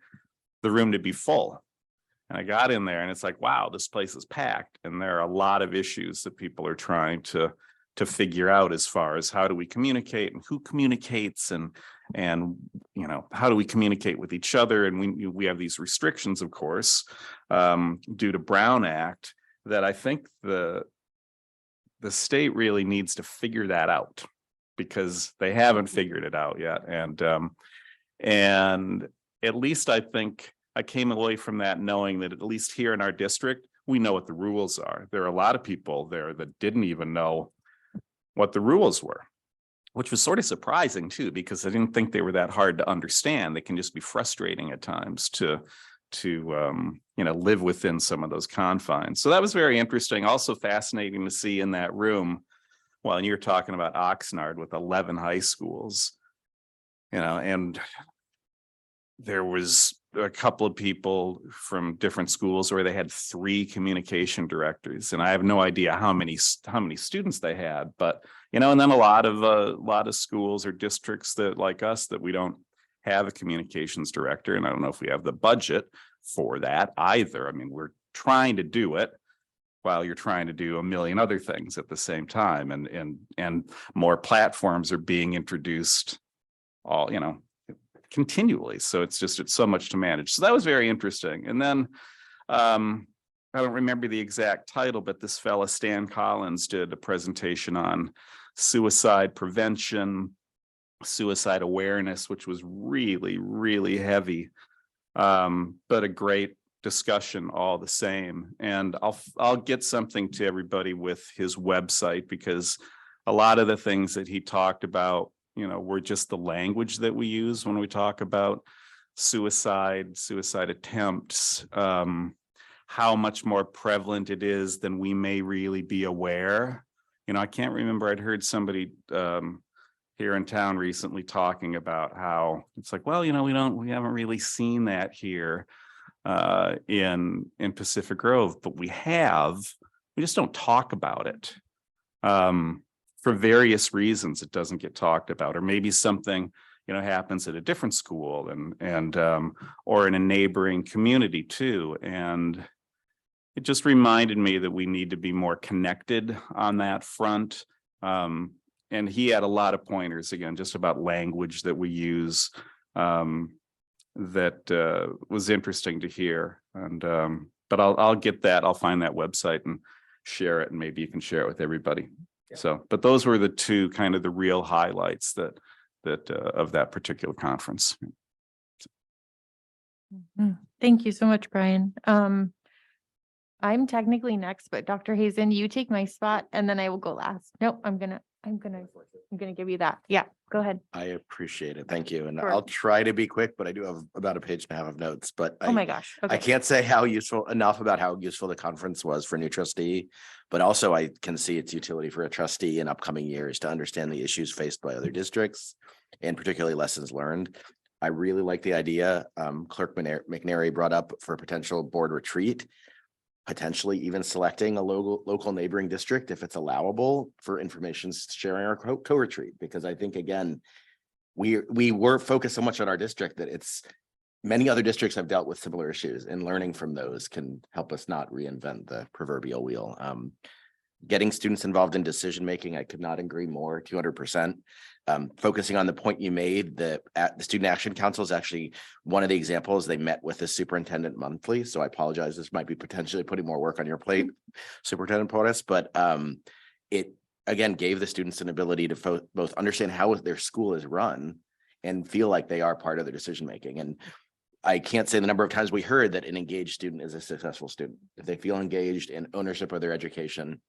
the room to be full. And I got in there and it's like, wow, this place is packed. And there are a lot of issues that people are trying to figure out as far as how do we communicate and who communicates and you know, how do we communicate with each other? And we have these restrictions, of course, due to Brown Act, that I think the state really needs to figure that out because they haven't figured it out yet. And at least I think I came away from that knowing that at least here in our district, we know what the rules are. There are a lot of people there that didn't even know what the rules were, which was sort of surprising too, because I didn't think they were that hard to understand. They can just be frustrating at times to you know, live within some of those confines. So that was very interesting. Also fascinating to see in that room, well, and you're talking about Oxnard with 11 high schools, you know, and there was a couple of people from different schools where they had 3 communication directors, and I have no idea how many students they had, but you know, and then a lot of schools or districts that like us that we don't have a communications director, and I don't know if we have the budget for that either. I mean, we're trying to do it while you're trying to do a million other things at the same time, and more platforms are being introduced all, you know, continually. So it's so much to manage. So that was very interesting. And then I don't remember the exact title, but this fella, Stan Collins, did a presentation on suicide prevention, suicide awareness, which was really, really heavy, but a great discussion all the same. And I'll get something to everybody with his website, because a lot of the things that he talked about, you know, were just the language that we use when we talk about suicide attempts, how much more prevalent it is than we may really be aware. You know, I can't remember, I'd heard somebody here in town recently talking about how it's like, well, you know, we haven't really seen that here in Pacific Grove, but we just don't talk about it. For various reasons, it doesn't get talked about, or maybe something, you know, happens at a different school and or in a neighboring community too. And it just reminded me that we need to be more connected on that front. And he had a lot of pointers, again, just about language that we use, that was interesting to hear. And but I'll get that. I'll find that website and share it, and maybe you can share it with everybody. So, but those were the two kind of the real highlights that of that particular conference. Thank you so much, Brian. I'm technically next, but Dr. Hazen, you take my spot and then I will go last. Nope, I'm gonna give you that. Yeah, go ahead. I appreciate it. Thank you. And Sure. I'll try to be quick, but I do have about a page and a half of notes, but Oh my I gosh. I Okay. can't say how useful enough about how useful the conference was for new trustee, but also I can see its utility for a trustee in upcoming years to understand the issues faced by other districts and particularly lessons learned. I really like the idea Clerk McNary brought up for a potential board retreat, potentially even selecting a local neighboring district if it's allowable for information sharing or co-retreat, because I think, again, we were focused so much on our district that it's many other districts have dealt with similar issues, and learning from those can help us not reinvent the proverbial wheel. Getting students involved in decision making, I could not agree more, 200%. Focusing on the point you made, the Student Action Council is actually one of the examples. They met with the superintendent monthly, so I apologize. This might be potentially putting more work on your plate, Superintendent Porras, but it again gave the students an ability to both understand how their school is run and feel like they are part of the decision making. And I can't say the number of times we heard that an engaged student is a successful student. If they feel engaged in ownership of their education,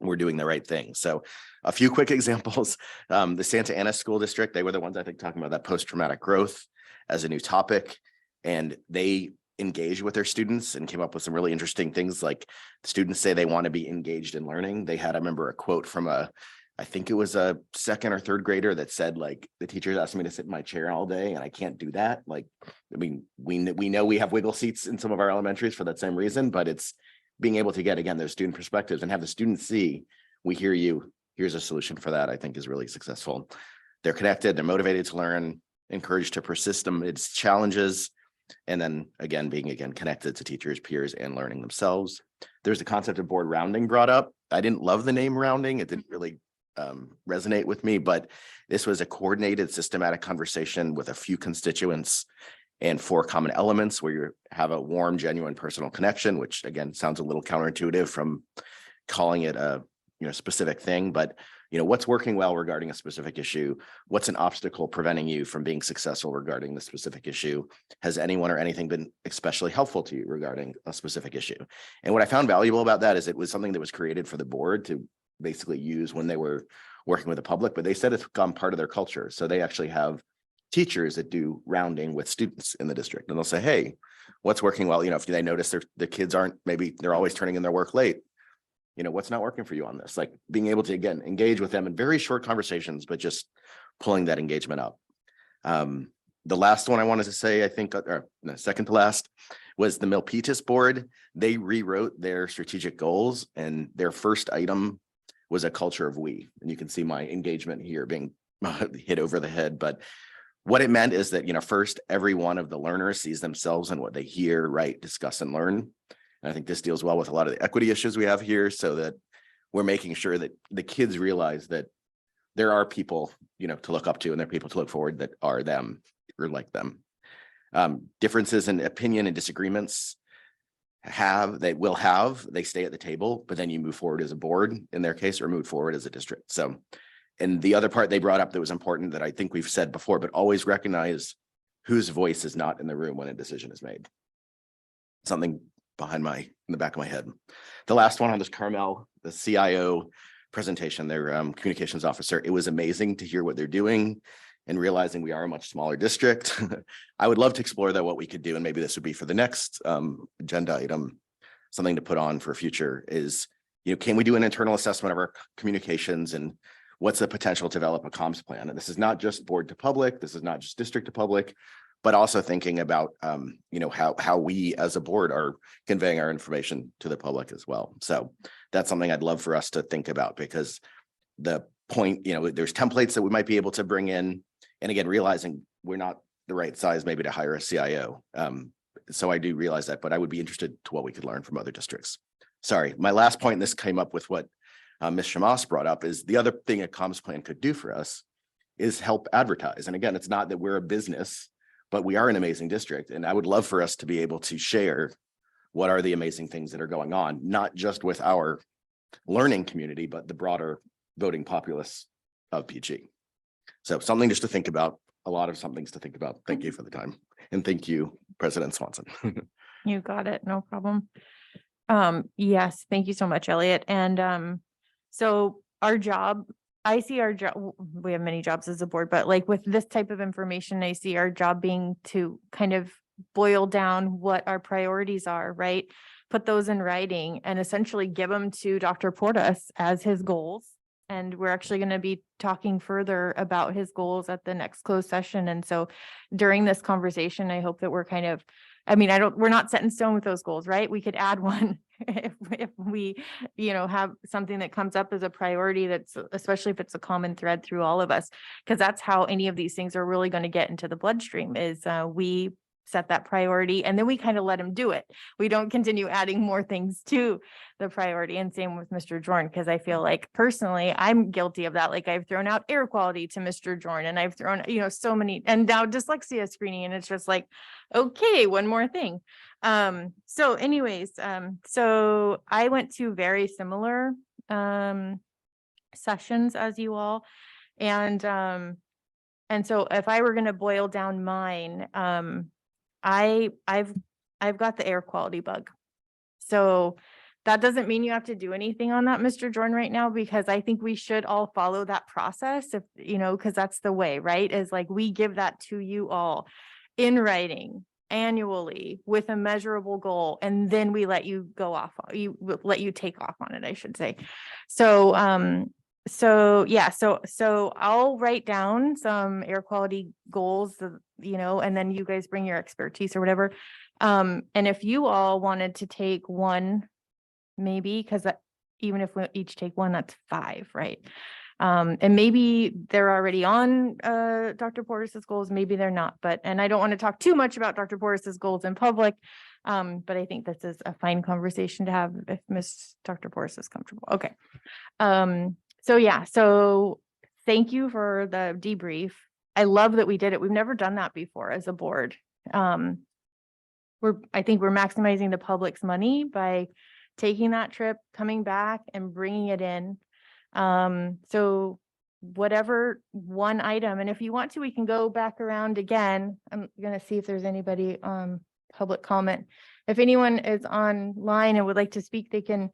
we're doing the right thing. So a few quick examples. The Santa Ana School District, they were the ones I think talking about that post-traumatic growth as a new topic. And they engaged with their students and came up with some really interesting things, like students say they want to be engaged in learning. They had, I remember, a quote from I think it was a second or third grader that said, like, the teachers asked me to sit in my chair all day and I can't do that. Like, I mean, we know we have wiggle seats in some of our elementaries for that same reason, but it's being able to get, again, those student perspectives and have the students see, we hear you, here's a solution for that, I think is really successful. They're connected, they're motivated to learn, encouraged to persist amidst challenges, and then again, being connected to teachers, peers, and learning themselves. There's the concept of board rounding brought up. I didn't love the name rounding. It didn't really resonate with me, but this was a coordinated, systematic conversation with a few constituents and 4 common elements where you have a warm, genuine personal connection, which again sounds a little counterintuitive from calling it a specific thing, but what's working well regarding a specific issue? What's an obstacle preventing you from being successful regarding the specific issue? Has anyone or anything been especially helpful to you regarding a specific issue? And what I found valuable about that is it was something that was created for the board to basically use when they were working with the public, but they said it's become part of their culture. So they actually have teachers that do rounding with students in the district, and they'll say, hey, what's working well? If they notice the kids aren't, maybe they're always turning in their work late, what's not working for you on this? Like being able to, again, engage with them in very short conversations, but just pulling that engagement up. The last one I wanted to say, I think, or no, second to last, was the Milpitas board. They rewrote their strategic goals, and their first item was a culture of we. And you can see my engagement here being hit over the head, but what it meant is that, first, every one of the learners sees themselves in what they hear, write, discuss, and learn. And I think this deals well with a lot of the equity issues we have here, so that we're making sure that the kids realize that there are people, to look up to, and there are people to look forward that are them or like them. Differences in opinion and disagreements they stay at the table, but then you move forward as a board in their case, or move forward as a district. So, and the other part they brought up that was important that I think we've said before, but always recognize whose voice is not in the room when a decision is made. Something in the back of my head. The last one on this Carmel, the CIO presentation, their communications officer, it was amazing to hear what they're doing and realizing we are a much smaller district. I would love to explore that, what we could do, and maybe this would be for the next agenda item, something to put on for future is, can we do an internal assessment of our communications, and what's the potential to develop a comms plan? And this is not just board to public, this is not just district to public, but also thinking about, how we as a board are conveying our information to the public as well. So that's something I'd love for us to think about, because the point, there's templates that we might be able to bring in. And again, realizing we're not the right size maybe to hire a CIO. So I do realize that, but I would be interested to what we could learn from other districts. Sorry, my last point, and this came up with what Ms. Shamas brought up, is the other thing a comms plan could do for us is help advertise. And again, it's not that we're a business, but we are an amazing district. And I would love for us to be able to share what are the amazing things that are going on, not just with our learning community, but the broader voting populace of PG. So something just to think about, a lot of some things to think about. Thank you for the time. And thank you, President Swanson. You got it. No problem. Yes, thank you so much, Elliot. And so our job, I see our job, we have many jobs as a board, but like with this type of information, I see our job being to kind of boil down what our priorities are, right? Put those in writing and essentially give them to Dr. Portas as his goals. And we're actually going to be talking further about his goals at the next closed session. And so during this conversation, I hope that we're kind of, I mean, we're not set in stone with those goals, right? We could add one if we, have something that comes up as a priority that's, especially if it's a common thread through all of us, because that's how any of these things are really going to get into the bloodstream is we set that priority and then we kind of let him do it. We don't continue adding more things to the priority, and same with Mr. Jordan, because I feel like personally, I'm guilty of that. Like I've thrown out air quality to Mr. Jordan and I've thrown, so many, and now dyslexia screening, and it's just like, okay, one more thing. So anyways, so I went to very similar sessions as you all. And so if I were going to boil down mine, I've got the air quality bug. So that doesn't mean you have to do anything on that, Mr. Jordan, right now, because I think we should all follow that process if, because that's the way, right? Is like, we give that to you all in writing annually with a measurable goal, and then we let you go off, let you take off on it, I should say. So, so I'll write down some air quality goals, and then you guys bring your expertise or whatever. And if you all wanted to take one, maybe, because even if we each take one, that's 5, right? And maybe they're already on Dr. Portas's goals, maybe they're not, and I don't want to talk too much about Dr. Portas's goals in public. But I think this is a fine conversation to have if Dr. Portas is comfortable. Okay. So thank you for the debrief. I love that we did it. We've never done that before as a board. I think we're maximizing the public's money by taking that trip, coming back and bringing it in. So whatever one item, and if you want to, we can go back around again. I'm going to see if there's anybody public comment. If anyone is online and would like to speak, they can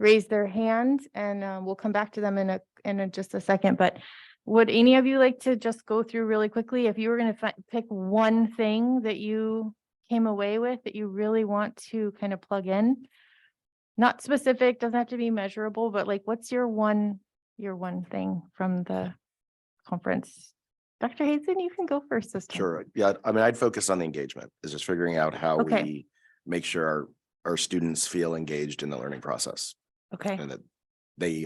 raise their hand and we'll come back to them in just a second. But would any of you like to just go through really quickly, if you were going to pick one thing that you came away with that you really want to kind of plug in? Not specific, doesn't have to be measurable, but like, what's your one thing from the conference? Dr. Hazen, you can go first this time. Sure. Yeah. I mean, I'd focus on the engagement, is just figuring out how Okay. we make sure our students feel engaged in the learning process. Okay. And that they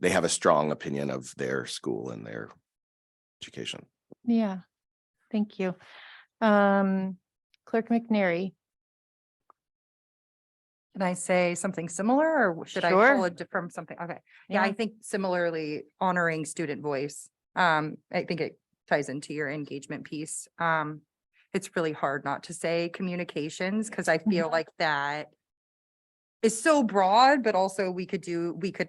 have a strong opinion of their school and their education. Yeah. Thank you. Clerk McNary. Can I say something similar, or should I Sure. pull it from something? Okay. Yeah, I think similarly honoring student voice. I think it ties into your engagement piece. It's really hard not to say communications, because I feel like that is so broad, but also we could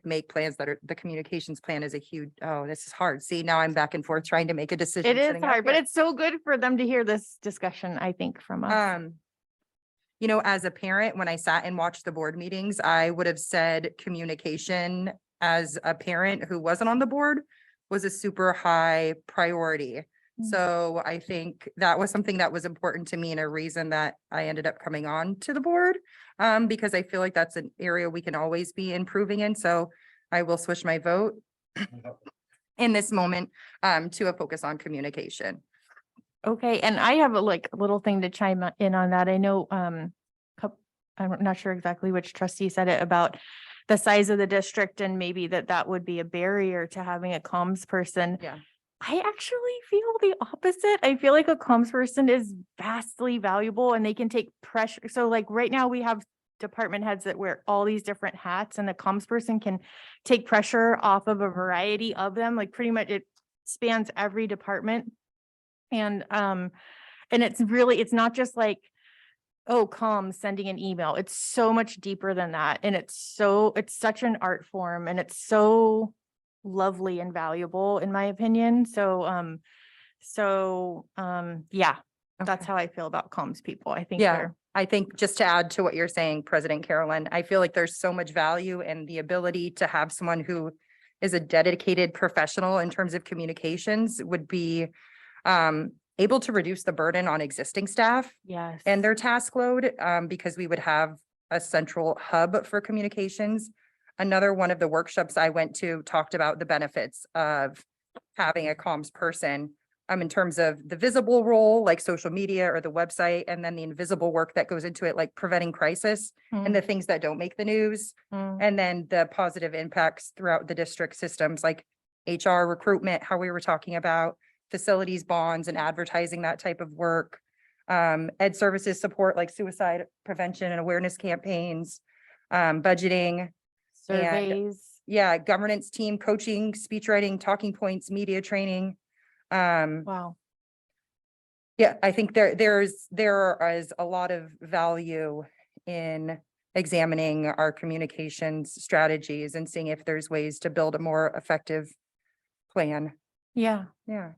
make plans that are, the communications plan is a huge, oh, this is hard. See, now I'm back and forth trying to make a decision. It is sitting up hard, but here. it's so good for them to hear this discussion, I think, from us. As a parent, when I sat and watched the board meetings, I would have said communication as a parent who wasn't on the board was a super high priority. So I think that was something that was important to me, and a reason that I ended up coming on to the board, because I feel like that's an area we can always be improving in. So I will switch my vote in this moment to a focus on communication. Okay, and I have a little thing to chime in on that. I know I'm not sure exactly which trustee said it about the size of the district, and maybe that would be a barrier to having a comms person. Yeah. I actually feel the opposite. I feel like a comms person is vastly valuable and they can take pressure. So like right now we have department heads that wear all these different hats, and the comms person can take pressure off of a variety of them. Like pretty much it spans every department. And it's not just like, oh, comms, sending an email. It's so much deeper than that. And it's such an art form, and it's so lovely and valuable in my opinion. Yeah, that's how I feel about comms people. I think Yeah, I think just to add to what you're saying, President Carolyn, I feel like there's so much value in the ability to have someone who is a dedicated professional in terms of communications would be able to reduce the burden on existing staff Yes. and their task load, because we would have a central hub for communications. Another one of the workshops I went to talked about the benefits of having a comms person in terms of the visible role, like social media or the website, and then the invisible work that goes into it, like preventing crisis and the things that don't make the news. And then the positive impacts throughout the district systems like HR, recruitment, how we were talking about facilities, bonds, and advertising, that type of work. Ed services support like suicide prevention and awareness campaigns, budgeting, Surveys. yeah, governance team, coaching, speech writing, talking points, media training. Wow. Yeah, I think there is a lot of value in examining our communications strategies and seeing if there's ways to build a more effective plan. Yeah. Yeah,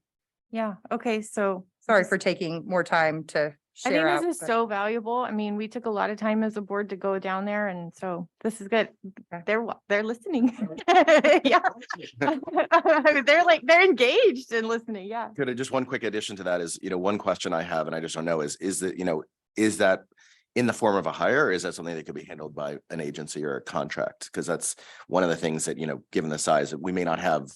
Yeah. Okay. So sorry just- for taking more time to I think share out. this is but- so valuable. I mean, we took a lot of time as a board to go down there, and so this is good. They're listening. Yeah. They're engaged in listening. Yeah. Could I just one quick addition to that is, one question I have, and I just don't know, is that, is that in the form of a hire, or is that something that could be handled by an agency or a contract? Because that's one of the things that, given the size, that we may not have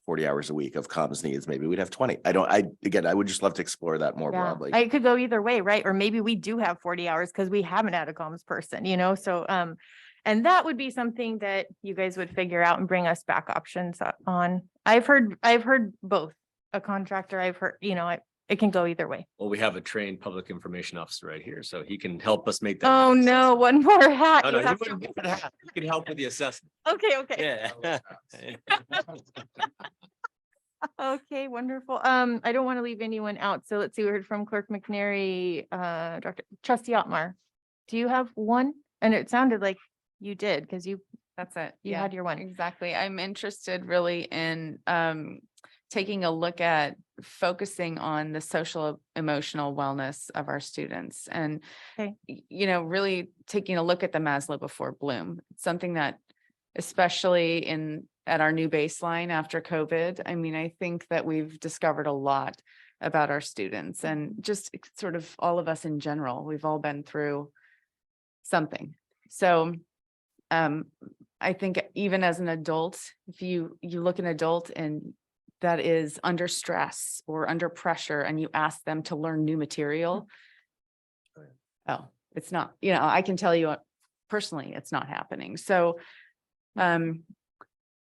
40 hours a week of comms needs. Maybe we'd have 20. I would just love to explore that more Yeah. broadly. It could go either way, right? Or maybe we do have 40 hours because we haven't had a comms person, so, and that would be something that you guys would figure out and bring us back options on. I've heard both. A contractor, I've heard, it can go either way. Well, we have a trained public information officer right here, so he can help us make that. Oh, no, one more hat. No, you no, he have to- wouldn't get that. He can help with the assessment. Okay. Yeah. Okay, wonderful. I don't want to leave anyone out. So let's see, we heard from Clerk McNary, Dr. Trustee Otmar. Do you have one? And it sounded like you did, because That's it. you Yeah, had your one. exactly. I'm interested really in taking a look at focusing on the social emotional wellness of our students and, Okay. Really taking a look at the Maslow before Bloom. It's something that especially at our new baseline after COVID, I mean, I think that we've discovered a lot about our students and just sort of all of us in general. We've all been through something. So I think even as an adult, if you look an adult and that is under stress or under pressure and you ask them to learn new material, oh, it's not, I can tell you personally, it's not happening. So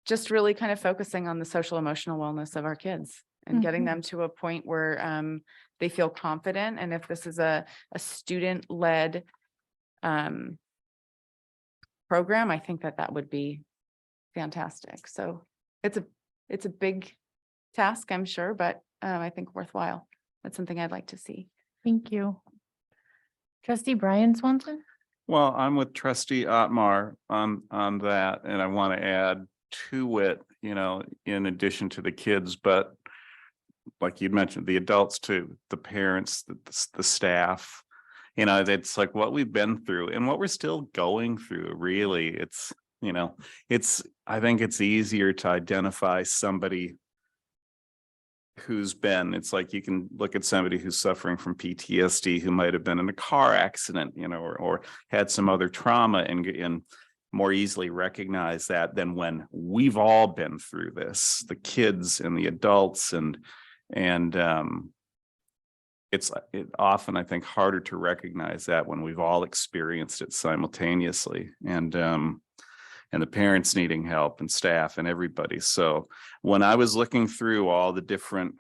just really kind of focusing on the social emotional wellness of our kids and getting them to a point where they feel confident. And if this is a student-led program, I think that would be fantastic. So it's a big task, I'm sure, but I think worthwhile. That's something I'd like to see. Thank you. Trustee Brian Swanson? Well, I'm with Trustee Otmar on that, and I want to add to it, in addition to the kids, but like you mentioned, the adults too, the parents, the staff, it's like what we've been through and what we're still going through. Really, I think it's easier to identify somebody it's like you can look at somebody who's suffering from PTSD who might have been in a car accident, or had some other trauma and more easily recognize that than when we've all been through this, the kids and the adults and it's often, I think, harder to recognize that when we've all experienced it simultaneously and the parents needing help and staff and everybody. So when I was looking through all the different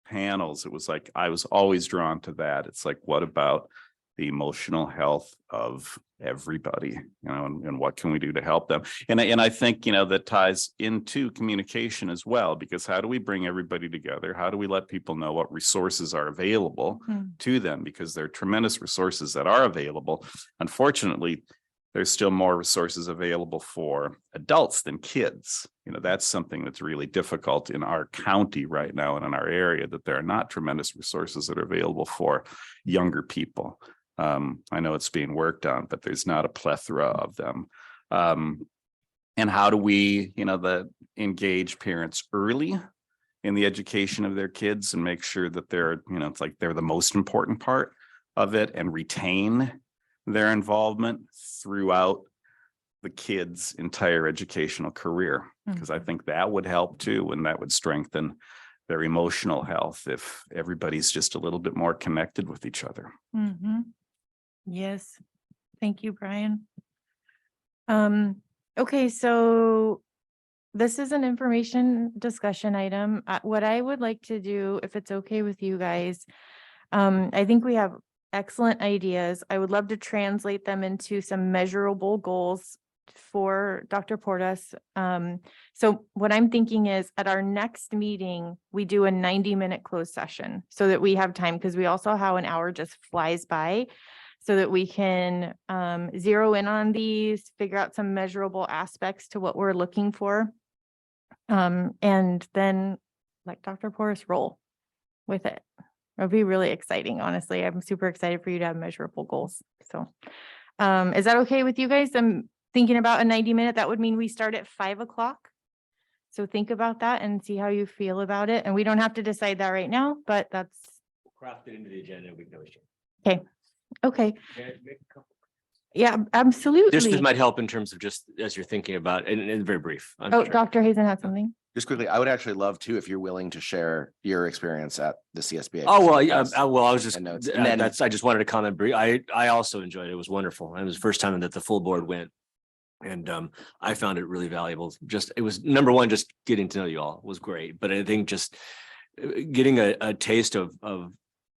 panels, it was like, I was always drawn to that. It's like, what about the emotional health of everybody, and what can we do to help them? And I think, that ties into communication as well, because how do we bring everybody together? How do we let people know what resources are available to them? Because there are tremendous resources that are available. Unfortunately, there's still more resources available for adults than kids. That's something that's really difficult in our county right now and in our area, that there are not tremendous resources that are available for younger people. I know it's being worked on, but there's not a plethora of them. And how do we, engage parents early in the education of their kids and make sure that they're, it's like they're the most important part of it, and retain their involvement throughout the kid's entire educational career. Because I think that would help too, and that would strengthen their emotional health if everybody's just a little bit more connected with each other. Yes, thank you, Brian. Okay, so this is an information discussion item. What I would like to do, if it's okay with you guys, I think we have excellent ideas. I would love to translate them into some measurable goals for Dr. Portas. So what I'm thinking is at our next meeting, we do a 90-minute closed session so that we have time, because we also how an hour just flies by, so that we can zero in on these, figure out some measurable aspects to what we're looking for. And then like Dr. Porras, roll with it. It'll be really exciting. Honestly, I'm super excited for you to have measurable goals. So is that okay with you guys? I'm thinking about a 90-minute. That would mean we start at 5 o'clock. So think about that and see how you feel about it. And we don't have to decide that right now, but that's Craft it into the agenda. We can always change. okay. Okay. Yeah, absolutely. This might help in terms of just as you're thinking about, and very brief. I'm Oh, sure. Dr. Hazen had something. Just quickly, I would actually love to, if you're willing to share your experience at the CSBA. Oh, well, yeah, I was just, And notes. And then- I just wanted to comment brief. I also enjoyed it. It was wonderful. It was the first time that the full board went. And I found it really valuable. It was number one, just getting to know you all was great. But I think just getting a taste of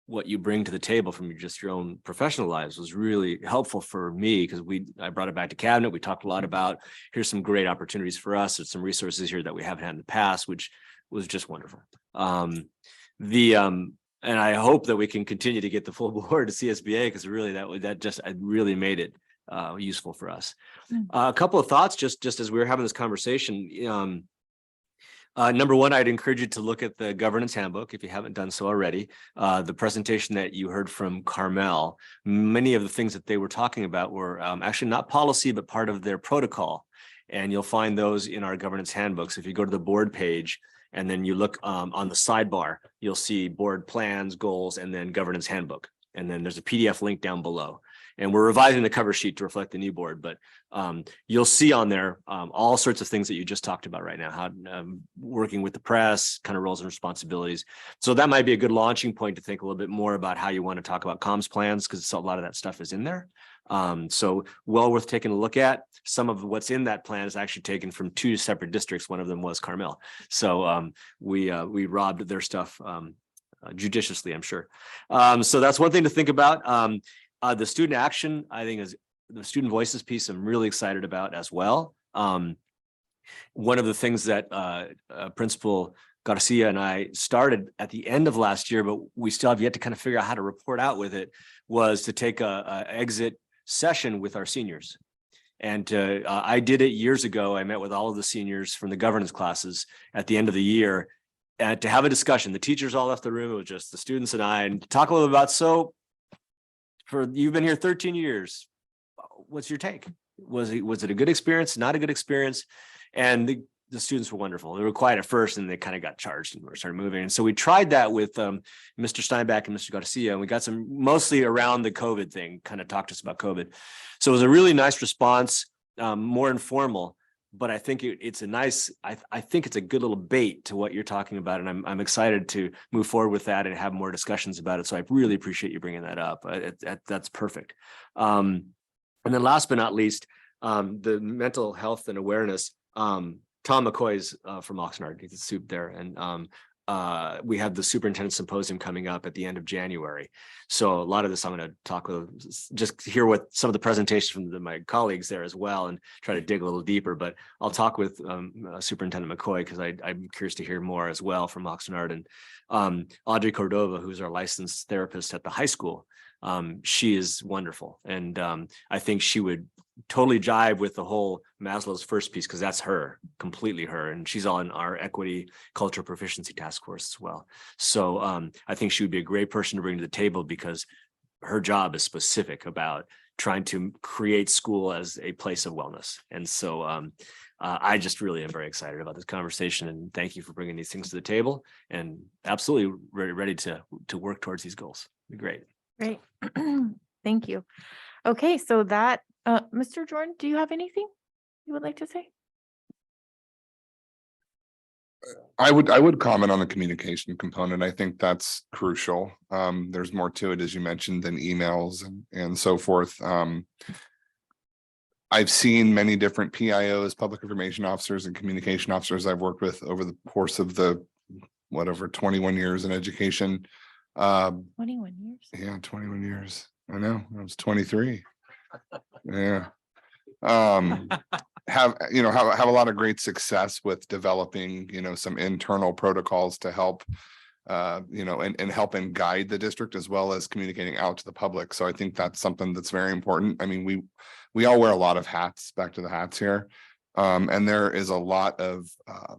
what you bring to the table from just your own professional lives was really helpful for me, because I brought it back to cabinet. We talked a lot about, here's some great opportunities for us. There's some resources here that we haven't had in the past, which was just wonderful. And I hope that we can continue to get the full board to CSBA, because really that really made it useful for us. A couple of thoughts just as we were having this conversation. Number one, I'd encourage you to look at the governance handbook if you haven't done so already. The presentation that you heard from Carmel, many of the things that they were talking about were actually not policy, but part of their protocol. And you'll find those in our governance handbooks. If you go to the board page and then you look on the sidebar, you'll see board plans, goals, and then governance handbook. And then there's a PDF link down below. And we're revising the cover sheet to reflect the new board, but you'll see on there all sorts of things that you just talked about right now, how working with the press, kind of roles and responsibilities. So that might be a good launching point to think a little bit more about how you want to talk about comms plans, because a lot of that stuff is in there. So well worth taking a look at. Some of what's in that plan is actually taken from 2 separate districts. One of them was Carmel. So we robbed their stuff judiciously, I'm sure. So that's one thing to think about. The student action, I think, is the student voices piece I'm really excited about as well. One of the things that Principal Garcia and I started at the end of last year, but we still have yet to kind of figure out how to report out with it, was to take a exit session with our seniors. And I did it years ago. I met with all of the seniors from the governance classes at the end of the year to have a discussion. The teachers all left the room. It was just the students and I, and to talk a little about, you've been here 13 years. What's your take? Was it a good experience? Not a good experience? And the students were wonderful. They were quiet at first, and they kind of got charged and started moving. And so we tried that with Mr. Steinbach and Mr. Garcia, and we got some mostly around the COVID thing, kind of talked to us about COVID. So it was a really nice response, more informal. But I think it's a nice, I think it's a good little bait to what you're talking about. And I'm excited to move forward with that and have more discussions about it. So I really appreciate you bringing that up. That's perfect. And then last but not least, the mental health and awareness. Tom McCoy's from Oxnard, he's a soup there. And we have the superintendent symposium coming up at the end of January. So a lot of this I'm going to talk with, just hear what some of the presentations from my colleagues there as well, and try to dig a little deeper. But I'll talk with Superintendent McCoy, because I'm curious to hear more as well from Oxnard. And Audrey Cordova, who's our licensed therapist at the high school, she is wonderful. And I think she would totally jive with the whole Maslow's first piece, because that's her, completely her. And she's on our equity culture proficiency task force as well. So I think she would be a great person to bring to the table, because her job is specific about trying to create school as a place of wellness. And so I just really am very excited about this conversation, and thank you for bringing these things to the table, and absolutely ready to work towards these goals. Be great. Great. Thank you. Okay, so that, Mr. Jordan, do you have anything you would like to say? I would comment on the communication component. I think that's crucial. There's more to it, as you mentioned, than emails and so forth. I've seen many different PIOs, public information officers, and communication officers I've worked with over the course of the whatever 21 years in education. 21 years. Yeah, 21 years. I know. I was 23. Yeah. Have a lot of great success with developing, some internal protocols to help, and help and guide the district, as well as communicating out to the public. So I think that's something that's very important. I mean, we all wear a lot of hats, back to the hats here. And there is a lot of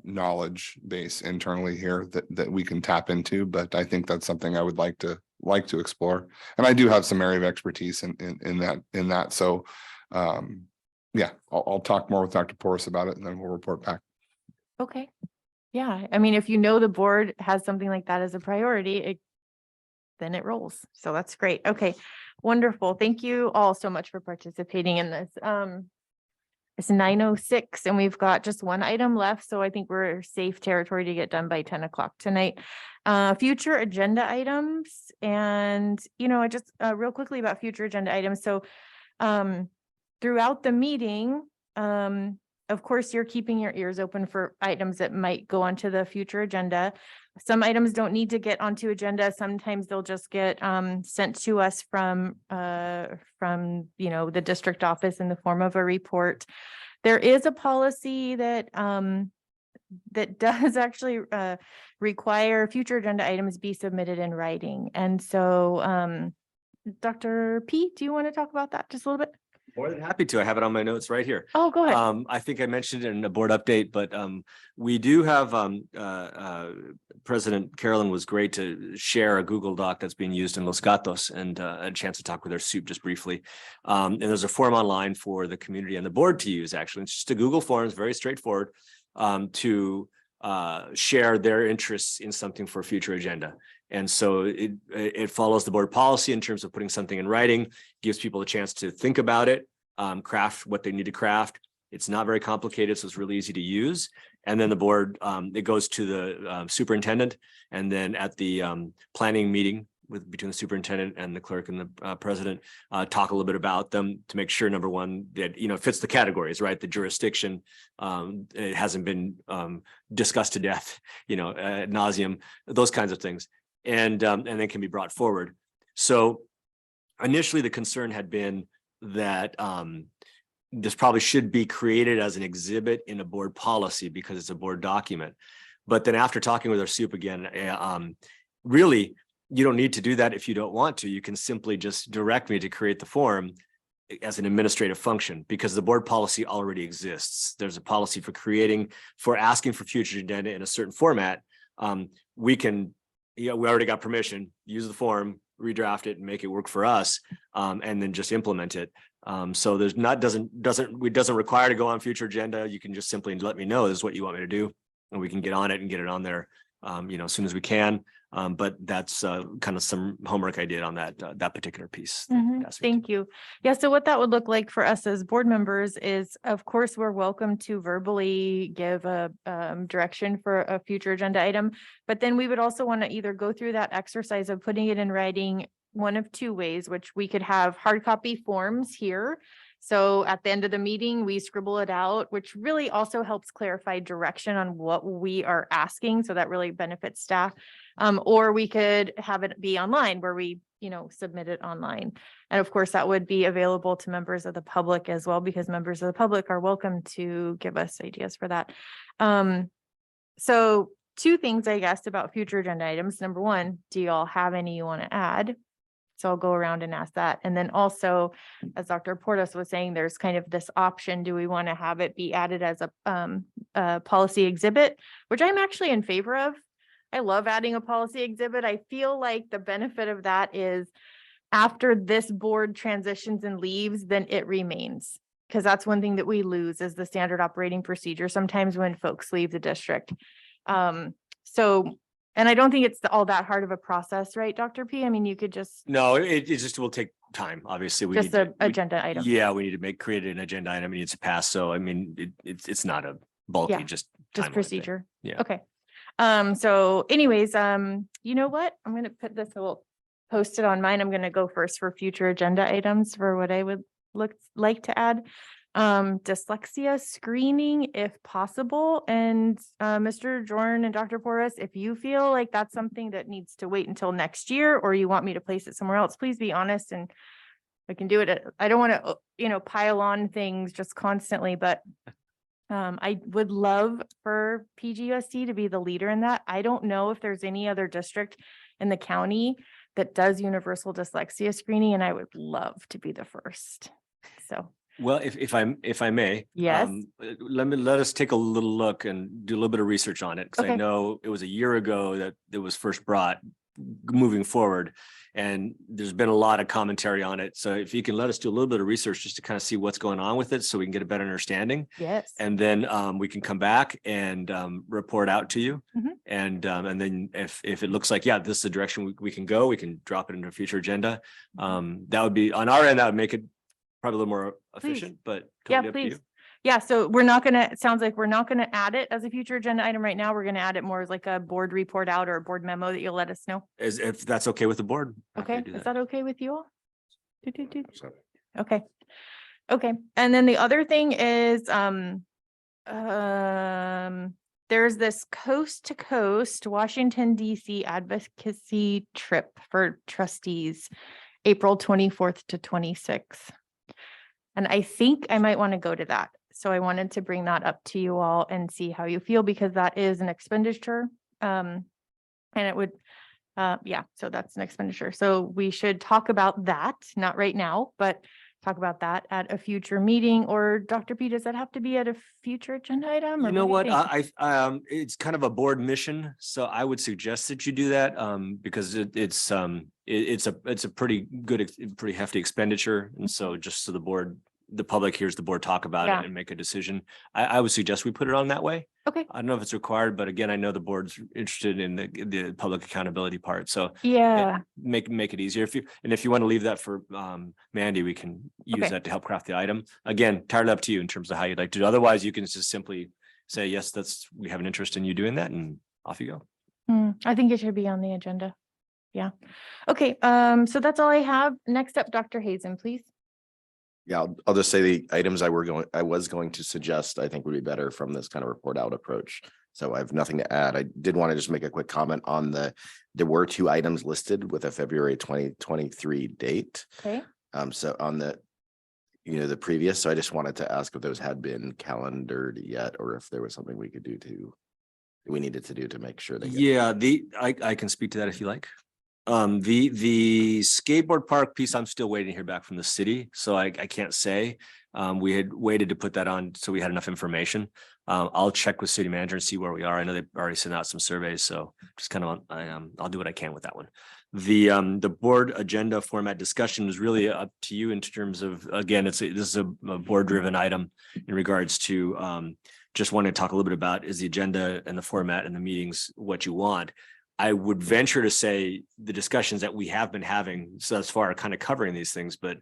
knowledge base internally here that we can tap into, but I think that's something I would like to explore. And I do have some area of expertise in that. So yeah, I'll talk more with Dr. Porras about it, and then we'll report back. Okay. Yeah, I mean, if the board has something like that as a priority, then it rolls. So that's great. Okay, wonderful. Thank you all so much for participating in this. It's 9:06 and we've got just one item left. So I think we're safe territory to get done by 10 o'clock tonight. Future agenda items, and just real quickly about future agenda items. So throughout the meeting, of course, you're keeping your ears open for items that might go onto the future agenda. Some items don't need to get onto agenda. Sometimes they'll just get sent to us from the district office in the form of a report. There is a policy that does actually require future agenda items be submitted in writing. And so Dr. P, do you want to talk about that just a little bit? More than happy to. I have it on my notes right here. Oh, go ahead. I think I mentioned it in a board update, but we do have President Carolyn was great to share a Google Doc that's being used in Los Gatos, and a chance to talk with her soup just briefly. And there's a form online for the community and the board to use. Actually, it's just a Google Forms, very straightforward, to share their interests in something for future agenda. And so it follows the board policy in terms of putting something in writing, gives people a chance to think about it, craft what they need to craft. It's not very complicated, so it's really easy to use. And then the board, it goes to the superintendent, and then at the planning meeting between the superintendent and the clerk and the president, talk a little bit about them to make sure, number one, that it fits the categories, right? The jurisdiction, it hasn't been discussed to death, ad nauseum, those kinds of things. And then can be brought forward. So initially the concern had been that this probably should be created as an exhibit in a board policy because it's a board document. But then after talking with our soup again, really, you don't need to do that if you don't want to. You can simply just direct me to create the form as an administrative function, because the board policy already exists. There's a policy for asking for future agenda in a certain format. We already got permission, use the form, redraft it and make it work for us, and then just implement it. So there's doesn't require to go on future agenda. You can just simply let me know this is what you want me to do, and we can get on it and get it on there, as soon as we can. But that's kind of some homework I did on that particular piece. Thank you. Yeah, so what that would look like for us as board members is, of course, we're welcome to verbally give a direction for a future agenda item, but then we would also want to either go through that exercise of putting it in writing one of two ways, which we could have hard copy forms here. So at the end of the meeting, we scribble it out, which really also helps clarify direction on what we are asking. So that really benefits staff. Or we could have it be online where we, submit it online. And of course, that would be available to members of the public as well, because members of the public are welcome to give us ideas for that. So two things, I guess, about future agenda items. Number one, do y'all have any you want to add? So I'll go around and ask that. And then also, as Dr. Porras was saying, there's kind of this option. Do we want to have it be added as a policy exhibit, which I'm actually in favor of? I love adding a policy exhibit. I feel like the benefit of that is after this board transitions and leaves, then it remains. Because that's one thing that we lose is the standard operating procedure sometimes when folks leave the district. So, and I don't think it's all that hard of a process, right, Dr. P? I mean, you could just, No, it just will take time, obviously. We just need an to- agenda item. Yeah, we need to create an agenda item. It needs to pass. So I mean, it's not a bulky, Yeah, just. Just timeline thing. procedure. Yeah. Okay. So anyways, you know what? I'm gonna put this, we'll post it on mine. I'm gonna go first for future agenda items for what I would like to add. Dyslexia screening if possible. And Mr. Jorn and Dr. Porras, if you feel like that's something that needs to wait until next year, or you want me to place it somewhere else, please be honest and I can do it. I don't want to, pile on things just constantly, but I would love for PGUSD to be the leader in that. I don't know if there's any other district in the county that does universal dyslexia screening, and I would love to be the first. So. Well, if I may. Yes. Let us take a little look and do a little bit of research on it, because I Okay. know it was a year ago that it was first brought moving forward. And there's been a lot of commentary on it. So if you can let us do a little bit of research just to kind of see what's going on with it, so we can get a better understanding. Yes. And then we can come back and report out to you. Mhm. And then if it looks like, yeah, this is the direction we can go, we can drop it into a future agenda. That would be on our end, that would make it probably a little more efficient, but Yeah, totally up to you. please. Yeah, so we're not gonna, it sounds like we're not gonna add it as a future agenda item right now. We're gonna add it more as like a board report out or a board memo that you'll let us know. As if that's okay with the board. happy to Okay, do is that okay with you all? Do. So, Okay. Okay, and then the other thing is, there's this coast to coast Washington DC advocacy trip for trustees, April 24th to 26th. And I think I might want to go to that. So I wanted to bring that up to you all and see how you feel, because that is an expenditure. And it would, so that's an expenditure. So we should talk about that, not right now, but talk about that at a future meeting. Or Dr. P, does that have to be at a future agenda item? or You know do what? think? It's kind of a board mission, so I would suggest that you do that, because it's a pretty good, pretty hefty expenditure. And so just so the public hears the board talk about Yeah. it and make a decision. I would suggest we put it on that way. Okay, I don't know if it's required, but again, I know the board's interested in the public accountability part, so yeah, make it easier. If you want to leave that for Mandy, we can use Okay. that to help craft the item. Again, entirely up to you in terms of how you'd like to do. Otherwise, you can just simply say, yes, we have an interest in you doing that, and off you go. I think it should be on the agenda. Yeah. Okay, so that's all I have. Next up, Dr. Hazen, please. Yeah, I'll just say the items I was going to suggest, I think would be better from this kind of report out approach. So I have nothing to add. I did want to just make a quick comment on there were 2 items listed with a February 2023 date. Okay. So on the previous, so I just wanted to ask if those had been calendared yet, or if there was something we needed to do to make sure that. Yeah, I can speak to that if you like. The skateboard park piece, I'm still waiting to hear back from the city, so I can't say. We had waited to put that on, so we had enough information. I'll check with city manager and see where we are. I know they've already sent out some surveys, so just kind of, I'll do what I can with that one. The board agenda format discussion is really up to you in terms of, again, this is a board driven item in regards to, just want to talk a little bit about is the agenda and the format and the meetings what you want. I would venture to say the discussions that we have been having so thus far are kind of covering these things, but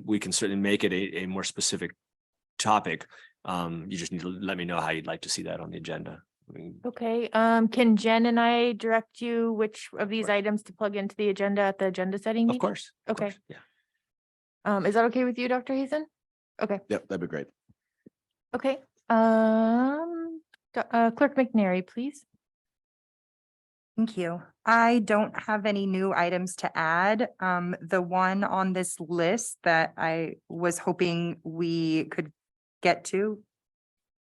we can certainly make it a more specific topic. You just need to let me know how you'd like to see that on the agenda. Okay, can Jen and I direct you which of these items to plug into the agenda at the agenda setting Of meeting? course. of Okay. course, Yeah. Is that okay with you, Dr. Hazen? Okay, Yep, that'd be great. okay. Clerk McNary, please. Thank you. I don't have any new items to add. The one on this list that I was hoping we could get to,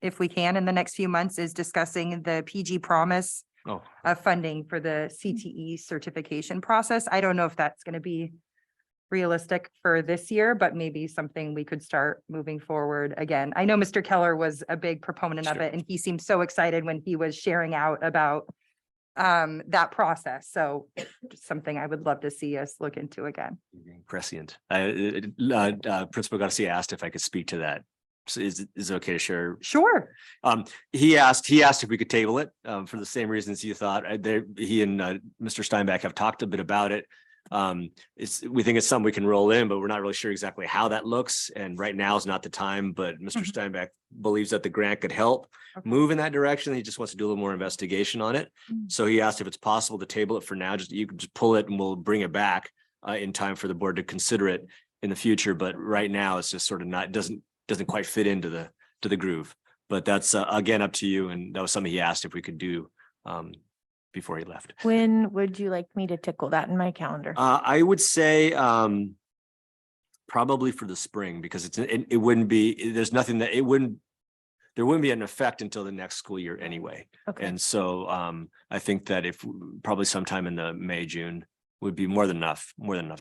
if we can, in the next few months, is discussing the PG promise Oh, of funding for the CTE certification process. I don't know if that's going to be realistic for this year, but maybe something we could start moving forward again. I know Mr. Keller was a big proponent of Sure. it, and he seemed so excited when he was sharing out about that process. So just something I would love to see us look into again. Prescient. Principal Garcia asked if I could speak to that. So is it okay to share? Sure. He asked if we could table it, for the same reasons you thought. He and Mr. Steinbach have talked a bit about it. We think it's something we can roll in, but we're not really sure exactly how that looks. And right now is not the time, but Mr. Steinbach believes that the grant could help move in that direction. He just wants to do a little more investigation on it. So he asked if it's possible to table it for now. You can just pull it and we'll bring it back in time for the board to consider it in the future. But right now it's just sort of not, doesn't quite fit into the groove. But that's again up to you. And that was something he asked if we could do before he left. When would you like me to tickle that in my calendar? I would say probably for the spring, because it wouldn't be, there's nothing that there wouldn't be an effect until the next school year anyway. Okay. And so I think that if probably sometime in the May, June would be more than enough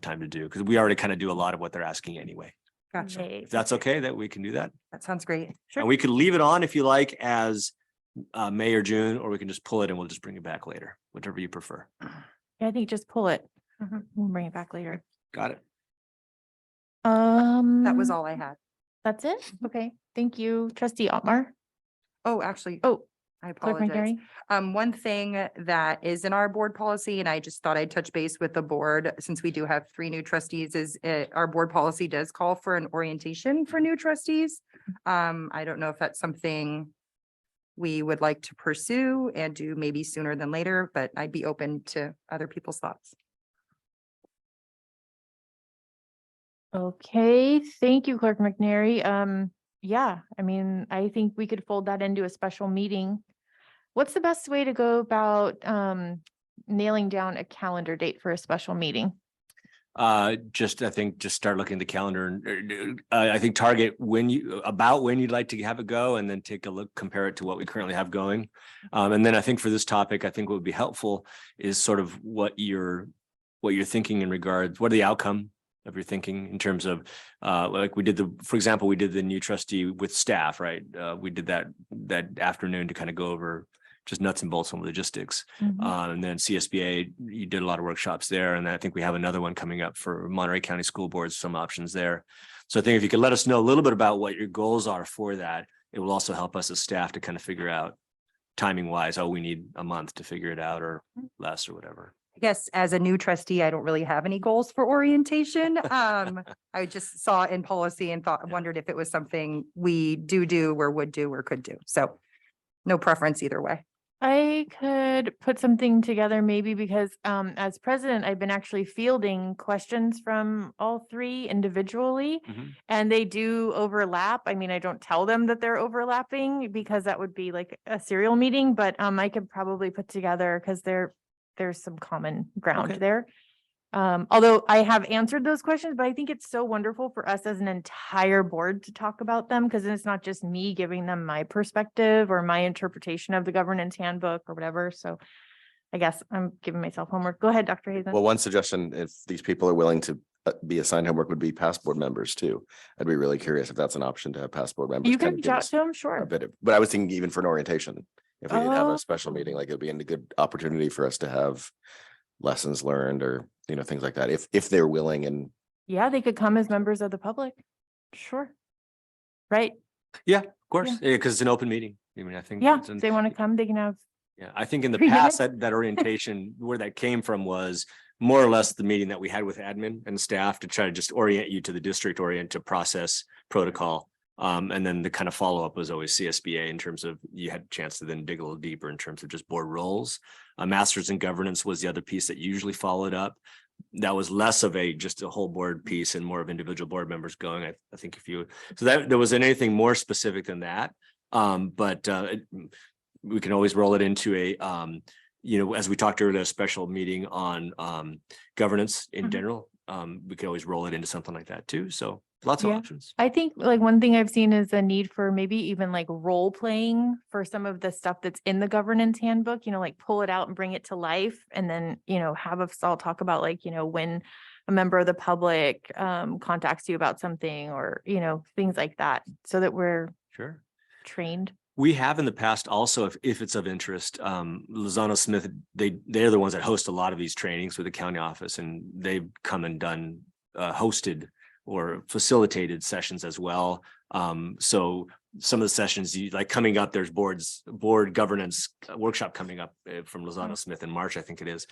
time to do, because we already kind of do a lot of what they're asking anyway. Gotcha. If that's okay, that we can do that. That sounds great. And we could leave it on if you like as May or June, or we can just pull it and we'll just bring it back later, whichever you prefer. Yeah, I think just pull it. We'll bring it back later. Got it. That was all I had. That's it? Okay, thank you. Trustee Otmar. Oh, actually, Oh, I Clerk apologize. McNary. One thing that is in our board policy, and I just thought I'd touch base with the board, since we do have 3 new trustees, is our board policy does call for an orientation for new trustees. I don't know if that's something we would like to pursue and do maybe sooner than later, but I'd be open to other people's thoughts. Okay, thank you, Clerk McNary. Yeah, I mean, I think we could fold that into a special meeting. What's the best way to go about nailing down a calendar date for a special meeting? I think just start looking at the calendar and I think target when you'd like to have it go, and then take a look, compare it to what we currently have going. And then I think for this topic, I think what would be helpful is sort of what you're thinking in regards, what are the outcome of your thinking in terms of like for example, we did the new trustee with staff, right? We did that afternoon to kind of go over just nuts and bolts on logistics. And then CSBA, you did a lot of workshops there. And I think we have another one coming up for Monterey County School Boards, some options there. So I think if you could let us know a little bit about what your goals are for that, it will also help us as staff to kind of figure out timing wise, we need a month to figure it out or less or whatever. I guess as a new trustee, I don't really have any goals for orientation. I just saw it in policy and wondered if it was something we do or would do or could do. So no preference either way. I could put something together maybe because as president, I've been actually fielding questions from all 3 individually, and they do overlap. I mean, I don't tell them that they're overlapping because that would be like a serial meeting, but I could probably put together because there's some common ground there. Although I have answered those questions, but I think it's so wonderful for us as an entire board to talk about them, because it's not just me giving them my perspective or my interpretation of the governance handbook or whatever. So I guess I'm giving myself homework. Go ahead, Dr. Hazen. Well, one suggestion, if these people are willing to be assigned homework, would be past board members too. I'd be really curious if that's an option to have past board members. You kind can of reach give out us to them, a sure. bit but I was thinking even for an orientation, if we didn't have Oh. a special meeting, like it'd be a good opportunity for us to have lessons learned or, things like that, if they're willing. And Yeah, they could come as members of the public. Sure. Right? Yeah, of course, because it's an open meeting. I mean, I think. Yeah, it's an- if they want to come, they can have. Yeah, I think in the 3 past, minutes. that orientation, where that came from was more or less the meeting that we had with admin and staff to try to just orient you to the district, orient to process protocol. And then the kind of follow-up was always CSBA in terms of you had a chance to then dig a little deeper in terms of just board roles. Masters in governance was the other piece that usually followed up. That was less of just a whole board piece and more of individual board members going. I think there wasn't anything more specific than that. But we can always roll it into as we talked earlier, a special meeting on governance in general. We can always roll it into something like that too. So lots of options. I think like one thing I've seen is a need for maybe even like role playing for some of the stuff that's in the governance handbook, like pull it out and bring it to life. And then, have us all talk about like, when a member of the public contacts you about something or, things like that so that we're Sure. trained. We have in the past also, if it's of interest, Lozano Smith, they're the ones that host a lot of these trainings with the county office, and they've come and done hosted or facilitated sessions as well. So some of the sessions like coming up, there's board governance workshop coming up from Lozano Smith in March, I think it is.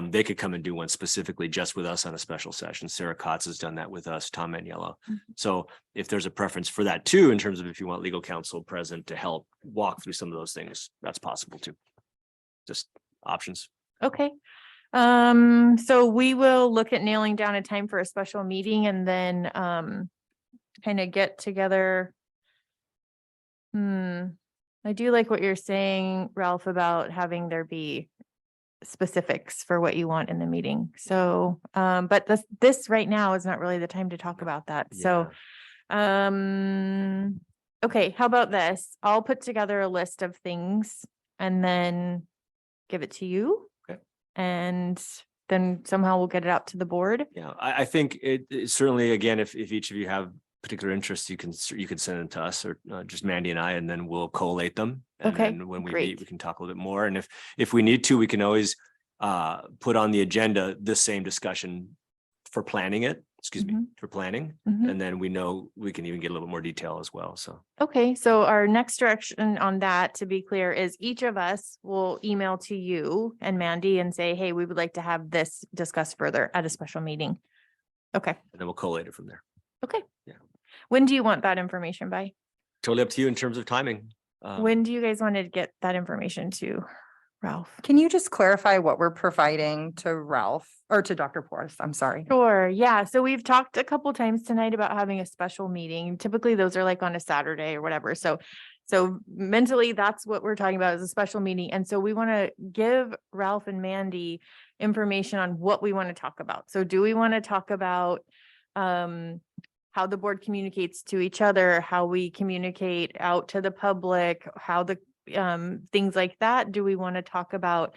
They could come and do one specifically just with us on a special session. Sarah Kotz has done that with us, Tom Maniello. So if there's a preference for that too, in terms of if you want legal counsel present to help walk through some of those things, that's possible too. Just options. Okay. So we will look at nailing down a time for a special meeting and then kind of get together. I do like what you're saying, Ralph, about having there be specifics for what you want in the meeting. So, but this right now is not really the time to talk about that. So, okay, how about this? I'll put together a list of things and then give it to you. Okay. And then somehow we'll get it out to the board. Yeah, I think it certainly, again, if each of you have particular interests, you can send them to us or just Mandy and I, and then we'll collate them. And Okay, then when we great. meet, we can talk a little bit more. And if we need to, we can always put on the agenda this same discussion for planning it, for planning. Mhm. And then we know we can even get a little more detail as well. So, Okay, so our next direction on that, to be clear, is each of us will email to you and Mandy and say, hey, we would like to have this discussed further at a special meeting. Okay, and then we'll collate it from there. okay. Yeah. When do you want that information by? Totally up to you in terms of timing. When do you guys want to get that information to Ralph? Can you just clarify what we're providing to Ralph or to Dr. Porras? I'm sorry. Sure, yeah. So we've talked a couple times tonight about having a special meeting. Typically, those are like on a Saturday or whatever. So mentally, that's what we're talking about is a special meeting. And so we want to give Ralph and Mandy information on what we want to talk about. So do we want to talk about how the board communicates to each other, how we communicate out to the public, how the things like that? Do we want to talk about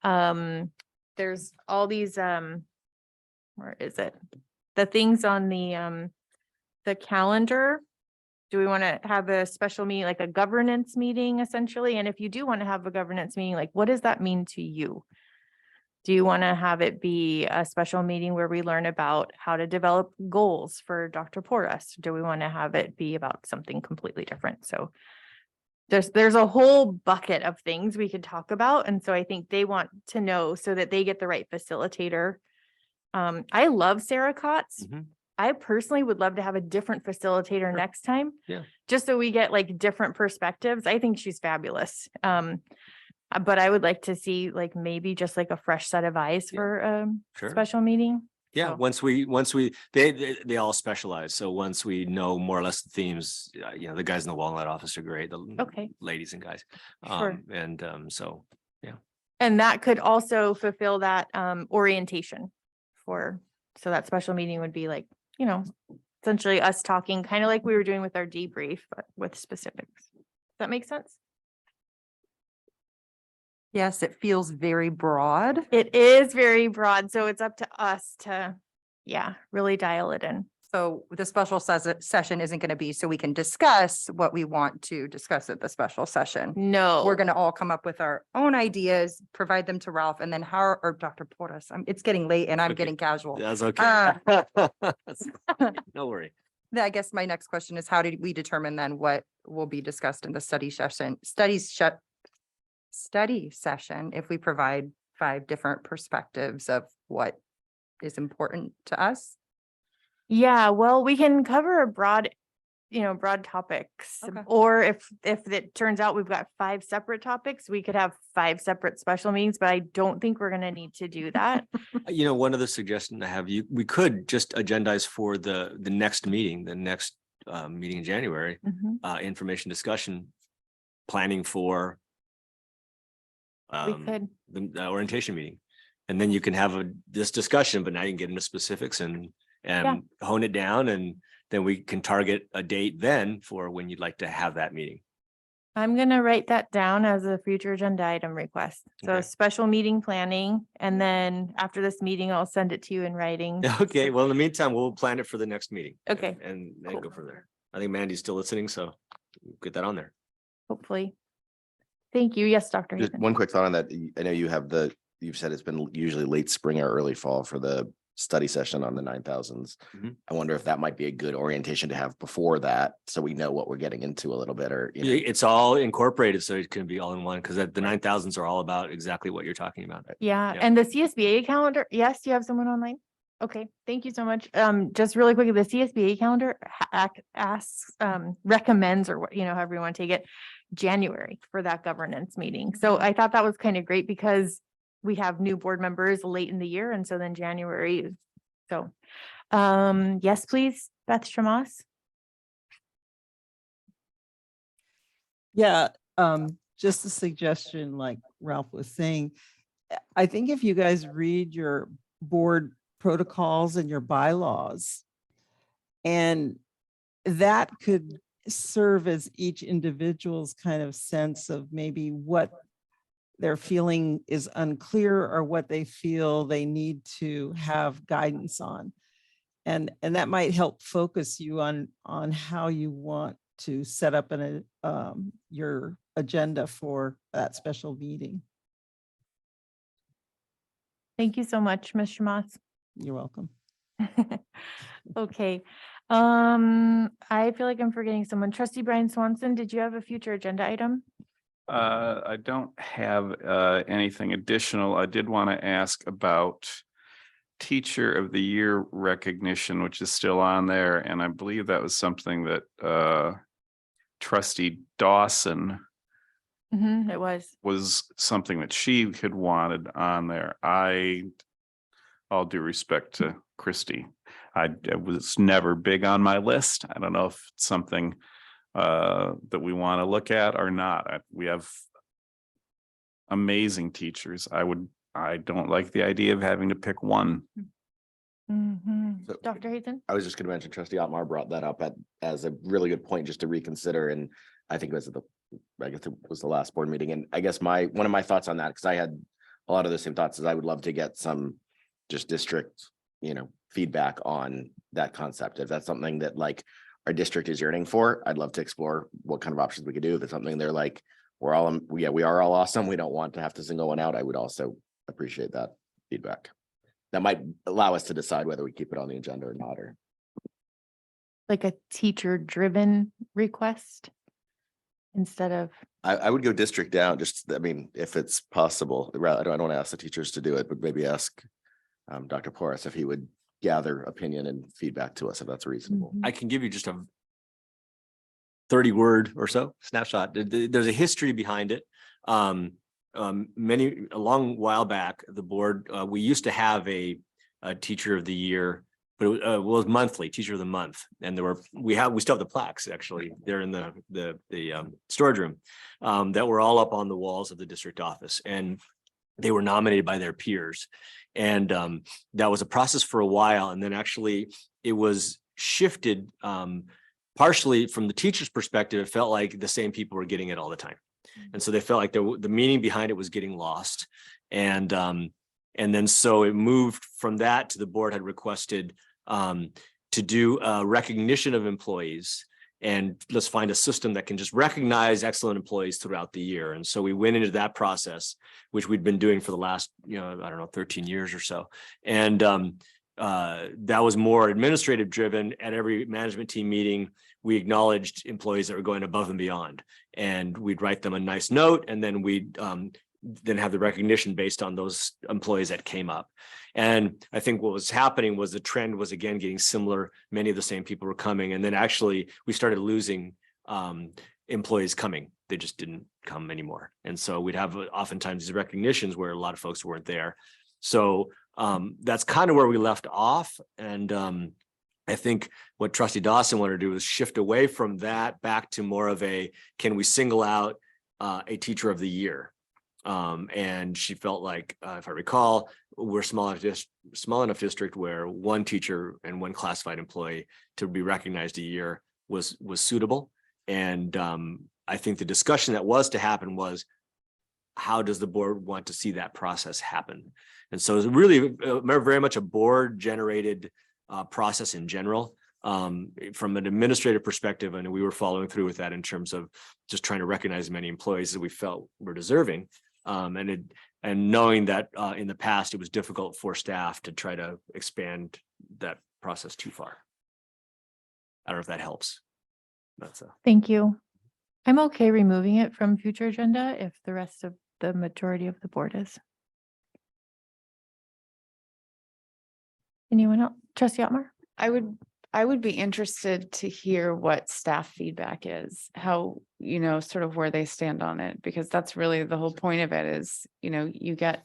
there's all these where is it? The things on the calendar. Do we want to have a special meeting, like a governance meeting essentially? And if you do want to have a governance meeting, like what does that mean to you? Do you want to have it be a special meeting where we learn about how to develop goals for Dr. Porras? Do we want to have it be about something completely different? So there's a whole bucket of things we could talk about. And so I think they want to know so that they get the right facilitator. I love Sarah Kotz. I personally would love to have a different facilitator next time. Yeah. Just so we get like different perspectives. I think she's fabulous. But I would like to see like maybe just like a fresh set of eyes for Sure. special meeting. Yeah, So- once we they all specialize. So once we know more or less the themes, the guys in the Walnut office are great. The Okay. ladies and guys. Sure. So And that could also fulfill that orientation so that special meeting would be like, essentially us talking kind of like we were doing with our debrief, but with specifics. Does that make sense? Yes, it feels very broad. It is very broad, so it's up to us to, really dial it in. So the special session isn't going to be so we can discuss what we want to discuss at the special session. No. We're going to all come up with our own ideas, provide them to Ralph, and then or Dr. Porras. It's getting late and I'm Okay. getting casual. that's okay. No worry. I guess my next question is how did we determine then what will be discussed in the study session if we provide 5 different perspectives of what is important to us? Yeah, well, we can cover a broad topics. Okay. Or if it turns out we've got 5 separate topics, we could have 5 separate special meetings, but I don't think we're gonna need to do that. One other suggestion I have, we could just agendize for the next meeting, meeting in January, Mhm. information discussion, planning for We could. the orientation meeting. And then you can have this discussion, but now you can get into specifics and hone it down, and then we can target a date then for when you'd like to have that meeting. I'm gonna write that down as a future agenda item request. So Okay. special meeting planning, and then after this meeting, I'll send it to you in writing. Okay, well, in the meantime, we'll plan it for the next meeting. Okay, And cool. go from there. I think Mandy's still listening, so get that on there. hopefully. Thank you. Yes, Dr. Just Hazen. one quick thought on that. I know you've said it's been usually late spring or early fall for the study session on the 9000s. Mhm. I wonder if that might be a good orientation to have before that, so we know what we're getting into a little bit, or, you know. It's all incorporated, so it can be all in one, because the 9000s are all about exactly what you're talking about. Yeah, Yeah. and the CSBA calendar, yes, you have someone online? Okay, thank you so much. Just really quickly, the CSBA calendar asks, recommends, or what, however you want to take it, January for that governance meeting. So I thought that was kind of great because we have new board members late in the year, and so then January is, so. Yes, please, Beth Shamas. Yeah, just a suggestion, like Ralph was saying. I think if you guys read your board protocols and your bylaws, and that could serve as each individual's kind of sense of maybe what they're feeling is unclear or what they feel they need to have guidance on. And that might help focus you on how you want to set up your agenda for that special meeting. Thank you so much, Ms. Shamas. You're welcome. Okay, I feel like I'm forgetting someone. Trustee Brian Swanson, did you have a future agenda item? I don't have anything additional. I did want to ask about Teacher of the Year recognition, which is still on there, and I believe that was something that Trustee Dawson It was something that she had wanted on there. All due respect to Christy, it was never big on my list. I don't know if it's something that we want to look at or not. We have amazing teachers. I don't like the idea of having to pick one. So- Dr. Hazen? I was just going to mention Trustee Otmar brought that up as a really good point just to reconsider. And I think it was the last board meeting. And I guess one of my thoughts on that, because I had a lot of the same thoughts, is I would love to get some just district, feedback on that concept. If that's something that like our district is yearning for, I'd love to explore what kind of options we could do. If it's something they're like, we are all awesome, we don't want to have to single one out, I would also appreciate that feedback. That might allow us to decide whether we keep it on the agenda or not, or Like a teacher-driven request instead of, I would go district down, if it's possible. I don't want to ask the teachers to do it, but maybe ask Dr. Porras if he would gather opinion and feedback to us, if that's reasonable. I can give you just a 30-word or so snapshot. There's a history behind it. A long while back, the board, we used to have a Teacher of the Year, but it was monthly, Teacher of the Month, and we still have the plaques actually. They're in the storage room that were all up on the walls of the district office, and they were nominated by their peers, and that was a process for a while, and then actually it was shifted partially from the teacher's perspective. It felt like the same people were getting it all the time. And so they felt like the meaning behind it was getting lost. And then so it moved from that to the board had requested to do a recognition of employees, and let's find a system that can just recognize excellent employees throughout the year. And so we went into that process, which we'd been doing for the last, 13 years or so. And that was more administrative driven. At every management team meeting, we acknowledged employees that were going above and beyond, and we'd write them a nice note, and then we'd then have the recognition based on those employees that came up. And I think what was happening was the trend was again getting similar. Many of the same people were coming, and then actually we started losing employees coming. They just didn't come anymore. And so we'd have oftentimes these recognitions where a lot of folks weren't there. So that's kind of where we left off. And I think what Trustee Dawson wanted to do was shift away from that back to more of can we single out a Teacher of the Year? And she felt like, if I recall, we're small enough district where one teacher and one classified employee to be recognized a year was suitable. And I think the discussion that was to happen was, how does the board want to see that process happen? And so it's really very much a board generated process in general. from an administrative perspective, and we were following through with that in terms of just trying to recognize as many employees that we felt were deserving. And knowing that in the past, it was difficult for staff to try to expand that process too far. I don't know if that helps. That's Thank you. I'm okay removing it from future agenda if the rest of the majority of the board is. Anyone else? Trustee Otmar? I would be interested to hear what staff feedback is, how, sort of where they stand on it, because that's really the whole point of it is, you get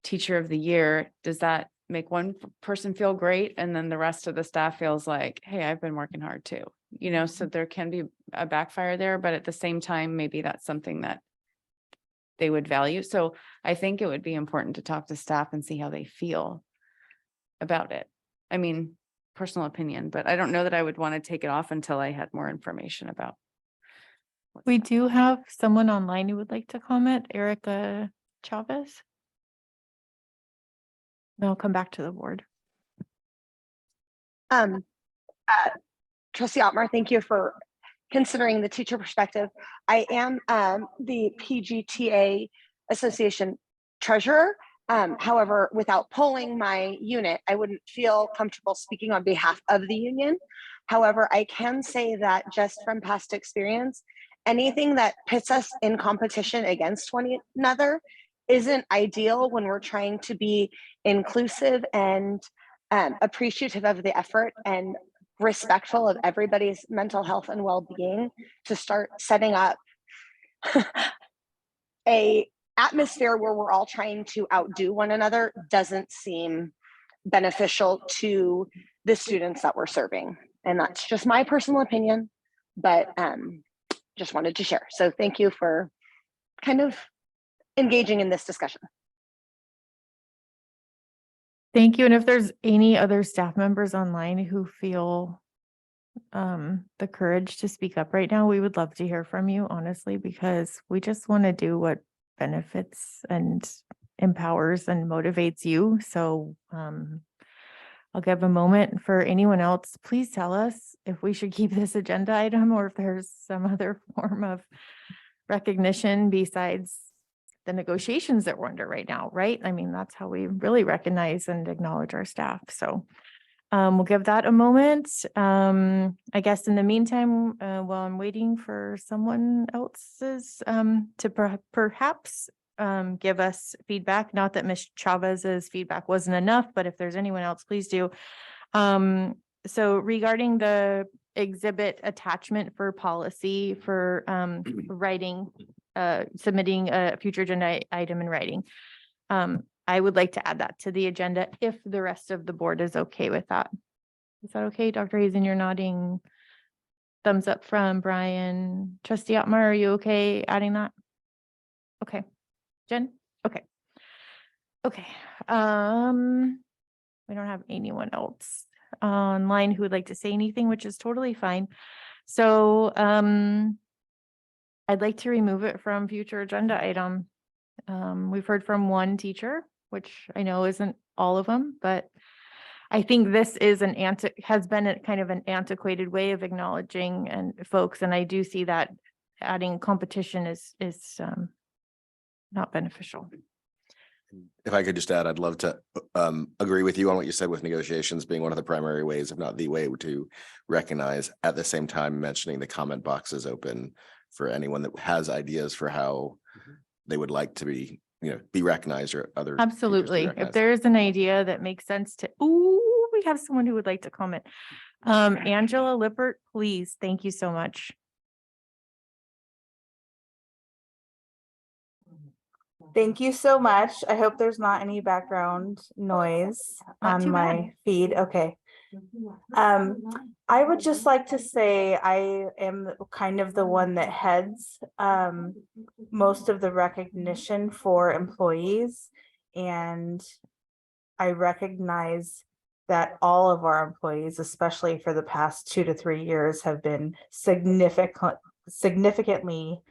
teacher of the year. Does that make one person feel great? And then the rest of the staff feels like, hey, I've been working hard too, so there can be a backfire there, but at the same time, maybe that's something that they would value. So I think it would be important to talk to staff and see how they feel about it. I mean, personal opinion, but I don't know that I would want to take it off until I had more information about. We do have someone online who would like to comment, Erica Chavez. Then I'll come back to the board. Trustee Otmar, thank you for considering the teacher perspective. I am the PGTA Association treasurer. However, without polling my unit, I wouldn't feel comfortable speaking on behalf of the union. However, I can say that just from past experience, anything that puts us in competition against one another isn't ideal when we're trying to be inclusive and appreciative of the effort and respectful of everybody's mental health and well-being. To start setting up a atmosphere where we're all trying to outdo one another doesn't seem beneficial to the students that we're serving. And that's just my personal opinion, but just wanted to share. So thank you for kind of engaging in this discussion. Thank you. And if there's any other staff members online who feel the courage to speak up right now, we would love to hear from you, honestly, because we just want to do what benefits and empowers and motivates you. So I'll give a moment for anyone else. Please tell us if we should keep this agenda item or if there's some other form of recognition besides the negotiations that we're under right now, right? I mean, that's how we really recognize and acknowledge our staff. So we'll give that a moment. I guess in the meantime, while I'm waiting for someone else's to perhaps give us feedback, not that Ms. Chavez's feedback wasn't enough, but if there's anyone else, please do. So regarding the exhibit attachment for policy for writing, submitting a future agenda item in writing, I would like to add that to the agenda if the rest of the board is okay with that. Is that okay, Dr. Hazen? You're nodding. Thumbs up from Brian. Trustee Otmar, are you okay adding that? Okay. Jen? Okay. Okay. We don't have anyone else online who would like to say anything, which is totally fine. So I'd like to remove it from future agenda item. We've heard from one teacher, which I know isn't all of them, but I think this is has been a kind of an antiquated way of acknowledging and folks, and I do see that adding competition is not beneficial. If I could just add, I'd love to agree with you on what you said with negotiations being one of the primary ways, if not the way, to recognize. At the same time, mentioning the comment box is open for anyone that has ideas for how they would like to be recognized, or other. Absolutely. If there is an idea that makes sense to, we have someone who would like to comment. Angela Lippert, please. Thank you so much. Thank you so much. I hope there's not any background noise Not too on bad. my feed. Okay. I would just like to say I am kind of the one that heads most of the recognition for employees, and I recognize that all of our employees, especially for the past 2 to 3 years, have been significantly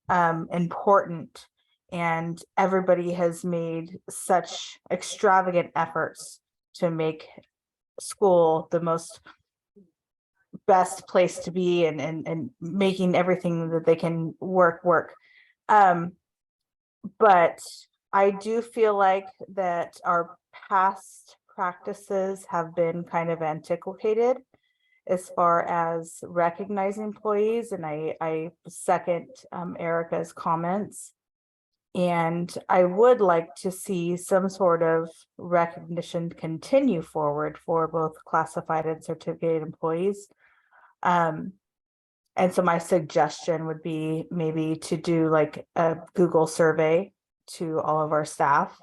important, and everybody has made such extravagant efforts to make school the most best place to be and making everything that they can work. But I do feel like that our past practices have been kind of antiquated as far as recognizing employees, and I second Erica's comments. And I would like to see some sort of recognition continue forward for both classified and certificated employees. And so my suggestion would be maybe to do like a Google survey to all of our staff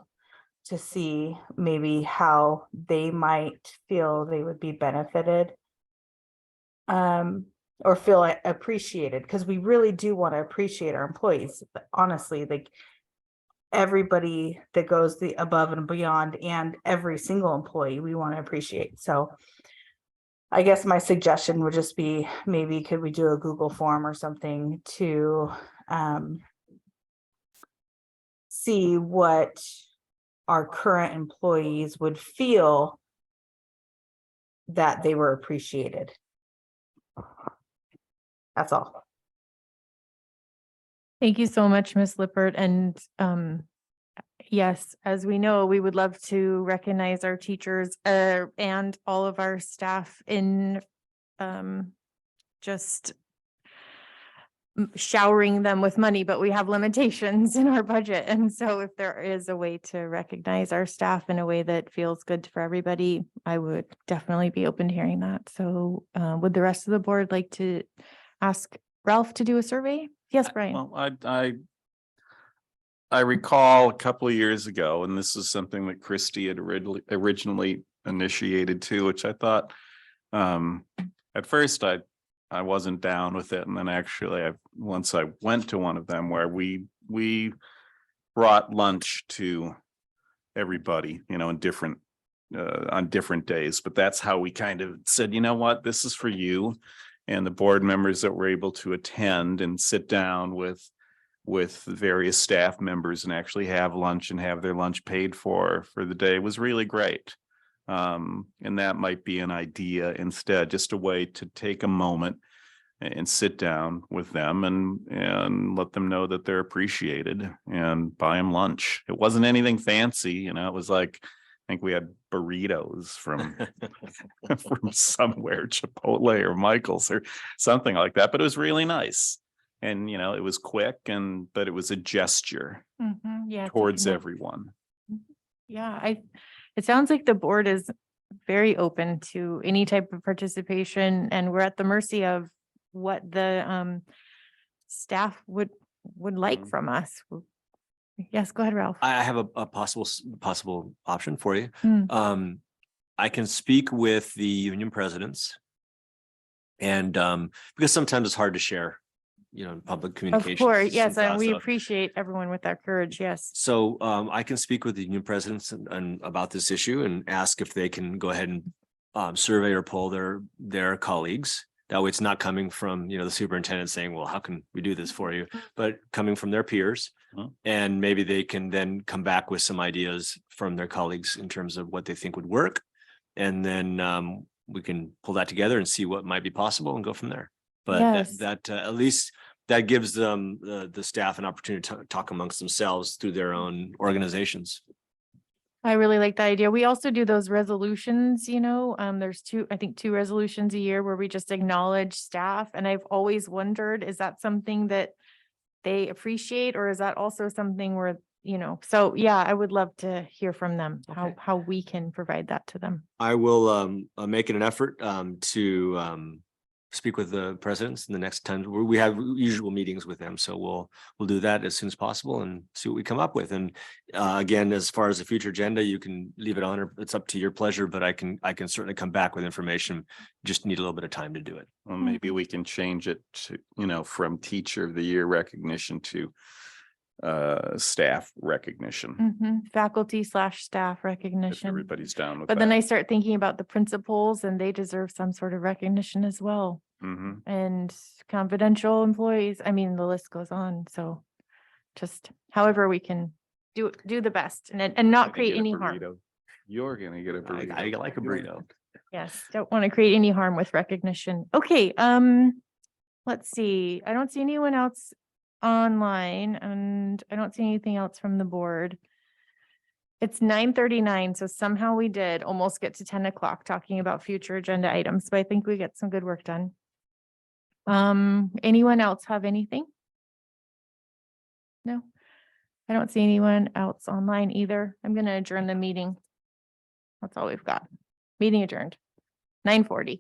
to see maybe how they might feel they would be benefited. Or feel appreciated, because we really do want to appreciate our employees. But honestly, like everybody that goes the above and beyond, and every single employee we want to appreciate. So I guess my suggestion would just be, maybe could we do a Google form or something to see what our current employees would feel that they were appreciated. That's all. Thank you so much, Ms. Lippert. And yes, as we know, we would love to recognize our teachers and all of our staff in just showering them with money, but we have limitations in our budget. And so if there is a way to recognize our staff in a way that feels good for everybody, I would definitely be open to hearing that. So would the rest of the board like to ask Ralph to do a survey? Yes, Brian. Well, I recall a couple of years ago, and this is something that Christy had originally initiated too, which I thought at first I wasn't down with it, and then actually once I went to one of them where we brought lunch to everybody, in different on different days, but that's how we kind of said, you know what, this is for you and the board members that were able to attend and sit down with various staff members and actually have lunch and have their lunch paid for the day was really great. And that might be an idea instead, just a way to take a moment and sit down with them and let them know that they're appreciated and buy them lunch. It wasn't anything fancy, it was like, I think we had burritos from somewhere, Chipotle or Michael's or something like that, but it was really nice. And, it was quick but it was a gesture Yeah, towards everyone. Yeah, it sounds like the board is very open to any type of participation, and we're at the mercy of what the staff would like from us. Yes, go ahead, Ralph. I have a possible option for you. I can speak with the union presidents, and because sometimes it's hard to share, public communications. Of course, yes, and and we so- appreciate everyone with that courage, yes. So I can speak with the union presidents and about this issue and ask if they can go ahead and survey or poll their colleagues. That way it's not coming from, the superintendent saying, well, how can we do this for you? But coming from their peers. And maybe they can then come back with some ideas from their colleagues in terms of what they think would work. And then we can pull that together and see what might be possible and go from there. But Yes. that at least that gives them the staff an opportunity to talk amongst themselves through their own organizations. I really like that idea. We also do those resolutions, there's two resolutions a year where we just acknowledge staff. And I've always wondered, is that something that they appreciate, or is that also something where, so yeah, I would love to hear from them, Okay. how we can provide that to them. I will make it an effort to speak with the presidents in the next time. We have usual meetings with them, so we'll do that as soon as possible and see what we come up with. And again, as far as the future agenda, you can leave it on, or it's up to your pleasure, but I can certainly come back with information. Just need a little bit of time to do it. Well, maybe we can change it to, from teacher of the year recognition to staff recognition. Faculty/staff If recognition. everybody's down with But then that. I start thinking about the principals, and they deserve some sort of recognition as well. Mhm. And confidential employees, the list goes on. So just however we can do the best and not Gonna create get a any harm. burrito. You're gonna get a burrito. I like a burrito. Yes, don't want to create any harm with recognition. Okay, let's see. I don't see anyone else online and I don't see anything else from the board. It's 9:39, so somehow we did almost get to 10 o'clock talking about future agenda items, but I think we get some good work done. Anyone else have anything? No, I don't see anyone else online either. I'm gonna adjourn the meeting. That's all we've got. Meeting adjourned. 9:40.